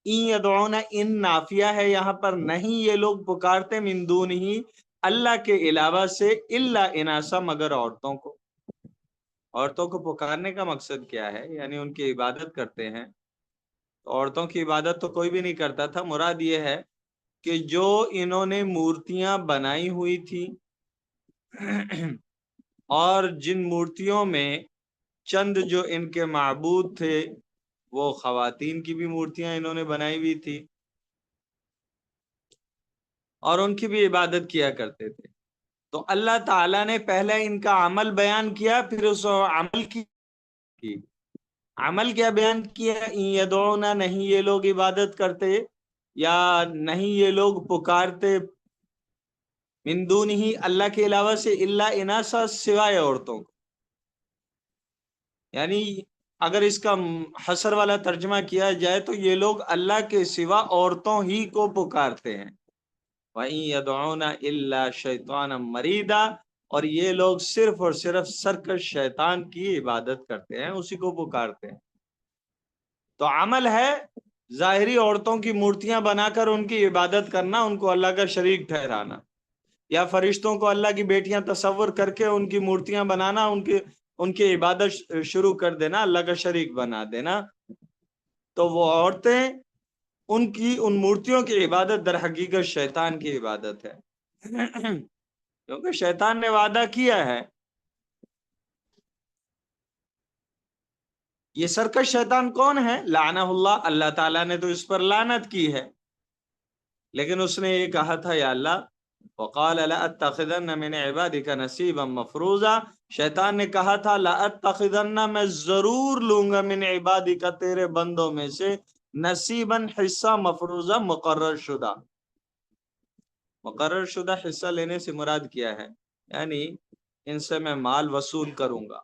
إِن يَدْعُونَ، ان نافیہ ہے یہاں پر، نہیں یہ لوگ پکارتے، من دونہ، اللہ کے علاوہ سے، إِلَّا إِنَاثًا، مگر عورتوں کو۔ عورتوں کو پکارنے کا مقصد کیا ہے؟ یعنی ان کی عبادت کرتے ہیں، عورتوں کی عبادت تو کوئی بھی نہیں کرتا تھا، مراد یہ ہے کہ جو انہوں نے مورتیاں بنائی ہوئی تھی اور جن مورتیوں میں چند جو ان کے معبود تھے وہ خواتین کی بھی مورتیاں انہوں نے بنائی ہوئی تھی اور ان کی بھی عبادت کیا کرتے تھے، تو اللہ تعالیٰ نے پہلے ان کا عمل بیان کیا، پھر اس عمل کی عمل کیا بیان کیا؟ ان یدعونا، نہیں یہ لوگ عبادت کرتے یا نہیں یہ لوگ پکارتے، من دونہ، اللہ کے علاوہ سے، الا اناسا، سوائے عورتوں کو۔ یعنی اگر اس کا حصر والا ترجمہ کیا جائے تو یہ لوگ اللہ کے سوا عورتوں ہی کو پکارتے ہیں۔ وَإِن يَدْعُونَ إِلَّا شَيْطَانًا مَرِيدًا، اور یہ لوگ صرف اور صرف سرکش شیطان کی عبادت کرتے ہیں، اسی کو پکارتے ہیں۔ تو عمل ہے ظاہری عورتوں کی مورتیاں بنا کر ان کی عبادت کرنا، ان کو اللہ کا شریک ٹھہرانا، یا فرشتوں کو اللہ کی بیٹیاں تصور کر کے ان کی مورتیاں بنانا، ان کی عبادت شروع کر دینا، اللہ کا شریک بنا دینا، تو وہ عورتیں ان مورتیوں کی عبادت در حقیقت شیطان کی عبادت ہے، کیونکہ شیطان نے وعدہ کیا ہے، یہ سرکش شیطان کون ہے؟ لعنہ اللہ، اللہ تعالیٰ نے تو اس پر لعنت کی ہے، لیکن اس نے یہ کہا تھا یا اللہ وقال لأتخذن من عبادك نصیبا مفروضا، شیطان نے کہا تھا لأتخذن، میں ضرور لوں گا، من عبادك، تیرے بندوں میں سے، نصیبا، حصہ، مفروضا، مقرر شدہ۔ مقرر شدہ حصہ لینے سے مراد کیا ہے؟ یعنی ان سے میں مال وصول کروں گا،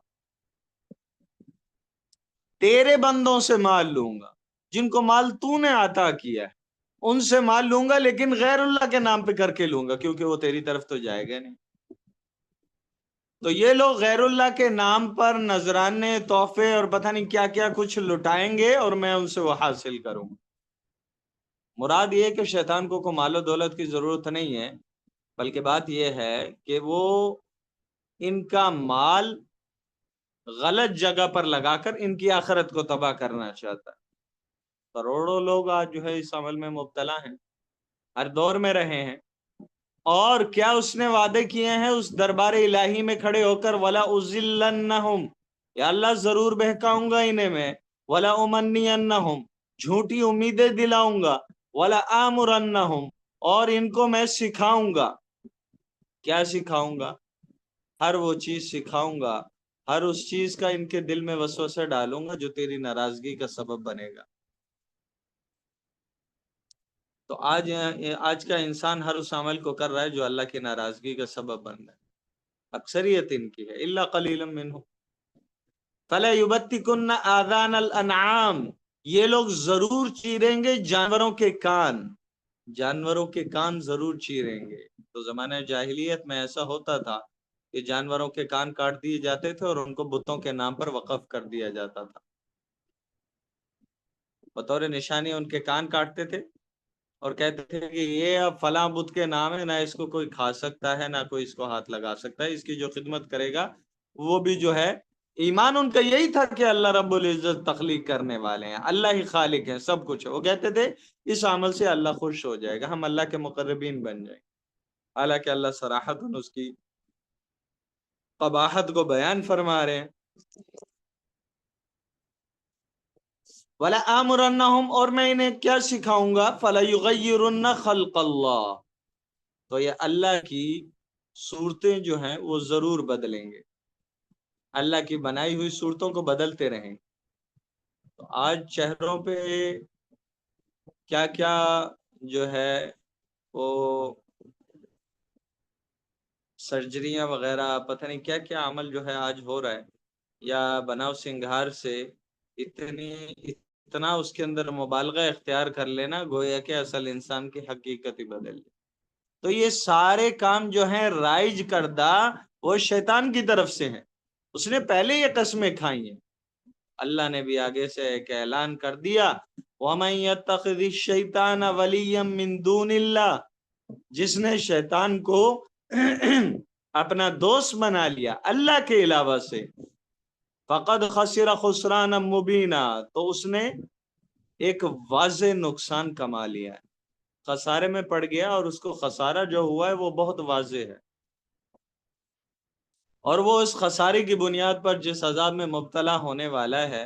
تیرے بندوں سے مال لوں گا، جن کو مال تو نے عطا کیا ہے ان سے مال لوں گا، لیکن غیر اللہ کے نام پہ کر کے لوں گا، کیونکہ وہ تیری طرف تو جائے گا نہیں۔ تو یہ لوگ غیر اللہ کے نام پر نذرانے، تحفے اور پتہ نہیں کیا کیا کچھ لٹائیں گے، اور میں ان سے وہ حاصل کروں گا۔ مراد یہ کہ شیطان کو مال و دولت کی ضرورت نہیں ہے، بلکہ بات یہ ہے کہ وہ ان کا مال غلط جگہ پر لگا کر ان کی آخرت کو تباہ کرنا چاہتا ہے۔ کروڑوں لوگ آج جو ہے اس عمل میں مبتلا ہیں، ہر دور میں رہے ہیں، اور کیا اس نے وعدے کیے ہیں اس دربار الہی میں کھڑے ہو کر، وَلَا أُزِلَّنَّهُمْ، یا اللہ ضرور بہکاؤں گا انہیں میں، وَلَا أُمَنِّيَنَّهُمْ، جھوٹی امیدیں دلاؤں گا، وَلَا آمُرَنَّهُمْ، اور ان کو میں سکھاؤں گا۔ کیا سکھاؤں گا؟ ہر وہ چیز سکھاؤں گا، ہر اس چیز کا ان کے دل میں وسوسہ ڈالوں گا جو تیری ناراضگی کا سبب بنے گا۔ تو آج کا انسان ہر اس عمل کو کر رہا ہے جو اللہ کی ناراضگی کا سبب بن رہا ہے، اکثریت ان کی ہے، الا قلیلا منہم۔ فلا یبتکن آذان الانعام، یہ لوگ ضرور چیریں گے جانوروں کے کان، جانوروں کے کان ضرور چیریں گے۔ تو زمانہ جاہلیت میں ایسا ہوتا تھا کہ جانوروں کے کان کاٹ دیے جاتے تھے اور ان کو بتوں کے نام پر وقف کر دیا جاتا تھا، بطور نشانی ان کے کان کاٹتے تھے اور کہتے تھے کہ یہ اب فلاں بت کے نام ہے، نہ اس کو کوئی کھا سکتا ہے، نہ کوئی اس کو ہاتھ لگا سکتا ہے، اس کی جو خدمت کرے گا وہ بھی جو ہے، ایمان ان کا یہی تھا کہ اللہ رب العزت تخلیق کرنے والے ہیں، اللہ ہی خالق ہیں، سب کچھ ہے۔ وہ کہتے تھے اس عمل سے اللہ خوش ہو جائے گا، ہم اللہ کے مقربین بن جائیں گے، حالانکہ اللہ صراحتاً اس کی قباحت کو بیان فرما رہے ہیں۔ وَلَا آمُرَنَّهُمْ، اور میں انہیں کیا سکھاؤں گا، فَلَيُغَيِّرُنَّ خَلْقَ اللَّهِ، تو یہ اللہ کی صورتیں جو ہیں وہ ضرور بدلیں گے، اللہ کی بنائی ہوئی صورتوں کو بدلتے رہیں۔ تو آج چہروں پہ کیا کیا جو ہے وہ سرجریاں وغیرہ، پتہ نہیں کیا کیا عمل جو ہے آج ہو رہا ہے، یا بناؤ سنگھار سے اتنا اس کے اندر مبالغہ اختیار کر لینا گویا کہ اصل انسان کی حقیقت ہی بدل جائے۔ تو یہ سارے کام جو ہیں رائج کردہ وہ شیطان کی طرف سے ہیں، اس نے پہلے یہ قسمیں کھائی ہیں، اللہ نے بھی آگے سے ایک اعلان کر دیا، وَمَن يَتَّخِذِ الشَّيْطَانَ وَلِيًّا مِّن دُونِ اللَّهِ، جس نے شیطان کو اپنا دوست بنا لیا اللہ کے علاوہ سے، فقد خسر خسرانا مبینا، تو اس نے ایک واضح نقصان کما لیا ہے، خسارے میں پڑ گیا، اور اس کو خسارہ جو ہوا ہے وہ بہت واضح ہے، اور وہ اس خسارے کی بنیاد پر جس عذاب میں مبتلا ہونے والا ہے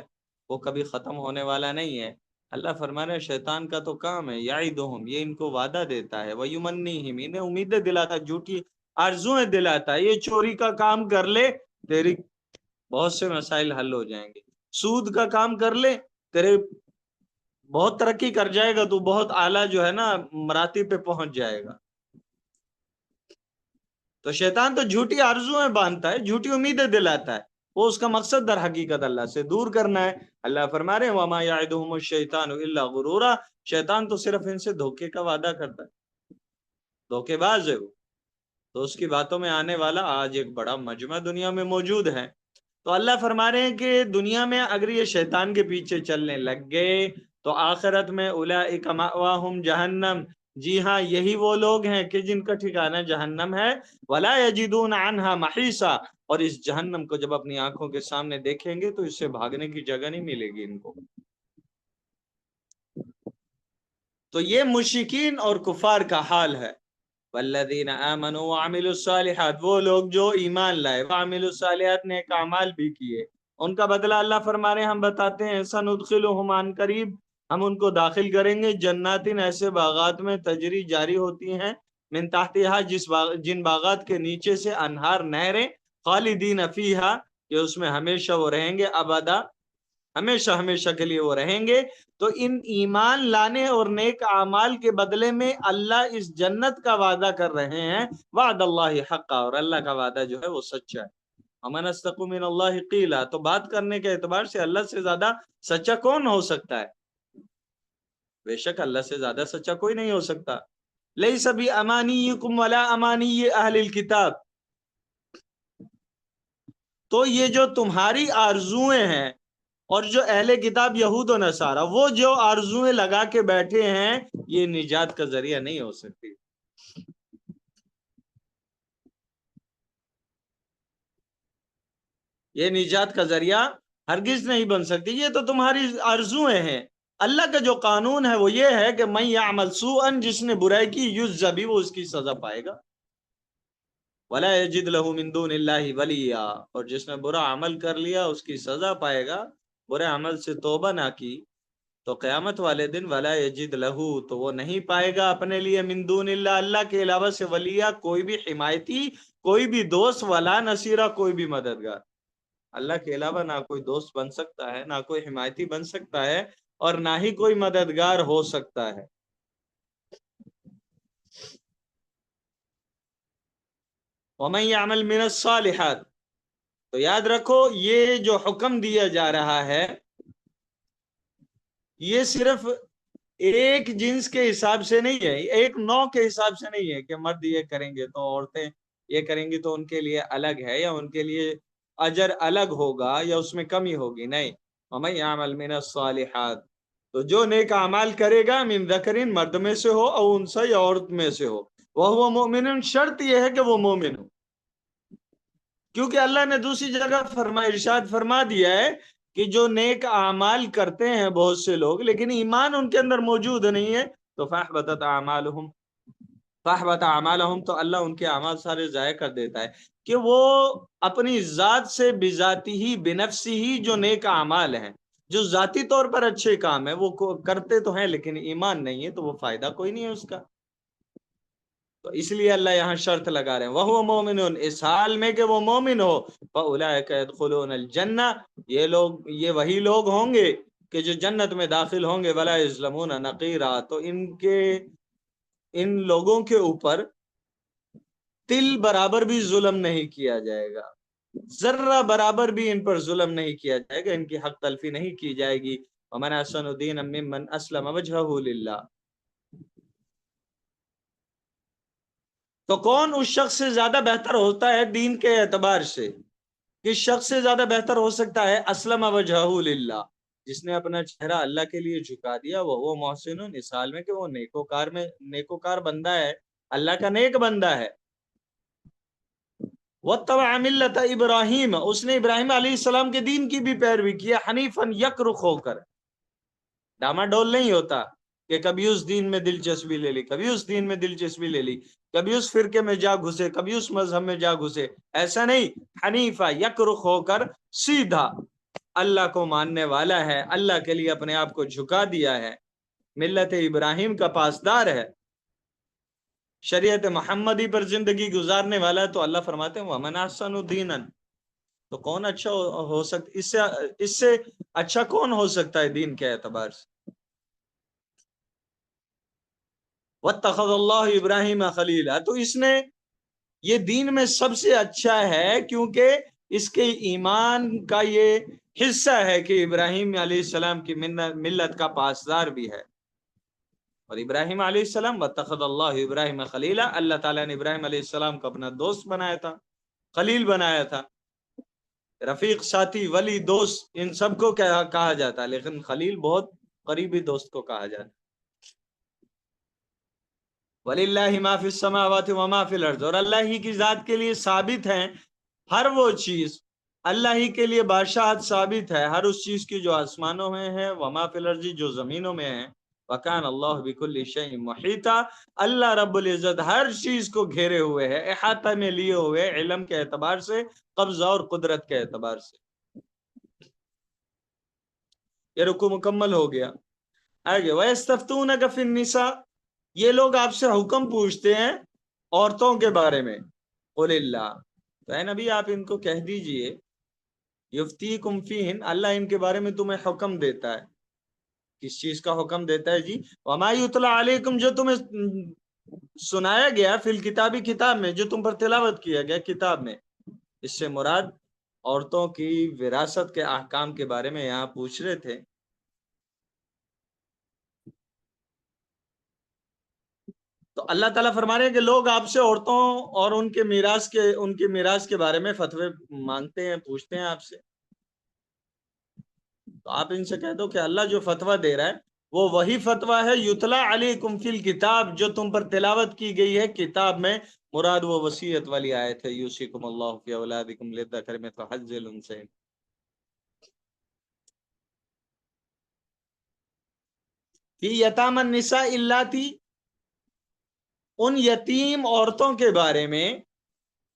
وہ کبھی ختم ہونے والا نہیں ہے۔ اللہ فرما رہا ہے شیطان کا تو کام ہے، یعدہم، یہ ان کو وعدہ دیتا ہے، ویمنیہم، انہیں امیدیں دلاتا ہے، جھوٹی آرزویں دلاتا ہے، یہ چوری کا کام کر لے تیری بہت سے مسائل حل ہو جائیں گے، سود کا کام کر لے تیرے بہت ترقی کر جائے گا، تو بہت اعلیٰ جو ہے نا مراتب پہ پہنچ جائے گا۔ تو شیطان تو جھوٹی آرزویں باندھتا ہے، جھوٹی امیدیں دلاتا ہے، وہ اس کا مقصد در حقیقت اللہ سے دور کرنا ہے۔ اللہ فرما رہے ہیں وَمَا يَعِدُهُمُ الشَّيْطَانُ إِلَّا غُرُورًا، شیطان تو صرف ان سے دھوکے کا وعدہ کرتا ہے، دھوکے باز ہے وہ، تو اس کی باتوں میں آنے والا آج ایک بڑا مجمع دنیا میں موجود ہے۔ تو اللہ فرما رہے ہیں کہ دنیا میں اگر یہ شیطان کے پیچھے چلنے لگ گئے تو تو آخرت میں اولئک مأواہم جہنم، جی ہاں یہی وہ لوگ ہیں کہ جن کا ٹھکانہ جہنم ہے، ولا یجدون عنہا محیصا، اور اس جہنم کو جب اپنی آنکھوں کے سامنے دیکھیں گے تو اس سے بھاگنے کی جگہ نہیں ملے گی ان کو۔ تو یہ مشرکین اور کفار کا حال ہے۔ والذین آمنوا وعملوا الصالحات، وہ لوگ جو ایمان لائے، وعملوا الصالحات، نیک اعمال بھی کیے، ان کا بدلہ اللہ فرما رہے ہیں، ہم بتاتے ہیں سندخلہم عن قریب، ہم ان کو داخل کریں گے جناتن، ایسے باغات میں تجری جاری ہوتی ہیں، من تحتہا، جن باغات کے نیچے سے انہار، نہریں، خالدین فیہا، کہ اس میں ہمیشہ وہ رہیں گے، ابدا، ہمیشہ ہمیشہ کے لیے وہ رہیں گے۔ تو ان ایمان لانے اور نیک اعمال کے بدلے میں اللہ اس جنت کا وعدہ کر رہے ہیں، وعد اللہ حقا، اور اللہ کا وعدہ جو ہے وہ سچا ہے۔ ومن اصدق من اللہ قیلا، تو بات کرنے کے اعتبار سے اللہ سے زیادہ سچا کون ہو سکتا ہے؟ بے شک اللہ سے زیادہ سچا کوئی نہیں ہو سکتا۔ لیس بامانیکم ولا امانی اہل الکتاب، تو یہ جو تمہاری آرزویں ہیں اور جو اہل کتاب یہود و نصارہ وہ جو آرزویں لگا کے بیٹھے ہیں، یہ نجات کا ذریعہ نہیں ہو سکتی۔ یہ نجات کا ذریعہ ہرگز نہیں بن سکتی، یہ تو تمہاری آرزویں ہیں۔ اللہ کا جو قانون ہے وہ یہ ہے کہ من یعمل سوءا، جس نے برائی کی، یجزا بہ، وہ اس کی سزا پائے گا، ولا یجد لہ من دون اللہ ولیا، اور جس نے برا عمل کر لیا اس کی سزا پائے گا، برے عمل سے توبہ نہ کی تو قیامت والے دن ولا یجد لہ، تو وہ نہیں پائے گا اپنے لیے، من دون اللہ، اللہ کے علاوہ سے، ولیا، کوئی بھی حمایتی، کوئی بھی دوست، ولا نصیرہ، کوئی بھی مددگار۔ اللہ کے علاوہ نہ کوئی دوست بن سکتا ہے، نہ کوئی حمایتی بن سکتا ہے، اور نہ ہی کوئی مددگار ہو سکتا ہے۔ وَمَن يَعْمَلْ مِنَ الصَّالِحَاتِ، تو یاد رکھو یہ جو حکم دیا جا رہا ہے یہ صرف ایک جنس کے حساب سے نہیں ہے، ایک نوع کے حساب سے نہیں ہے کہ مرد یہ کریں گے تو عورتیں یہ کریں گی تو ان کے لیے الگ ہے، یا ان کے لیے اجر الگ ہوگا، یا اس میں کمی ہوگی، نہیں۔ وَمَن يَعْمَلْ مِنَ الصَّالِحَاتِ، تو جو نیک اعمال کرے گا، من ذکرین، مرد میں سے ہو، او انثی، یا عورت میں سے ہو، وَهُوَ مُؤْمِنٌ، شرط یہ ہے کہ وہ مومن ہو، کیونکہ اللہ نے دوسری جگہ ارشاد فرما دیا ہے کہ جو نیک اعمال کرتے ہیں بہت سے لوگ، لیکن ایمان ان کے اندر موجود نہیں ہے، تو فَأَحْبَطَتْ أَعْمَالُهُمْ، تو اللہ ان کے اعمال سارے ضائع کر دیتا ہے، کہ وہ اپنی ذات سے، بذاتی ہی، بنفسی ہی، جو نیک اعمال ہیں، جو ذاتی طور پر اچھے کام ہیں، وہ کرتے تو ہیں لیکن ایمان نہیں ہے، تو وہ فائدہ کوئی نہیں ہے اس کا۔ تو اس لیے اللہ یہاں شرط لگا رہے ہیں، وَهُوَ مُؤْمِنٌ، اس حال میں کہ وہ مومن ہو، فَأُولَٰئِكَ يَدْخُلُونَ الْجَنَّةَ، یہ وہی لوگ ہوں گے کہ جو جنت میں داخل ہوں گے، وَلَا يُظْلَمُونَ نَقِيرًا، تو ان لوگوں کے اوپر تل برابر بھی ظلم نہیں کیا جائے گا، ذرہ برابر بھی ان پر ظلم نہیں کیا جائے گا، ان کی حق تلفی نہیں کی جائے گی۔ وَمَنْ أَحْسَنُ دِينًا مِّمَّنْ أَسْلَمَ وَجْهَهُ لِلَّهِ، تو کون اس شخص سے زیادہ بہتر ہوتا ہے دین کے اعتبار سے؟ کس شخص سے زیادہ بہتر ہو سکتا ہے؟ اسلم وجہہ للہ، جس نے اپنا چہرہ اللہ کے لیے جھکا دیا، وہ محسن، اس حال میں کہ وہ نیکوکار بندہ ہے، اللہ کا نیک بندہ ہے۔ واتبع ملت ابراہیم، اس نے ابراہیم علیہ السلام کے دین کی بھی پیروی کی، حنیفاً، یک رخ ہو کر، ڈاما ڈول نہیں ہوتا کہ کبھی اس دین میں دلچسپی لے لی، کبھی اس دین میں دلچسپی لے لی، کبھی اس فرقے میں جا گھسے، کبھی اس مذہب میں جا گھسے، ایسا نہیں، حنیفہ، یک رخ ہو کر سیدھا اللہ کو ماننے والا ہے، اللہ کے لیے اپنے آپ کو جھکا دیا ہے، ملت ابراہیم کا پاسدار ہے، شریعت محمدی پر زندگی گزارنے والا ہے۔ تو اللہ فرماتے ہیں وَمَنْ أَحْسَنُ دِينًا، تو کون اچھا ہو سکتا، اس سے اچھا کون ہو سکتا ہے دین کے اعتبار سے؟ وَاتَّخَذَ اللَّهُ إِبْرَاهِيمَ خَلِيلًا، تو اس نے یہ دین میں سب سے اچھا ہے، کیونکہ اس کے ایمان کا یہ حصہ ہے کہ ابراہیم علیہ السلام کی ملت کا پاسدار بھی ہے۔ اور ابراہیم علیہ السلام، وَاتَّخَذَ اللَّهُ إِبْرَاهِيمَ خَلِيلًا، اللہ تعالیٰ نے ابراہیم علیہ السلام کو اپنا دوست بنایا تھا، خلیل بنایا تھا، رفیق، ساتھی، ولی، دوست، ان سب کو کہا جاتا ہے، لیکن خلیل بہت قریبی دوست کو کہا جاتا ہے۔ وَلِلَّهِ مَا فِي السَّمَاوَاتِ وَمَا فِي الْأَرْضِ، اور اللہ ہی کی ذات کے لیے ثابت ہیں ہر وہ چیز، اللہ ہی کے لیے بادشاہت ثابت ہے ہر اس چیز کی جو آسمانوں میں ہے، وما فی الارض جو زمینوں میں ہے، وکان اللہ بکل شیء محیطا، اللہ رب العزت ہر چیز کو گھیرے ہوئے ہے، احاطہ میں لیے ہوئے، علم کے اعتبار سے، قبضہ اور قدرت کے اعتبار سے۔ یہ رکوع مکمل ہو گیا۔ آگے وَيَسْتَفْتُونَكَ فِي النِّسَاءِ، یہ لوگ آپ سے حکم پوچھتے ہیں عورتوں کے بارے میں، قُلِ اللَّهُ، تو اے نبی آپ ان کو کہہ دیجئے، یفتیکم فیہن، اللہ ان کے بارے میں تمہیں حکم دیتا ہے۔ کس چیز کا حکم دیتا ہے جی؟ وما یتلی علیکم، جو تمہیں سنایا گیا فی الکتابی، کتاب میں، جو تم پر تلاوت کیا گیا کتاب میں، اس سے مراد عورتوں کی وراثت کے احکام کے بارے میں یہاں پوچھ رہے تھے۔ تو اللہ تعالیٰ فرما رہے ہیں کہ لوگ آپ سے عورتوں اور ان کے میراث کے بارے میں فتوے مانگتے ہیں، پوچھتے ہیں آپ سے۔ تو آپ ان سے کہہ دو کہ اللہ جو فتویٰ دے رہا ہے وہ وہی فتویٰ ہے یتلا علیکم فی الکتاب، جو تم پر تلاوت کی گئی ہے کتاب میں، مراد وہ وصیت والی آیت ہے، یوصیکم اللہ فی اولادکم للذکر مثل حظ الانثیین۔ فی یتامی النساء اللاتی، ان یتیم عورتوں کے بارے میں،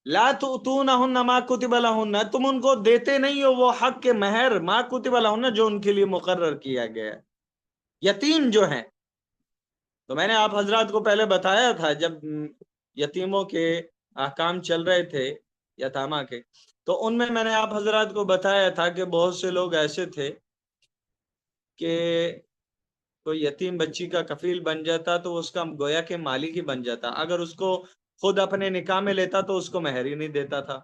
لا تؤتونہن ما کتب لہن، تم ان کو دیتے نہیں ہو وہ حق کے مہر، ما کتب لہن، جو ان کے لیے مقرر کیا گیا ہے۔ یتیم جو ہیں، تو میں نے آپ حضرات کو پہلے بتایا تھا جب یتیموں کے احکام چل رہے تھے یتامہ کے، تو ان میں نے آپ حضرات کو بتایا تھا کہ بہت سے لوگ ایسے تھے کہ کوئی یتیم بچی کا کفیل بن جاتا تو اس کا گویا کہ مالک ہی بن جاتا، اگر اس کو خود اپنے نکاح میں لیتا تو اس کو مہر ہی نہیں دیتا تھا۔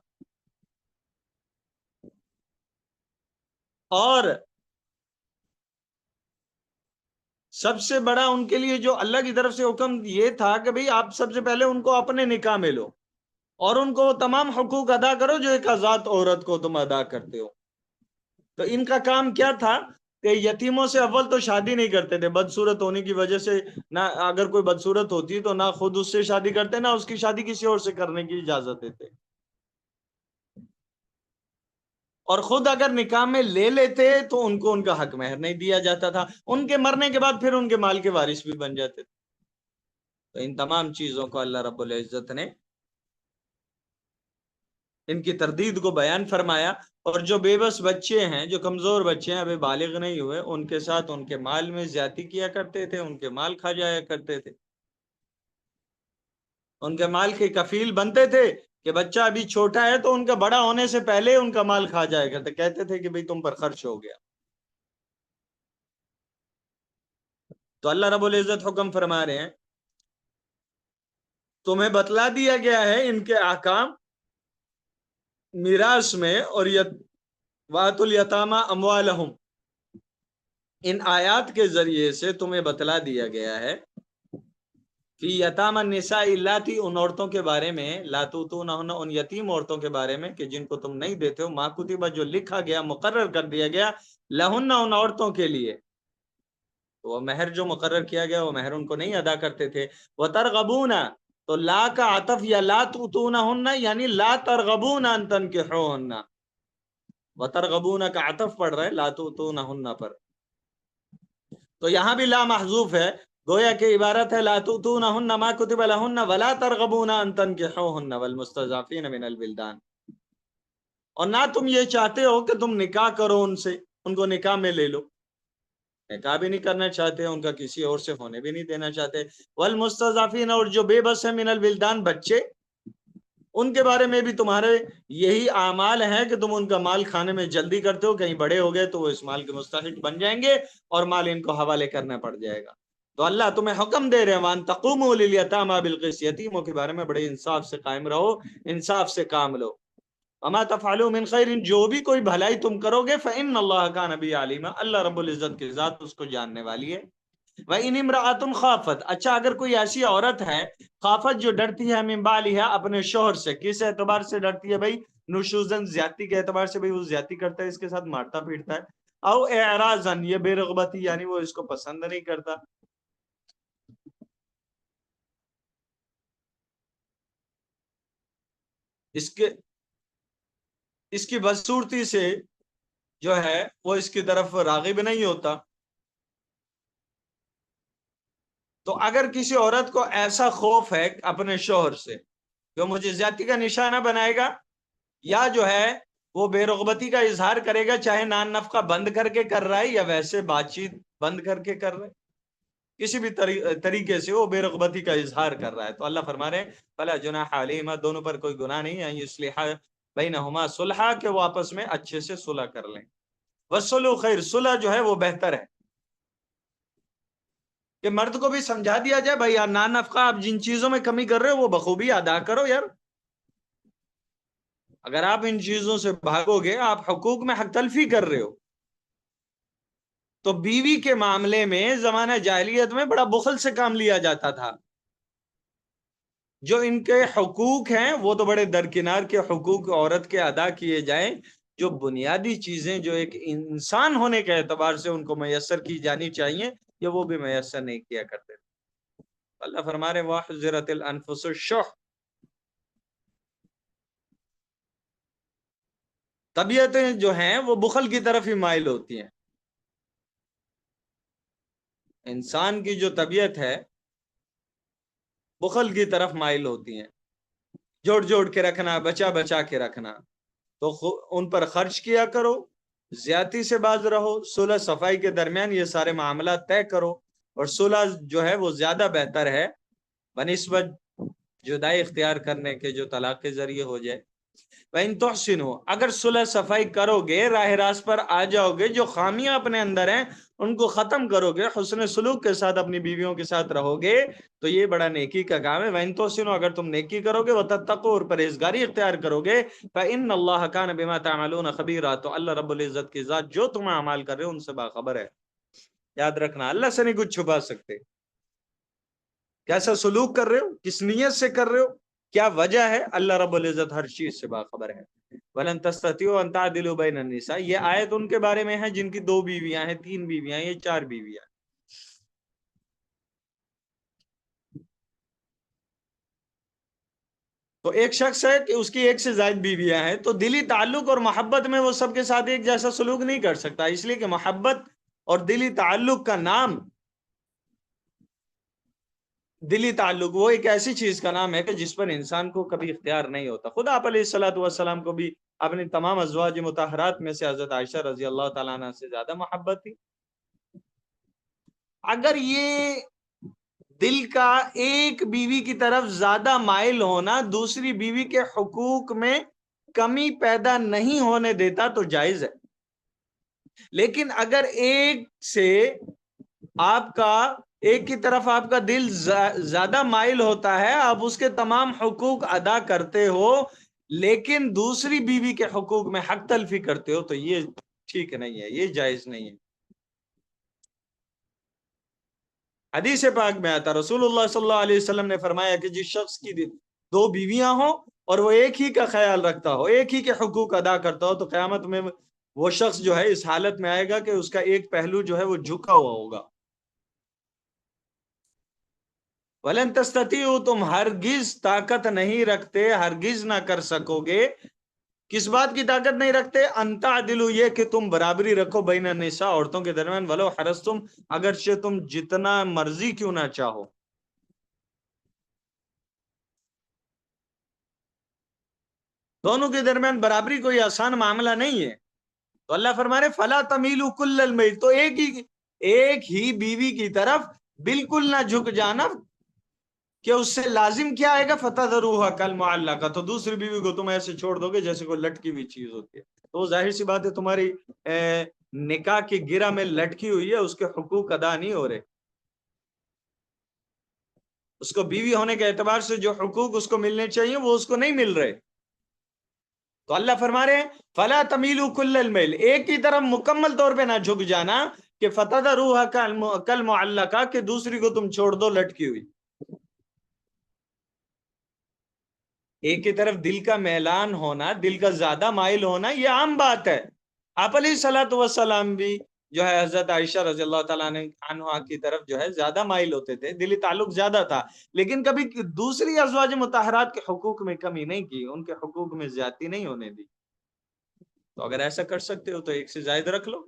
اور سب سے بڑا ان کے لیے جو اللہ کی طرف سے حکم یہ تھا کہ بھئی آپ سب سے پہلے ان کو اپنے نکاح میں لو اور ان کو تمام حقوق ادا کرو جو ایک آزاد عورت کو تم ادا کرتے ہو۔ تو ان کا کام کیا تھا کہ یتیموں سے اول تو شادی نہیں کرتے تھے، بدصورت ہونے کی وجہ سے، نہ اگر کوئی بدصورت ہوتی تو نہ خود اس سے شادی کرتے، نہ اس کی شادی کسی اور سے کرنے کی اجازت دیتے، اور خود اگر نکاح میں لے لیتے تو ان کو ان کا حق مہر نہیں دیا جاتا تھا، ان کے مرنے کے بعد پھر ان کے مال کے وارث بھی بن جاتے تھے۔ تو ان تمام چیزوں کو اللہ رب العزت نے ان کی تردید کو بیان فرمایا، اور جو بے بس بچے ہیں، جو کمزور بچے ہیں، ابھی بالغ نہیں ہوئے، ان کے ساتھ ان کے مال میں زیادتی کیا کرتے تھے، ان کے مال کھا جایا کرتے تھے، ان کے مال کے کفیل بنتے تھے کہ بچہ ابھی چھوٹا ہے تو ان کا بڑا ہونے سے پہلے ان کا مال کھا جایا کرتے، کہتے تھے کہ بھئی تم پر خرچ ہو گیا۔ تو اللہ رب العزت حکم فرما رہے ہیں تمہیں بتلا دیا گیا ہے ان کے احکام میراث میں، اور وَآتُوا الْيَتَامَىٰ أَمْوَالَهُمْ، ان آیات کے ذریعے سے تمہیں بتلا دیا گیا ہے فی یتامی النساء اللاتی، ان عورتوں کے بارے میں، لا تؤتونہن، ان یتیم عورتوں کے بارے میں کہ جن کو تم نہیں دیتے ہو، ما کتب، جو لکھا گیا، مقرر کر دیا گیا، لہن، ان عورتوں کے لیے، وہ مہر جو مقرر کیا گیا وہ مہر ان کو نہیں ادا کرتے تھے۔ وَتَرْغَبُونَ، تو لا کا عطف یا لا تؤتونہن یعنی لا ترغبون ان تنکحوہن، وترغبون کا عطف پڑ رہا ہے لا تؤتونہن پر، تو یہاں بھی لا محذوف ہے، گویا کہ عبارت ہے لا تؤتونہن ما کتب لہن ولا ترغبون ان تنکحوہن والمستضعفین من الولدان، اور نہ تم یہ چاہتے ہو کہ تم نکاح کرو ان سے، ان کو نکاح میں لے لو، نکاح بھی نہیں کرنا چاہتے، ان کا کسی اور سے ہونے بھی نہیں دینا چاہتے، والمستضعفین، اور جو بے بس ہیں، من الولدان، بچے، ان کے بارے میں بھی تمہارے یہی اعمال ہیں کہ تم ان کا مال کھانے میں جلدی کرتے ہو، کہیں بڑے ہو گئے تو وہ اس مال کے مستحق بن جائیں گے اور مال ان کو حوالے کرنا پڑ جائے گا۔ تو اللہ تمہیں حکم دے رہے ہیں وان تقوموا للیتامی بالقسط، یتیموں کے بارے میں بڑے انصاف سے قائم رہو، انصاف سے کام لو۔ وما تفعلوا من خیر، جو بھی کوئی بھلائی تم کرو گے، فإن اللہ کان بہ علیما، اللہ رب العزت کی ذات اس کو جاننے والی ہے۔ وَإِنِ امْرَأَةٌ خَافَتْ، اچھا اگر کوئی ایسی عورت ہے، خافت جو ڈرتی ہے، من بالہا، اپنے شوہر سے، کس اعتبار سے ڈرتی ہے بھائی؟ نشوزن، زیادتی کے اعتبار سے، بھائی وہ زیادتی کرتا ہے، اس کے ساتھ مارتا پیٹتا ہے، او اعراضن، یہ بے رغبتی یعنی وہ اس کو پسند نہیں کرتا. اس کی بدصورتی سے جو ہے وہ اس کی طرف راغب نہیں ہوتا. تو اگر کسی عورت کو ایسا خوف ہے اپنے شوہر سے جو مجھے زیادتی کا نشانہ بنائے گا، یا جو ہے وہ بے رغبتی کا اظہار کرے گا، چاہے نان نفقہ بند کر کے کر رہا ہے یا ویسے بات چیت بند کر کے کر رہا ہے، کسی بھی طریقے سے وہ بے رغبتی کا اظہار کر رہا ہے، تو اللہ فرما رہے ہیں فلا جناح علیہما، دونوں پر کوئی گناہ نہیں ہے، یصلحا بینہما صلحا، کہ وہ آپس میں اچھے سے صلح کر لیں. والصلح خیر، صلح جو ہے وہ بہتر ہے. کہ مرد کو بھی سمجھا دیا جائے بھائی یار نان نفقہ آپ جن چیزوں میں کمی کر رہے ہو وہ بخوبی ادا کرو یار. اگر آپ ان چیزوں سے بھاگو گے، آپ حقوق میں حق تلفی کر رہے ہو. تو بیوی کے معاملے میں زمانہ جاہلیت میں بڑا بخل سے کام لیا جاتا تھا. جو ان کے حقوق ہیں وہ تو بڑے درکنار کے حقوق عورت کے ادا کیے جائیں. جو بنیادی چیزیں جو ایک انسان ہونے کے اعتبار سے ان کو میسر کی جانی چاہیے، یہ وہ بھی میسر نہیں کیا کرتے. اللہ فرما رہے وَأُحْضِرَتِ الْأَنفُسُ الشُّحَّ، طبیعتیں جو ہیں وہ بخل کی طرف ہی مائل ہوتی ہیں. انسان کی جو طبیعت ہے بخل کی طرف مائل ہوتی ہیں. جوڑ جوڑ کے رکھنا، بچا بچا کے رکھنا، تو ان پر خرچ کیا کرو، زیادتی سے باز رہو، صلح صفائی کے درمیان یہ سارے معاملات طے کرو. اور صلح جو ہے وہ زیادہ بہتر ہے بنسبت جدائی اختیار کرنے کے جو طلاق کے ذریعے ہو جائے. وَإِن تُحْسِنُوا، اگر صلح صفائی کرو گے، راہ راست پر آ جاؤ گے، جو خامیاں اپنے اندر ہیں ان کو ختم کرو گے، حسن سلوک کے ساتھ اپنی بیویوں کے ساتھ رہو گے، تو یہ بڑا نیکی کا کام ہے. وَإِن تُحْسِنُوا، اگر تم نیکی کرو گے، وَتَتَّقُوا، اور پرہیزگاری اختیار کرو گے، فَإِنَّ اللَّهَ كَانَ بِمَا تَعْمَلُونَ خَبِيرًا، تو اللہ رب العزت کی ذات جو تم اعمال کر رہے ہو ان سے باخبر ہے. یاد رکھنا اللہ سے نہیں کچھ چھپا سکتے. کیسا سلوک کر رہے ہو، کس نیت سے کر رہے ہو، کیا وجہ ہے، اللہ رب العزت ہر چیز سے باخبر ہے. وَلَن تَسْتَطِيعُوا أَن تَعْدِلُوا بَيْنَ النِّسَاءِ، یہ آیت ان کے بارے میں ہے جن کی 2 بیویاں ہیں، 3 بیویاں ہیں، 4 بیویاں. تو ایک شخص ہے کہ اس کی 1 سے زائد بیویاں ہیں، تو دلی تعلق اور محبت میں وہ سب کے ساتھ ایک جیسا سلوک نہیں کر سکتا، اس لیے کہ محبت اور دلی تعلق کا نام، دلی تعلق وہ ایک ایسی چیز کا نام ہے کہ جس پر انسان کو کبھی اختیار نہیں ہوتا. خدا آپ علیہ الصلوۃ والسلام کو بھی اپنی تمام ازواج مطہرات میں سے حضرت عائشہ رضی اللہ تعالیٰ عنہ سے زیادہ محبت تھی. اگر یہ دل کا ایک بیوی کی طرف زیادہ مائل ہونا دوسری بیوی کے حقوق میں کمی پیدا نہیں ہونے دیتا تو جائز ہے. لیکن اگر ایک سے آپ کا ایک کی طرف آپ کا دل زیادہ مائل ہوتا ہے، آپ اس کے تمام حقوق ادا کرتے ہو لیکن دوسری بیوی کے حقوق میں حق تلفی کرتے ہو، تو یہ ٹھیک نہیں ہے، یہ جائز نہیں ہے. حدیث پاک میں آتا رسول اللہ صلی اللہ علیہ وسلم نے فرمایا کہ جس شخص کی 2 بیویاں ہوں اور وہ ایک ہی کا خیال رکھتا ہو، ایک ہی کے حقوق ادا کرتا ہو، تو قیامت میں وہ شخص جو ہے اس حالت میں آئے گا کہ اس کا ایک پہلو جو ہے وہ جھکا ہوا ہوگا. وَلَن تَسْتَطِيعُوا، تم ہرگز طاقت نہیں رکھتے، ہرگز نہ کر سکو گے. کس بات کی طاقت نہیں رکھتے؟ ان تعدلوا، یہ کہ تم برابری رکھو بین النساء، عورتوں کے درمیان، ولو حرصتم، اگرچہ تم جتنا مرضی کیوں نہ چاہو. دونوں کے درمیان برابری کوئی آسان معاملہ نہیں ہے. تو اللہ فرما رہے فلا تمیلوا کل المیل، تو ایک ہی بیوی کی طرف بالکل نہ جھک جانا، کہ اس سے لازم کیا آئے گا فتذروها کالمعلقہ، تو دوسری بیوی کو تم ایسے چھوڑ دو گے جیسے کوئی لٹکی ہوئی چیز ہوتی ہے. تو ظاہر سی بات ہے تمہاری نکاح کی گرہ میں لٹکی ہوئی ہے، اس کے حقوق ادا نہیں ہو رہے. اس کو بیوی ہونے کے اعتبار سے جو حقوق اس کو ملنے چاہیے وہ اس کو نہیں مل رہے. تو اللہ فرما رہے ہیں فلا تمیلوا کل المیل، ایک کی طرف مکمل طور پہ نہ جھک جانا کہ فتذروها کالمعلقہ، کہ دوسری کو تم چھوڑ دو لٹکی ہوئی. ایک کی طرف دل کا میلان ہونا، دل کا زیادہ مائل ہونا، یہ عام بات ہے. آپ علیہ الصلوۃ والسلام بھی جو ہے حضرت عائشہ رضی اللہ تعالیٰ عنہا کی طرف جو ہے زیادہ مائل ہوتے تھے، دلی تعلق زیادہ تھا، لیکن کبھی دوسری ازواج مطہرات کے حقوق میں کمی نہیں کی، ان کے حقوق میں زیادتی نہیں ہونے دی۔ تو اگر ایسا کر سکتے ہو تو ایک سے زائد رکھ لو،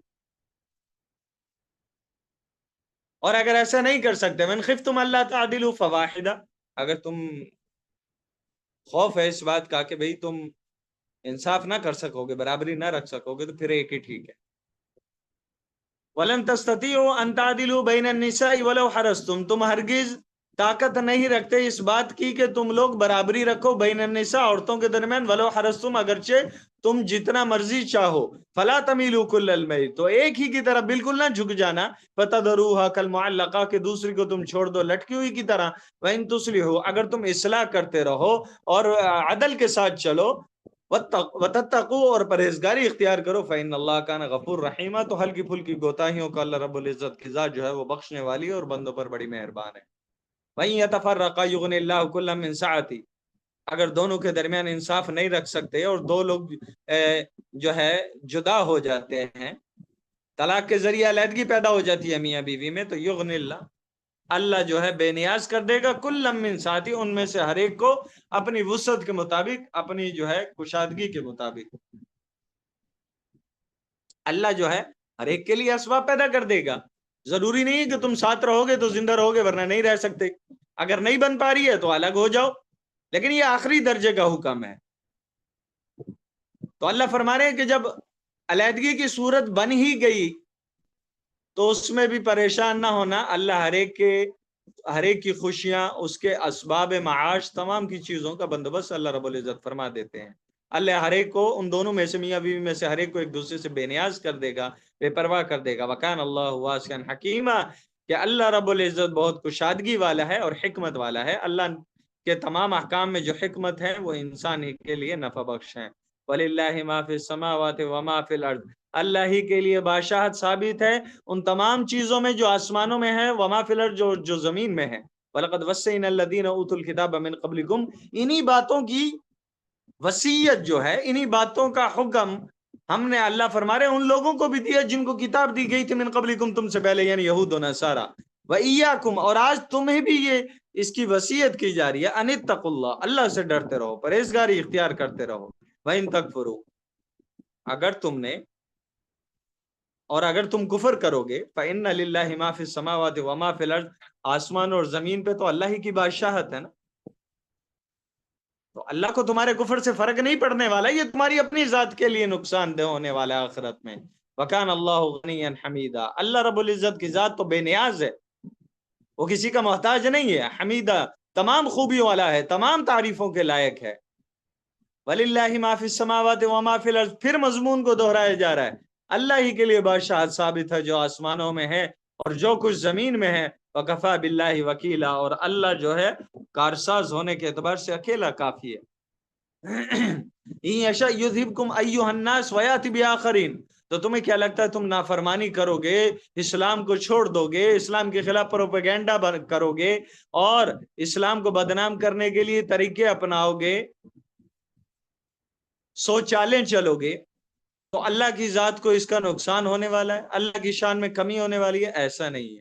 اور اگر ایسا نہیں کر سکتے من خفتم اللہ تعدلوا فواحدہ، اگر تم خوف ہے اس بات کا کہ بھئی تم انصاف نہ کر سکو گے، برابری نہ رکھ سکو گے، تو پھر ایک ہی ٹھیک ہے۔ وَلَن تَسْتَطِيعُوا أَن تَعْدِلُوا بَيْنَ النِّسَاءِ وَلَوْ حَرَصْتُمْ، تم ہرگز طاقت نہیں رکھتے اس بات کی کہ تم لوگ برابری رکھو بین النساء، عورتوں کے درمیان، ولو حرصتم، اگرچہ تم جتنا مرضی چاہو، فلا تمیلوا کل المیل، تو ایک ہی کی طرف بالکل نہ جھک جانا، فتذروها کالمعلقہ، کہ دوسری کو تم چھوڑ دو لٹکی ہوئی کی طرح، وَإِن تصلحوا، اگر تم اصلاح کرتے رہو اور عدل کے ساتھ چلو، وتتقوا، اور پرہیزگاری اختیار کرو، فإن اللہ کان غفور رحیمہ، تو ہلکی پھلکی کوتاہیوں کا اللہ رب العزت کی ذات جو ہے وہ بخشنے والی ہے اور بندوں پر بڑی مہربان ہے۔ وَإِن يَتَفَرَّقَا يُغْنِ اللَّهُ كُلًّا مِّن سَعَتِهِ، اگر دونوں کے درمیان انصاف نہیں رکھ سکتے اور دو لوگ جو ہے جدا ہو جاتے ہیں، طلاق کے ذریعے علیحدگی پیدا ہو جاتی ہے میاں بیوی میں، تو یغنی اللہ، اللہ جو ہے بے نیاز کر دے گا کل من ساتھی، ان میں سے ہر ایک کو اپنی وسعت کے مطابق، اپنی جو ہے کشادگی کے مطابق، اللہ جو ہے ہر ایک کے لیے اسباب پیدا کر دے گا۔ ضروری نہیں ہے کہ تم ساتھ رہو گے تو زندہ رہو گے، ورنہ نہیں رہ سکتے، اگر نہیں بن پا رہی ہے تو الگ ہو جاؤ، لیکن یہ آخری درجے کا حکم ہے۔ تو اللہ فرما رہے ہیں کہ جب علیحدگی کی صورت بن ہی گئی تو اس میں بھی پریشان نہ ہونا، اللہ ہر ایک کی خوشیاں، اس کے اسباب معاش، تمام کی چیزوں کا بندوبست اللہ رب العزت فرما دیتے ہیں۔ اللہ ہر ایک کو، ان دونوں میں سے، میاں بیوی میں سے ہر ایک کو ایک دوسرے سے بے نیاز کر دے گا، بے پرواہ کر دے گا۔ وَكَانَ اللَّهُ وَاسِعًا حَكِيمًا، کہ اللہ رب العزت بہت کشادگی والا ہے اور حکمت والا ہے۔ اللہ کے تمام احکام میں جو حکمت ہے وہ انسان ہی کے لیے نفع بخش ہیں۔ وَلِلَّهِ مَا فِي السَّمَاوَاتِ وَمَا فِي الْأَرْضِ، اللہ ہی کے لیے بادشاہت ثابت ہے ان تمام چیزوں میں جو آسمانوں میں ہے، وما فی الارض، جو زمین میں ہے۔ وَلَقَدْ وَصَّيْنَا الَّذِينَ أُوتُوا الْكِتَابَ مِنْ قَبْلِكُمْ، انہی باتوں کی وصیت جو ہے، انہی باتوں کا حکم ہم نے، اللہ فرما رہے ان لوگوں کو بھی دیا جن کو کتاب دی گئی تھی، من قبلکم، تم سے پہلے، یعنی یہود و نصارا، وَإِيَّاكُمْ، اور آج تمہیں بھی یہ اس کی وصیت کی جا رہی ہے، ان اتقوا اللہ، اللہ سے ڈرتے رہو، پرہیزگاری اختیار کرتے رہو۔ وَإِن تَكْفُرُوا، اگر تم کفر کرو گے، فَإِنَّ لِلَّهِ مَا فِي السَّمَاوَاتِ وَمَا فِي الْأَرْضِ، آسمان اور زمین پہ تو اللہ ہی کی بادشاہت ہے نا، تو اللہ کو تمہارے کفر سے فرق نہیں پڑنے والا، یہ تمہاری اپنی ذات کے لیے نقصان دہ ہونے والا ہے آخرت میں۔ وَكَانَ اللَّهُ غَنِيًّا حَمِيدًا، اللہ رب العزت کی ذات تو بے نیاز ہے، وہ کسی کا محتاج نہیں ہے، حمیدہ، تمام خوبیوں والا ہے، تمام تعریفوں کے لائق ہے۔ وَلِلَّهِ مَا فِي السَّمَاوَاتِ وَمَا فِي الْأَرْضِ، پھر مضمون کو دہرایا جا رہا ہے، اللہ ہی کے لیے بادشاہت ثابت ہے جو آسمانوں میں ہے اور جو کچھ زمین میں ہے۔ وَكَفَى بِاللَّهِ وَكِيلًا، اور اللہ جو ہے کارساز ہونے کے اعتبار سے اکیلا کافی ہے۔ إِن يَشَأْ يُذْهِبْكُمْ أَيُّهَا النَّاسُ وَيَأْتِ بِآخَرِينَ، تو تمہیں کیا لگتا ہے تم نافرمانی کرو گے، اسلام کو چھوڑ دو گے، اسلام کے خلاف پروپیگنڈا کرو گے اور اسلام کو بدنام کرنے کے لیے طریقے اپناؤ گے، سو چالیں چلو گے، تو اللہ کی ذات کو اس کا نقصان ہونے والا ہے، اللہ کی شان میں کمی ہونے والی ہے؟ ایسا نہیں ہے۔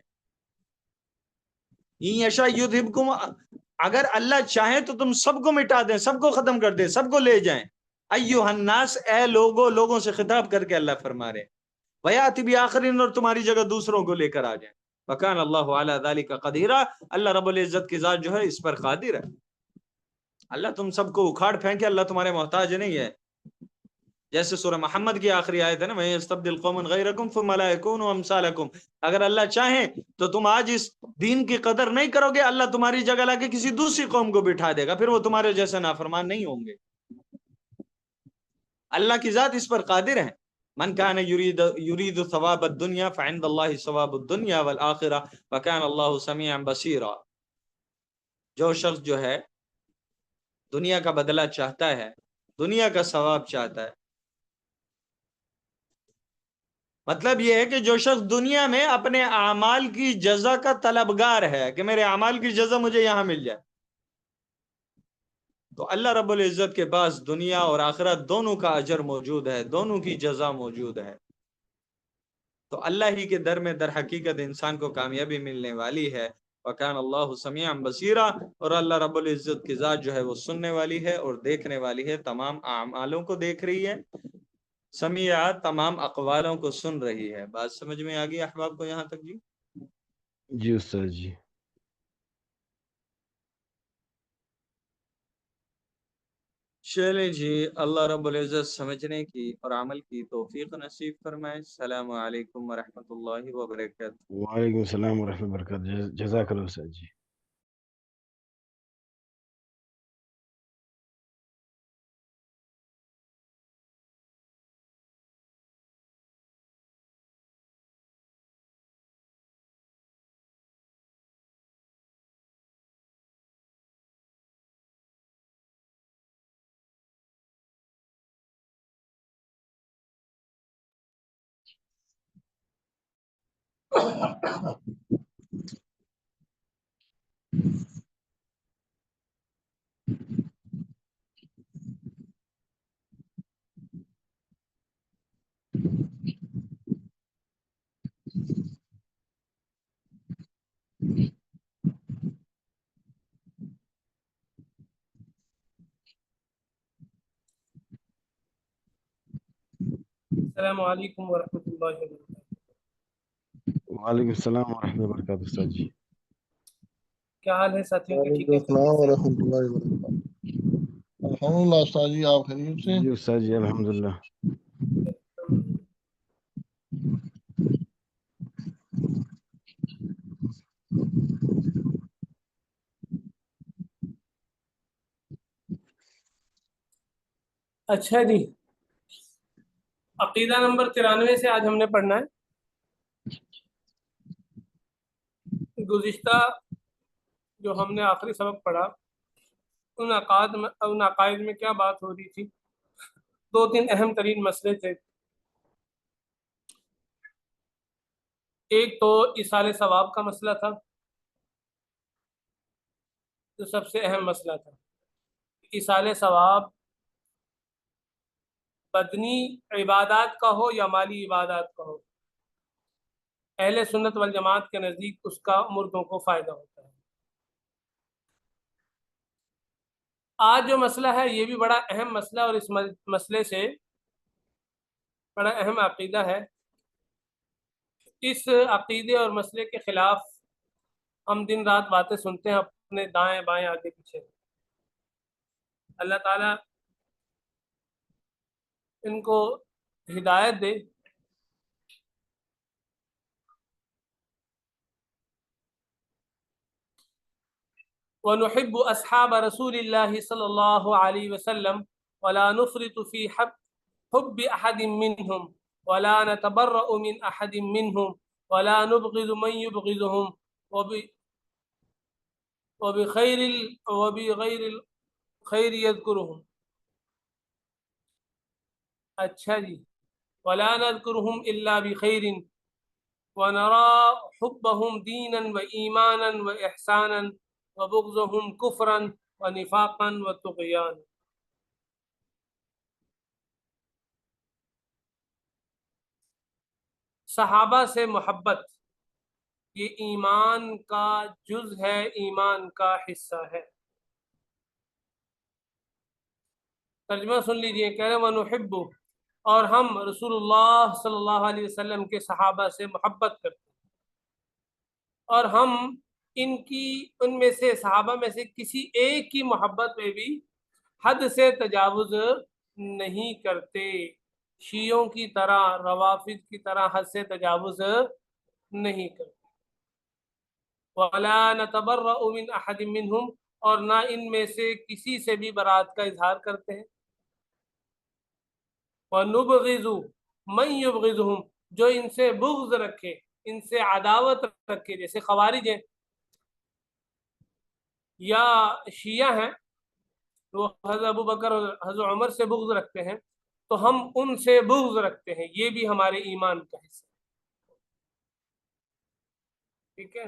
إِن يَشَأْ يُذْهِبْكُمْ، اگر اللہ چاہیں تو تم سب کو مٹا دیں، سب کو ختم کر دیں، سب کو لے جائیں۔ ایھا الناس، اے لوگوں، لوگوں سے خطاب کر کے اللہ فرما رہے ہیں، وَيَأْتِ بِآخَرِينَ، اور تمہاری جگہ دوسروں کو لے کر آ جائیں۔ وَكَانَ اللَّهُ عَلَى ذَلِكَ قَدِيرًا، اللہ رب العزت کی ذات جو ہے اس پر قادر ہے۔ اللہ تم سب کو اکھاڑ پھینکے، اللہ تمہارے محتاج نہیں ہے۔ جیسے سورہ محمد کی آخری آیت ہے نا، وَيَسْتَبْدِلْ قَوْمًا غَيْرَكُمْ ثُمَّ لَا يَكُونُوا أَمْثَالَكُمْ، اگر اللہ چاہیں تو تم آج اس دین کی قدر نہیں کرو گے، اللہ تمہاری جگہ لا کے کسی دوسری قوم کو بٹھا دے گا، پھر وہ تمہارے جیسے نافرمان نہیں ہوں گے۔ اللہ کی ذات اس پر قادر ہے۔ من کان یرید ثواب الدنیا فعند اللہ ثواب الدنیا والآخرہ وکان اللہ سمیعا بصیرا، جو شخص جو ہے دنیا کا بدلہ چاہتا ہے، دنیا کا ثواب چاہتا ہے، مطلب یہ ہے کہ جو شخص دنیا میں اپنے اعمال کی جزا کا طلبگار ہے کہ میرے اعمال کی جزا مجھے یہاں مل جائے، تو اللہ رب العزت کے پاس دنیا اور آخرت دونوں کا اجر موجود ہے، دونوں کی جزا موجود ہے۔ تو اللہ ہی کے در میں در حقیقت انسان کو کامیابی ملنے والی ہے۔ وَكَانَ اللَّهُ سَمِيعًا بَصِيرًا، اور اللہ رب العزت کی ذات جو ہے وہ سننے والی ہے اور دیکھنے والی ہے، تمام اعمالوں کو دیکھ رہی ہے، سمیع تمام اقوالوں کو سن رہی ہے۔ بات سمجھ میں آ گئی احباب کو یہاں تک؟ جی جی استاد جی۔ چلیں جی، اللہ رب العزت سمجھنے کی اور عمل کی توفیق نصیب فرمائے۔ السلام علیکم ورحمۃ اللہ وبرکاتہ۔ وعلیکم السلام ورحمۃ اللہ وبرکاتہ، جزاک اللہ استاد جی۔ السلام علیکم ورحمۃ اللہ وبرکاتہ۔ وعلیکم السلام ورحمۃ اللہ وبرکاتہ استاد جی۔ کیا حال ہے ساتھیوں کے؟ ٹھیک وعلیکم ہے؟ السلام ورحمۃ اللہ وبرکاتہ۔ الحمدللہ استاد جی، آپ خیریت سے؟ جی استاد جی الحمدللہ۔ اچھا جی، عقیدہ نمبر 93 سے آج ہم نے پڑھنا ہے۔ گزشتہ جو ہم نے آخری سبق پڑھا، ان عقائد میں کیا بات ہو رہی تھی؟ دو تین اہم ترین مسئلے تھے۔ ایک تو ایصال ثواب کا مسئلہ تھا، جو سب سے اہم مسئلہ تھا۔ ایصال ثواب بدنی عبادات کا ہو یا مالی عبادات کا ہو، اہل سنت والجماعت کے نزدیک اس کا مردوں کو فائدہ ہوتا ہے۔ آج جو مسئلہ ہے یہ بھی بڑا اہم مسئلہ، اور اس مسئلے سے بڑا اہم عقیدہ ہے۔ اس عقیدے اور مسئلے کے خلاف ہم دن رات باتیں سنتے ہیں، اپنے دائیں بائیں آگے پیچھے۔ اللہ تعالیٰ ان کو ہدایت دے۔ وَنُحِبُّ أَصْحَابَ رَسُولِ اللَّهِ صَلَّى اللَّهُ عَلَيْهِ وسلم وَلَا نُفْرِطُ فِي حُبِّ أَحَدٍ مِّنْهُمْ وَلَا نَتَبَرَّأُ مِنْ أَحَدٍ مِّنْهُمْ وَلَا نُبْغِضُ مَنْ يُبْغِضُهُمْ وَبِغَيْرِ الْخَيْرِ يَذْكُرُهُمْ۔ اچھا جی، وَلَا نَذْكُرُهُمْ إِلَّا بِخَيْرٍ وَنَرَى حُبَّهُمْ دِينًا وَإِيمَانًا وَإِحْسَانًا وَبُغْضَهُمْ كُفْرًا وَنِفَاقًا وَطُغْيَانًا۔ صحابہ سے محبت یہ ایمان کا جز ہے، ایمان کا حصہ ہے۔ ترجمہ سن لیجئے، کہہ رہے ہیں وَنُحِبُّ، اور ہم رسول اللہ صلی اللہ علیہ وسلم کے صحابہ سے محبت کرتے ہیں، اور ہم ان میں سے صحابہ میں سے کسی ایک کی محبت میں بھی حد سے تجاوز نہیں کرتے، شیعوں کی طرح، روافض کی طرح حد سے تجاوز نہیں کرتے۔ وَلَا نَتَبَرَّأُ مِنْ أَحَدٍ مِّنْهُمْ، اور نہ ان میں سے کسی سے بھی برات کا اظہار کرتے ہیں۔ وَنُبْغِضُ مَنْ يُبْغِضُهُمْ، جو ان سے بغض رکھے، ان سے عداوت رکھے، جیسے خوارج ہیں یا شیعہ ہیں، وہ حضرت ابو بکر اور حضرت عمر سے بغض رکھتے ہیں، تو ہم ان سے بغض رکھتے ہیں، یہ بھی ہمارے ایمان کا حصہ ہے۔ ٹھیک ہے؟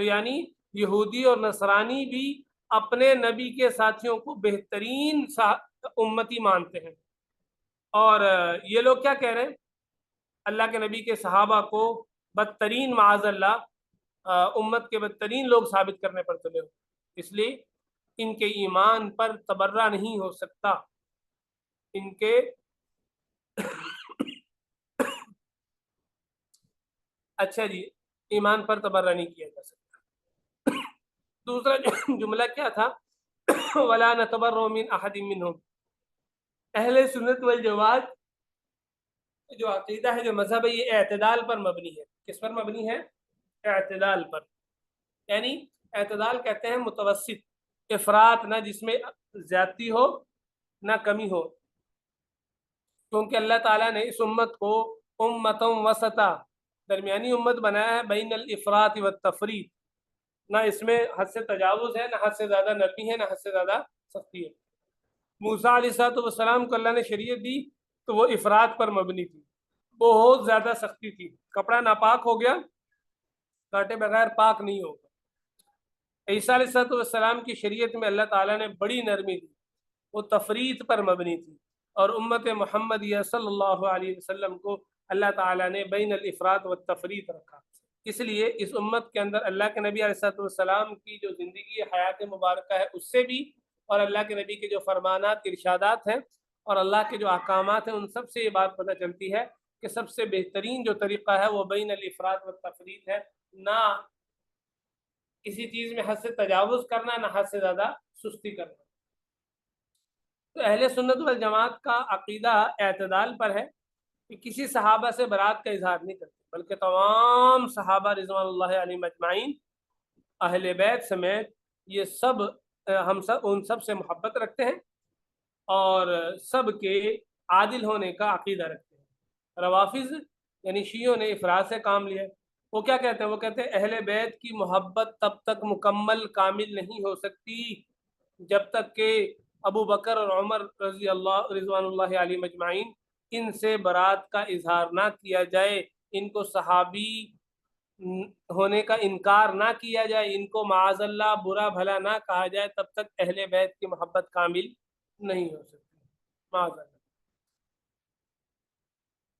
تو یعنی یہودی اور نصرانی بھی اپنے نبی کے ساتھیوں کو بہترین امتی مانتے ہیں، اور یہ لوگ کیا کہہ رہے ہیں؟ اللہ کے نبی کے صحابہ کو بدترین معاذ اللہ امت کے بدترین لوگ ثابت کرنے پر تلے ہو، اس لیے ان کے ایمان پر تبرہ نہیں ہو سکتا، ان کے اچھا جی ایمان پر تبرہ نہیں کیا جا سکتا۔ دوسرا جملہ کیا تھا؟ وَلَا نَتَبَرَّأُ مِنْ أَحَدٍ مِّنْهُمْ۔ اہل سنت والجماعت جو عقیدہ ہے، جو مذہب ہے، یہ اعتدال پر مبنی ہے۔ کس پر مبنی ہے؟ اعتدال پر، یعنی اعتدال کہتے ہیں متوسط، افراط نہ جس میں زیادتی ہو نہ کمی ہو، کیونکہ اللہ تعالیٰ نے اس امت کو امتم وسطا، درمیانی امت بنایا ہے، بین الافراط والتفریط، نہ اس میں حد سے تجاوز ہے، نہ حد سے زیادہ نرمی ہے، نہ حد سے زیادہ سختی ہے۔ موسیٰ علیہ السلام کو اللہ نے شریعت دی تو وہ افراط پر مبنی تھی، بہت زیادہ سختی تھی، کپڑا ناپاک ہو گیا کاٹے بغیر پاک نہیں ہوگا۔ عیسیٰ علیہ السلام کی شریعت میں اللہ تعالیٰ نے بڑی نرمی دی، وہ تفریط پر مبنی تھی، اور امت محمدیہ صلی اللہ علیہ وسلم کو اللہ تعالیٰ نے بین الافراط والتفریط رکھا۔ اس لیے اس امت کے اندر اللہ کے نبی علیہ السلام کی جو زندگی حیات مبارکہ ہے اس سے بھی، اور اللہ کے نبی کے جو فرمانات ارشادات ہیں اور اللہ کے جو احکامات ہیں ان سب سے یہ بات پتہ چلتی ہے کہ سب سے بہترین جو طریقہ ہے وہ بین الافراط والتفریط ہے، نہ کسی چیز میں حد سے تجاوز کرنا، نہ حد سے زیادہ سستی کرنا۔ تو اہل سنت والجماعت کا عقیدہ اعتدال پر ہے کہ کسی صحابہ سے برات کا اظہار نہیں کرتے، بلکہ تمام صحابہ رضوان اللہ علیہم اجمعین، اہل بیت سمیت، یہ سب ہم سب ان سب سے محبت رکھتے ہیں اور سب کے عادل ہونے کا عقیدہ رکھتے ہیں۔ روافض یعنی شیعوں نے افراط سے کام لیا ہے، وہ کیا کہتے ہیں؟ وہ کہتے ہیں اہل بیت کی محبت تب تک مکمل کامل نہیں ہو سکتی جب تک کہ ابو بکر اور عمر رضوان اللہ علیہ مجمعین ان سے برات کا اظہار نہ کیا جائے، ان کو صحابی ہونے کا انکار نہ کیا جائے، ان کو معاذ اللہ برا بھلا نہ کہا جائے، تب تک اہل بیت کی محبت کامل نہیں ہو سکتی، معاذ اللہ۔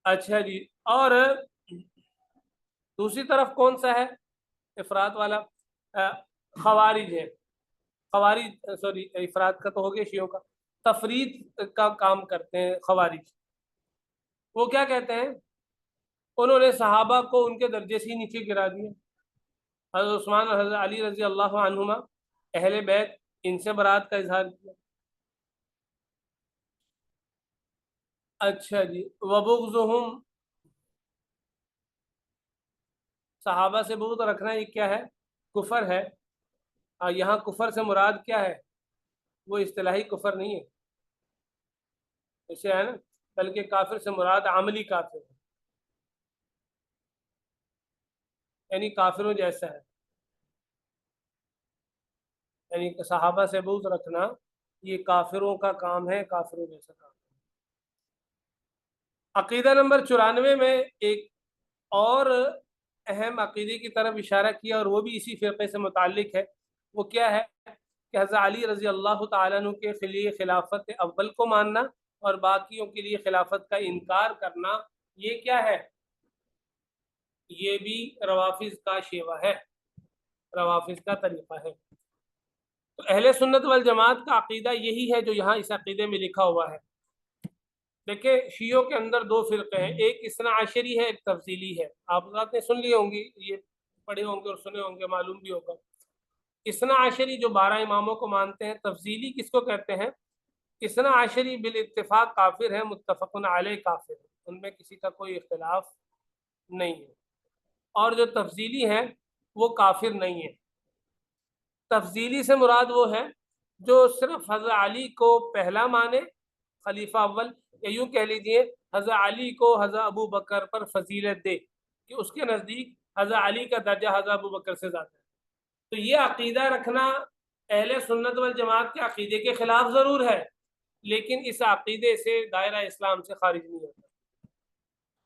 اچھا جی، اور دوسری طرف کون سا ہے افراط والا؟ خوارج ہے۔ خوارج سوری افراط کا تو ہو گیا شیعوں کا، تفریط کا کام کرتے ہیں خوارج۔ وہ کیا کہتے ہیں؟ انہوں نے صحابہ کو ان کے درجے سے ہی نیچے گرا دیا، حضرت عثمان اور حضرت علی رضی اللہ عنہما، اہل بیت، ان سے برات کا اظہار کیا۔ اچھا جی، وبغضہم، صحابہ سے بغض رکھنا یہ کیا ہے؟ کفر ہے۔ یہاں کفر سے مراد کیا ہے؟ وہ اصطلاحی کفر نہیں ہے، ایسے ہے نا، بلکہ کافر سے مراد عملی کافر ہے، یعنی کافروں جیسا ہے، یعنی صحابہ سے بغض رکھنا یہ کافروں کا کام ہے، کافروں جیسا کام ہے۔ عقیدہ نمبر 94 میں ایک اور اہم عقیدے کی طرف اشارہ کیا، اور وہ بھی اسی فرقے سے متعلق ہے۔ وہ کیا ہے کہ حضرت علی رضی اللہ تعالیٰ عنہ کے لیے خلافت اول کو ماننا اور باقیوں کے لیے خلافت کا انکار کرنا، یہ کیا ہے؟ یہ بھی روافض کا شیوہ ہے، روافض کا طریقہ ہے۔ تو اہل سنت والجماعت کا عقیدہ یہی ہے جو یہاں اس عقیدے میں لکھا ہوا ہے۔ دیکھیں شیعوں کے اندر دو فرقے ہیں، ایک اثنا عشری ہے، ایک تفضیلی ہے۔ آپ حضرات نے سن لی ہوں گی، یہ پڑھے ہوں گے اور سنے ہوں گے، معلوم بھی ہوگا۔ اثنا عشری جو 12 اماموں کو مانتے ہیں، تفضیلی کس کو کہتے ہیں؟ اثنا عشری بالاتفاق کافر ہے، متفق علیہ کافر ہے، ان میں کسی کا کوئی اختلاف نہیں ہے۔ اور جو تفضیلی ہیں وہ کافر نہیں ہے۔ تفضیلی سے مراد وہ ہے جو صرف حضرت علی کو پہلا مانے، خلیفہ اول، یا یوں کہہ لیجئے حضرت علی کو حضرت ابو بکر پر فضیلت دے کہ اس کے نزدیک حضرت علی کا درجہ حضرت ابو بکر سے زیادہ ہے۔ تو یہ عقیدہ رکھنا اہل سنت والجماعت کے عقیدے کے خلاف ضرور ہے، لیکن اس عقیدے سے دائرہ اسلام سے خارج نہیں ہوتا۔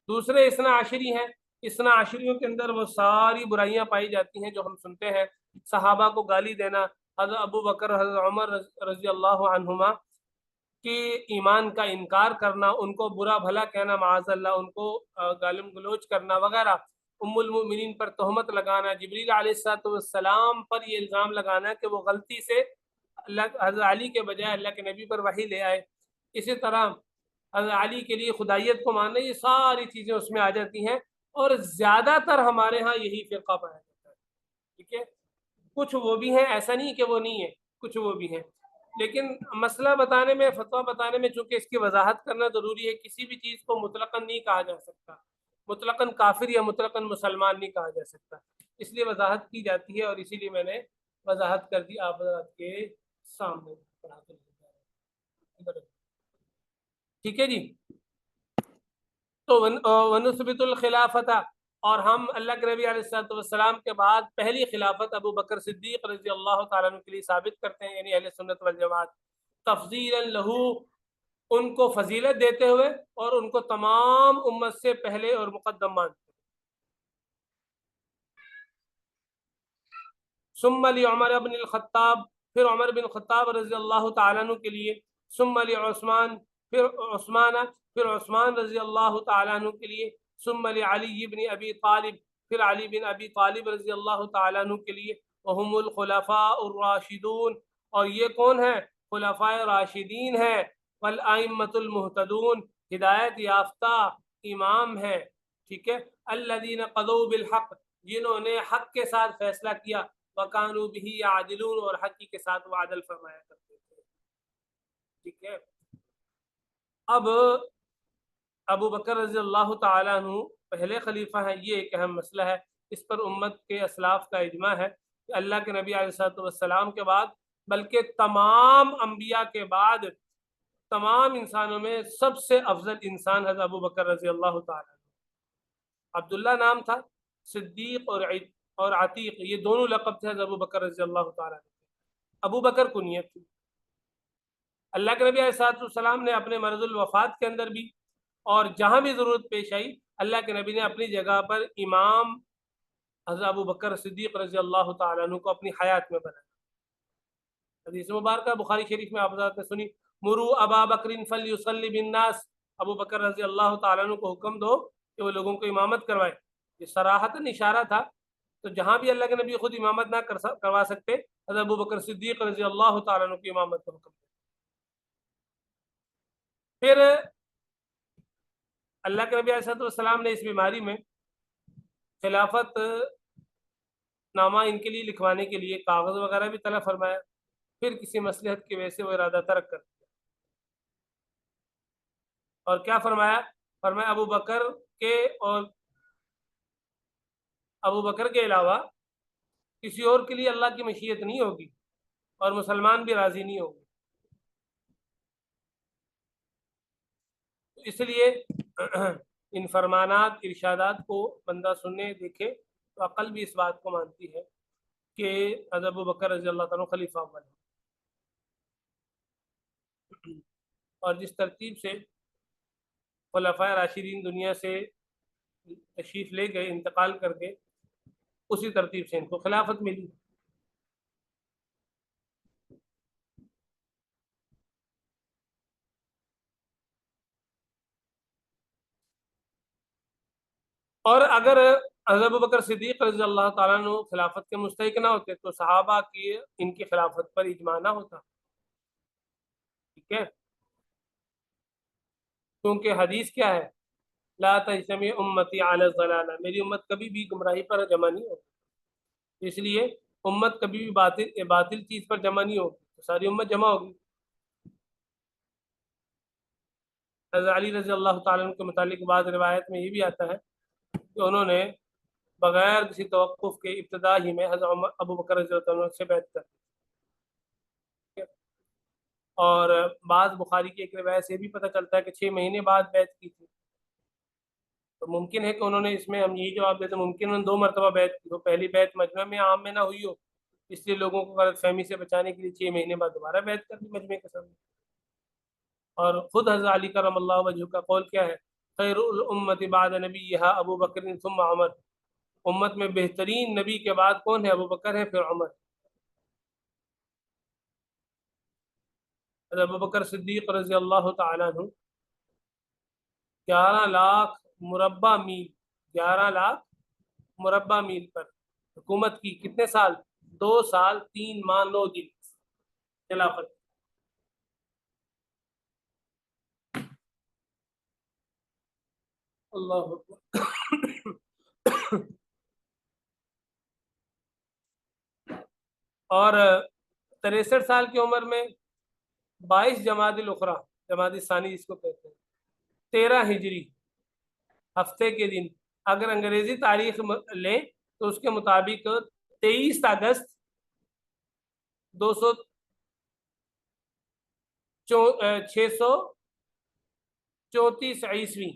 دوسرے اثنا عشری ہیں، اسنا عشریوں کے اندر وہ ساری برائیاں پائی جاتی ہیں جو ہم سنتے ہیں. صحابہ کو گالی دینا، حضرت ابو بکر حضرت عمر رضی اللہ عنہما کہ ایمان کا انکار کرنا، ان کو برا بھلا کہنا معاذ اللہ، ان کو گالم گلوچ کرنا وغیرہ، ام المؤمنین پر تہمت لگانا، جبریل علیہ السلام پر یہ الزام لگانا کہ وہ غلطی سے حضرت علی کے بجائے اللہ کے نبی پر وحی لے آئے. اسی طرح حضرت علی کے لیے خدائیت کو ماننا، یہ ساری چیزیں اس میں آ جاتی ہیں. اور زیادہ تر ہمارے ہاں یہی فرقہ پایا جاتا ہے. ٹھیک ہے، کچھ وہ بھی ہیں، ایسا نہیں کہ وہ نہیں ہے، کچھ وہ بھی ہیں، لیکن مسئلہ بتانے میں، فتویٰ بتانے میں چونکہ اس کی وضاحت کرنا ضروری ہے. کسی بھی چیز کو مطلقاً نہیں کہا جا سکتا، مطلقاً کافر یا مطلقاً مسلمان نہیں کہا جا سکتا، اس لیے وضاحت کی جاتی ہے، اور اسی لیے میں نے وضاحت کر دی آپ حضرات کے سامنے. ٹھیک ہے جی. تو ونثبت الخلافت، اور ہم اللہ کے نبی علیہ السلام کے بعد پہلی خلافت ابو بکر صدیق رضی اللہ تعالیٰ عنہ کے لیے ثابت کرتے ہیں، یعنی اہل سنت والجماعت، تفضیلا لہو، ان کو فضیلت دیتے ہوئے اور ان کو تمام امت سے پہلے اور مقدم مانتے ہیں. ثم لعمر بن الخطاب، پھر عمر بن خطاب رضی اللہ تعالیٰ عنہ کے لیے. ثم لعثمان، پھر عثمان رضی اللہ تعالیٰ عنہ کے لیے. ثم لعلی بن ابی طالب، پھر علی بن ابی طالب رضی اللہ تعالیٰ عنہ کے لیے. وہم الخلفاء الراشدون، اور یہ کون ہیں؟ خلفاء راشدین ہیں. والائمۃ المہتدون، ہدایت یافتہ امام ہیں. ٹھیک ہے. الذین قضوا بالحق، جنہوں نے حق کے ساتھ فیصلہ کیا. وَكَانُوا بِهِ يَعْدِلُونَ، اور حق کے ساتھ وہ عدل فرمایا کرتے تھے. ٹھیک ہے. اب ابو بکر رضی اللہ تعالیٰ عنہ پہلے خلیفہ ہیں، یہ ایک اہم مسئلہ ہے. اس پر امت کے اسلاف کا اجماع ہے کہ اللہ کے نبی علیہ السلام کے بعد، بلکہ تمام انبیاء کے بعد، تمام انسانوں میں سب سے افضل انسان حضرت ابو بکر رضی اللہ تعالیٰ عنہ. عبداللہ نام تھا، صدیق اور عتیق، یہ دونوں لقب تھے حضرت ابو بکر رضی اللہ تعالیٰ عنہ. ابو بکر کنیت تھی. اللہ کے نبی علیہ السلام نے اپنے مرض الوفات کے اندر بھی اور جہاں بھی ضرورت پیش آئی، اللہ کے نبی نے اپنی جگہ پر امام حضرت ابو بکر صدیق رضی اللہ تعالیٰ عنہ کو اپنی حیات میں بنایا. حدیث مبارکہ بخاری شریف میں آپ حضرات نے سنی، مرو ابا بکر فلیصلی بالناس، ابو بکر رضی اللہ تعالیٰ عنہ کو حکم دو کہ وہ لوگوں کو امامت کروائے. یہ صراحتاً اشارہ تھا، تو جہاں بھی اللہ کے نبی خود امامت نہ کروا سکتے، حضرت ابو بکر صدیق رضی اللہ تعالیٰ عنہ کی امامت کا حکم دیا. پھر اللہ کے نبی علیہ السلام نے اس بیماری میں خلافت نامہ ان کے لیے لکھوانے کے لیے کاغذ وغیرہ بھی طلب فرمایا. پھر کسی مصلحت کی وجہ سے وہ ارادہ ترک کر دیا، اور کیا فرمایا؟ فرمایا ابو بکر کے علاوہ کسی اور کے لیے اللہ کی مشیت نہیں ہوگی، اور مسلمان بھی راضی نہیں ہوگی. اس لیے ان فرمانات، ارشادات کو بندہ سننے دیکھے تو عقل بھی اس بات کو مانتی ہے کہ حضرت ابو بکر رضی اللہ تعالیٰ خلیفہ اول ہے. اور جس ترتیب سے خلفائے راشدین دنیا سے تشریف لے گئے، انتقال کر گئے، اسی ترتیب سے ان کو خلافت ملی. اور اگر حضرت ابو بکر صدیق رضی اللہ تعالیٰ عنہ خلافت کے مستحق نہ ہوتے تو صحابہ کی ان کی خلافت پر اجماع نہ ہوتا. ٹھیک ہے. کیونکہ حدیث کیا ہے؟ لا تجتمع امتی علی الضلالہ، میری امت کبھی بھی گمراہی پر جمع نہیں ہوگی. اس لیے امت کبھی بھی باطل چیز پر جمع نہیں ہوگی، تو ساری امت جمع ہوگی. حضرت علی رضی اللہ تعالیٰ عنہ کے متعلق بعض روایت میں یہ بھی آتا ہے کہ انہوں نے بغیر کسی توقف کے ابتدا ہی میں حضرت ابو بکر رضی اللہ عنہ سے بیعت کر دی. اور بعض بخاری کی ایک روایت سے بھی پتہ چلتا ہے کہ 6 مہینے بعد بیعت کی تھی. تو ممکن ہے کہ انہوں نے، اس میں ہم یہی جواب دیتے ہیں، ممکن انہوں نے 2 مرتبہ بیعت کی ہو. پہلی بیعت مجمع میں عام میں نہ ہوئی ہو، اس لیے لوگوں کو غلط فہمی سے بچانے کے لیے 6 مہینے بعد دوبارہ بیعت کر دی مجمع کے سامنے. اور خود حضرت علی کرم اللہ وجہ کا قول کیا ہے خیر الامت بعد نبیہا ابو بکر ثم عمر، امت میں بہترین نبی کے بعد کون ہے؟ ابو بکر ہے، پھر عمر۔ حضرت ابو بکر صدیق رضی اللہ تعالیٰ عنہ 11 لاکھ مربع میل، 11 لاکھ مربع میل پر حکومت کی، کتنے سال؟ 2 سال 3 ماہ 9 دن خلافت۔ اللہ اکبر۔ اور 63 سال کی عمر میں 22 جمادی الاخری، جمادی ثانی جس کو کہتے ہیں، 13 ہجری ہفتے کے دن، اگر انگریزی تاریخ لیں تو اس کے مطابق 23 اگست 634 عیسوی،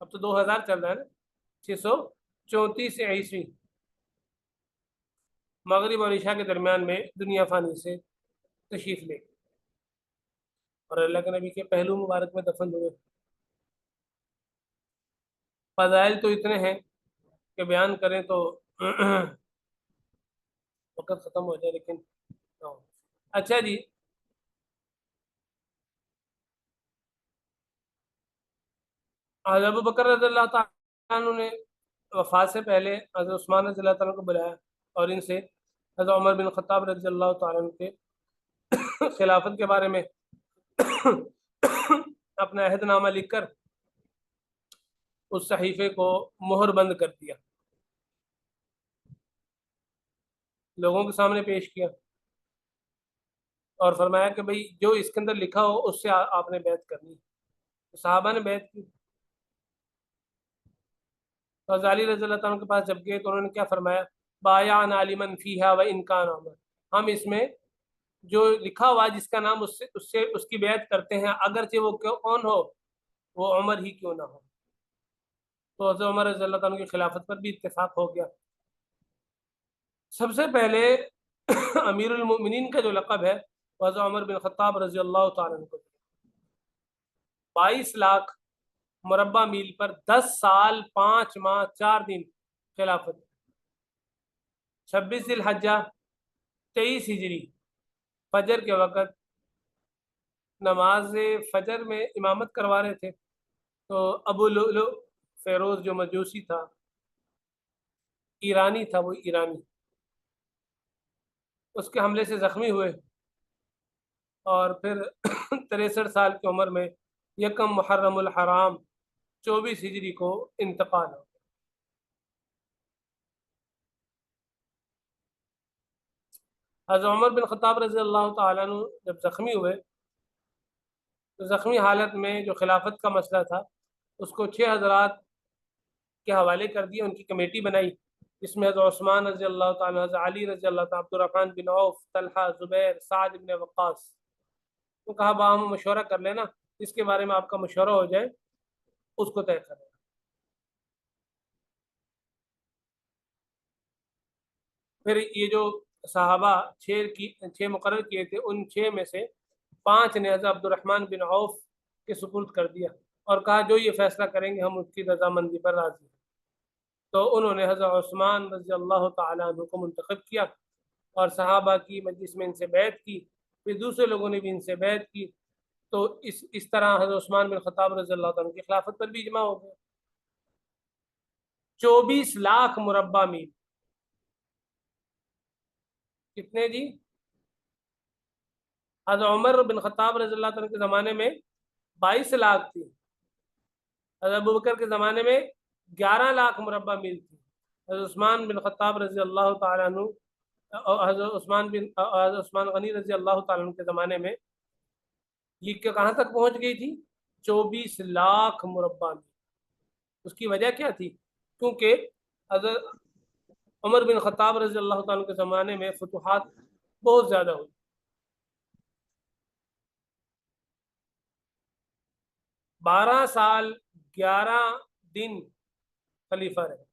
اب تو 2000 چل رہا ہے نا، 634 عیسوی مغرب اور عشاء کے درمیان میں دنیا فانی سے تشریف لے گئے اور اللہ کے نبی کے پہلو مبارک میں دفن ہوئے۔ فضائل تو اتنے ہیں کہ بیان کریں تو وقت ختم ہو جائے، لیکن اچھا جی، حضرت ابو بکر رضی اللہ تعالیٰ عنہ نے وفات سے پہلے حضرت عثمان رضی اللہ تعالیٰ عنہ کو بلایا اور ان سے حضرت عمر بن خطاب رضی اللہ تعالیٰ عنہ کے خلافت کے بارے میں اپنا عہد نامہ لکھ کر اس صحیفے کو مہر بند کر دیا، لوگوں کے سامنے پیش کیا اور فرمایا کہ بھئی جو اس کے اندر لکھا ہو اس سے آپ نے بیعت کرنی۔ صحابہ نے بیعت کی۔ حضرت علی رضی اللہ تعالیٰ کے پاس جب گئے تو انہوں نے کیا فرمایا؟ بایعنا لمن فیہا وان کان عمر، ہم اس میں جو لکھا ہوا جس کا نام اس کی بیعت کرتے ہیں، اگرچہ وہ کون ہو، وہ عمر ہی کیوں نہ ہو۔ تو حضرت عمر رضی اللہ تعالیٰ کی خلافت پر بھی اتفاق ہو گیا۔ سب سے پہلے امیر المؤمنین کا جو لقب ہے وہ حضرت عمر بن خطاب رضی اللہ تعالیٰ عنہ کو 22 لاکھ مربع میل پر 10 سال 5 ماہ 4 دن خلافت۔ 26 ذی الحجہ 23 ہجری فجر کے وقت نماز فجر میں امامت کروا رہے تھے تو ابو لؤلؤ فیروز جو مجوسی تھا، ایرانی تھا، وہ ایرانی اس کے حملے سے زخمی ہوئے اور پھر 63 سال کی عمر میں 1 محرم الحرام 24 ہجری کو انتقال ہو۔ حضرت عمر بن خطاب رضی اللہ تعالیٰ عنہ جب زخمی ہوئے تو زخمی حالت میں جو خلافت کا مسئلہ تھا اس کو 6 حضرات کے حوالے کر دیا، ان کی کمیٹی بنائی جس میں حضرت عثمان رضی اللہ تعالیٰ، حضرت علی رضی اللہ تعالیٰ، عبد الرحمن بن عوف، طلحہ، زبیر، سعد بن وقاص، تو کہا باہم مشورہ کر لینا، اس کے بارے میں آپ کا مشورہ ہو جائے اس کو طے کریں۔ پھر یہ جو صحابہ 6 مقرر کیے تھے، ان 6 میں سے 5 نے حضرت عبد الرحمن بن عوف کے سپرد کر دیا اور کہا جو یہ فیصلہ کریں گے ہم اس کی رضامندی پر راضی ہیں۔ تو انہوں نے حضرت عثمان رضی اللہ تعالیٰ عنہ کو منتخب کیا اور صحابہ کی مجلس میں ان سے بیعت کی، پھر دوسرے لوگوں نے بھی ان سے بیعت کی، تو اس طرح حضرت عثمان بن خطاب رضی اللہ عنہ کی خلافت پر بھی اجماع ہو گیا۔ 24 لاکھ مربع میل، کتنے جی؟ حضرت عمر بن خطاب رضی اللہ عنہ کے زمانے میں 22 لاکھ تھی، حضرت ابو بکر کے زمانے میں 11 لاکھ مربع میل تھی، حضرت عثمان بن خطاب رضی اللہ تعالیٰ عنہ، حضرت عثمان غنی رضی اللہ تعالیٰ عنہ کے زمانے میں یہ کہاں تک پہنچ گئی تھی؟ 24 لاکھ مربع میل۔ اس کی وجہ کیا تھی؟ کیونکہ حضرت عمر بن خطاب رضی اللہ تعالیٰ عنہ کے زمانے میں فتوحات بہت زیادہ ہوئی، 12 سال 11 دن خلیفہ رہے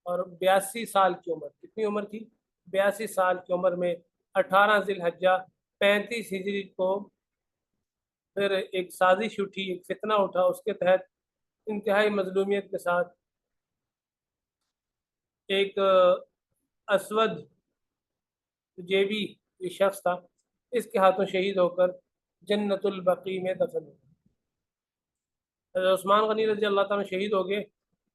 اور 82 سال کی عمر، کتنی عمر تھی؟ 82 سال کی عمر میں 18 ذی الحجہ 35 ہجری کو پھر ایک سازش اٹھی، ایک فتنہ اٹھا، اس کے تحت انتہائی مظلومیت کے ساتھ ایک اسود جیبی یہ شخص تھا، اس کے ہاتھوں شہید ہو کر جنت البقیع میں دفن ہوا۔ حضرت عثمان غنی رضی اللہ تعالیٰ شہید ہو گئے،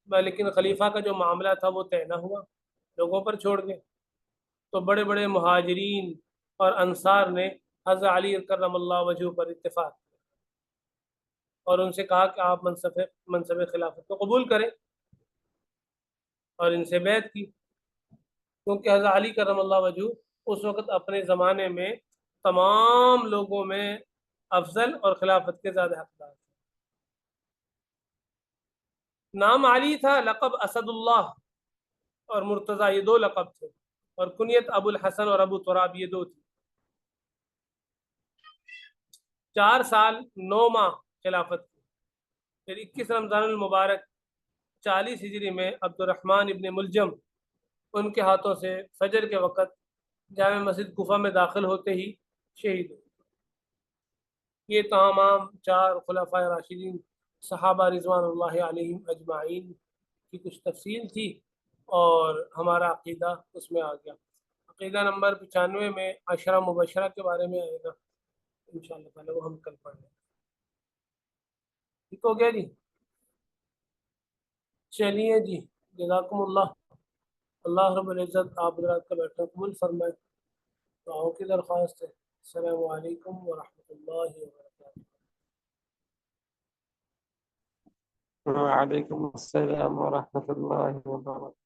لیکن خلیفہ کا جو معاملہ تھا وہ طے نہ ہوا، لوگوں پر چھوڑ گئے۔ تو بڑے بڑے مہاجرین اور انصار نے حضرت علی کرم اللہ وجہ پر اتفاق کیا اور ان سے کہا کہ آپ منصب خلافت کو قبول کریں، اور ان سے بیعت کی، کیونکہ حضرت علی کرم اللہ وجہ اس وقت اپنے زمانے میں تمام لوگوں میں افضل اور خلافت کے زیادہ حقدار تھے۔ نام علی تھا، لقب اسد اللہ اور مرتضی، یہ 2 لقب تھے، اور کنیت ابو الحسن اور ابو تراب یہ 2 تھی۔ 4 سال 9 ماہ خلافت کی۔ پھر 21 رمضان المبارک 40 ہجری میں عبد الرحمن ابن ملجم ان کے ہاتھوں سے فجر کے وقت جامع مسجد کوفہ میں داخل ہوتے ہی شہید ہوئے۔ یہ تمام 4 خلفائے راشدین صحابہ رضوان اللہ علیہم اجمعین کی کچھ تفصیل تھی، اور ہمارا عقیدہ اس میں آ گیا۔ عقیدہ نمبر 95 میں عشرہ مبشرہ کے بارے میں آئے گا انشاءاللہ تعالی، وہ ہم کل پڑھ لیں گے۔ ٹھیک ہو گیا جی؟ چلیے جی، جزاکم اللہ۔ اللہ رب العزت آپ حضرات کا بیٹھنا قبول فرمائے۔ دعاؤں کی درخواست ہے۔ السلام علیکم ورحمۃ اللہ وبرکاتہ۔ وعلیکم السلام ورحمۃ اللہ وبرکاتہ۔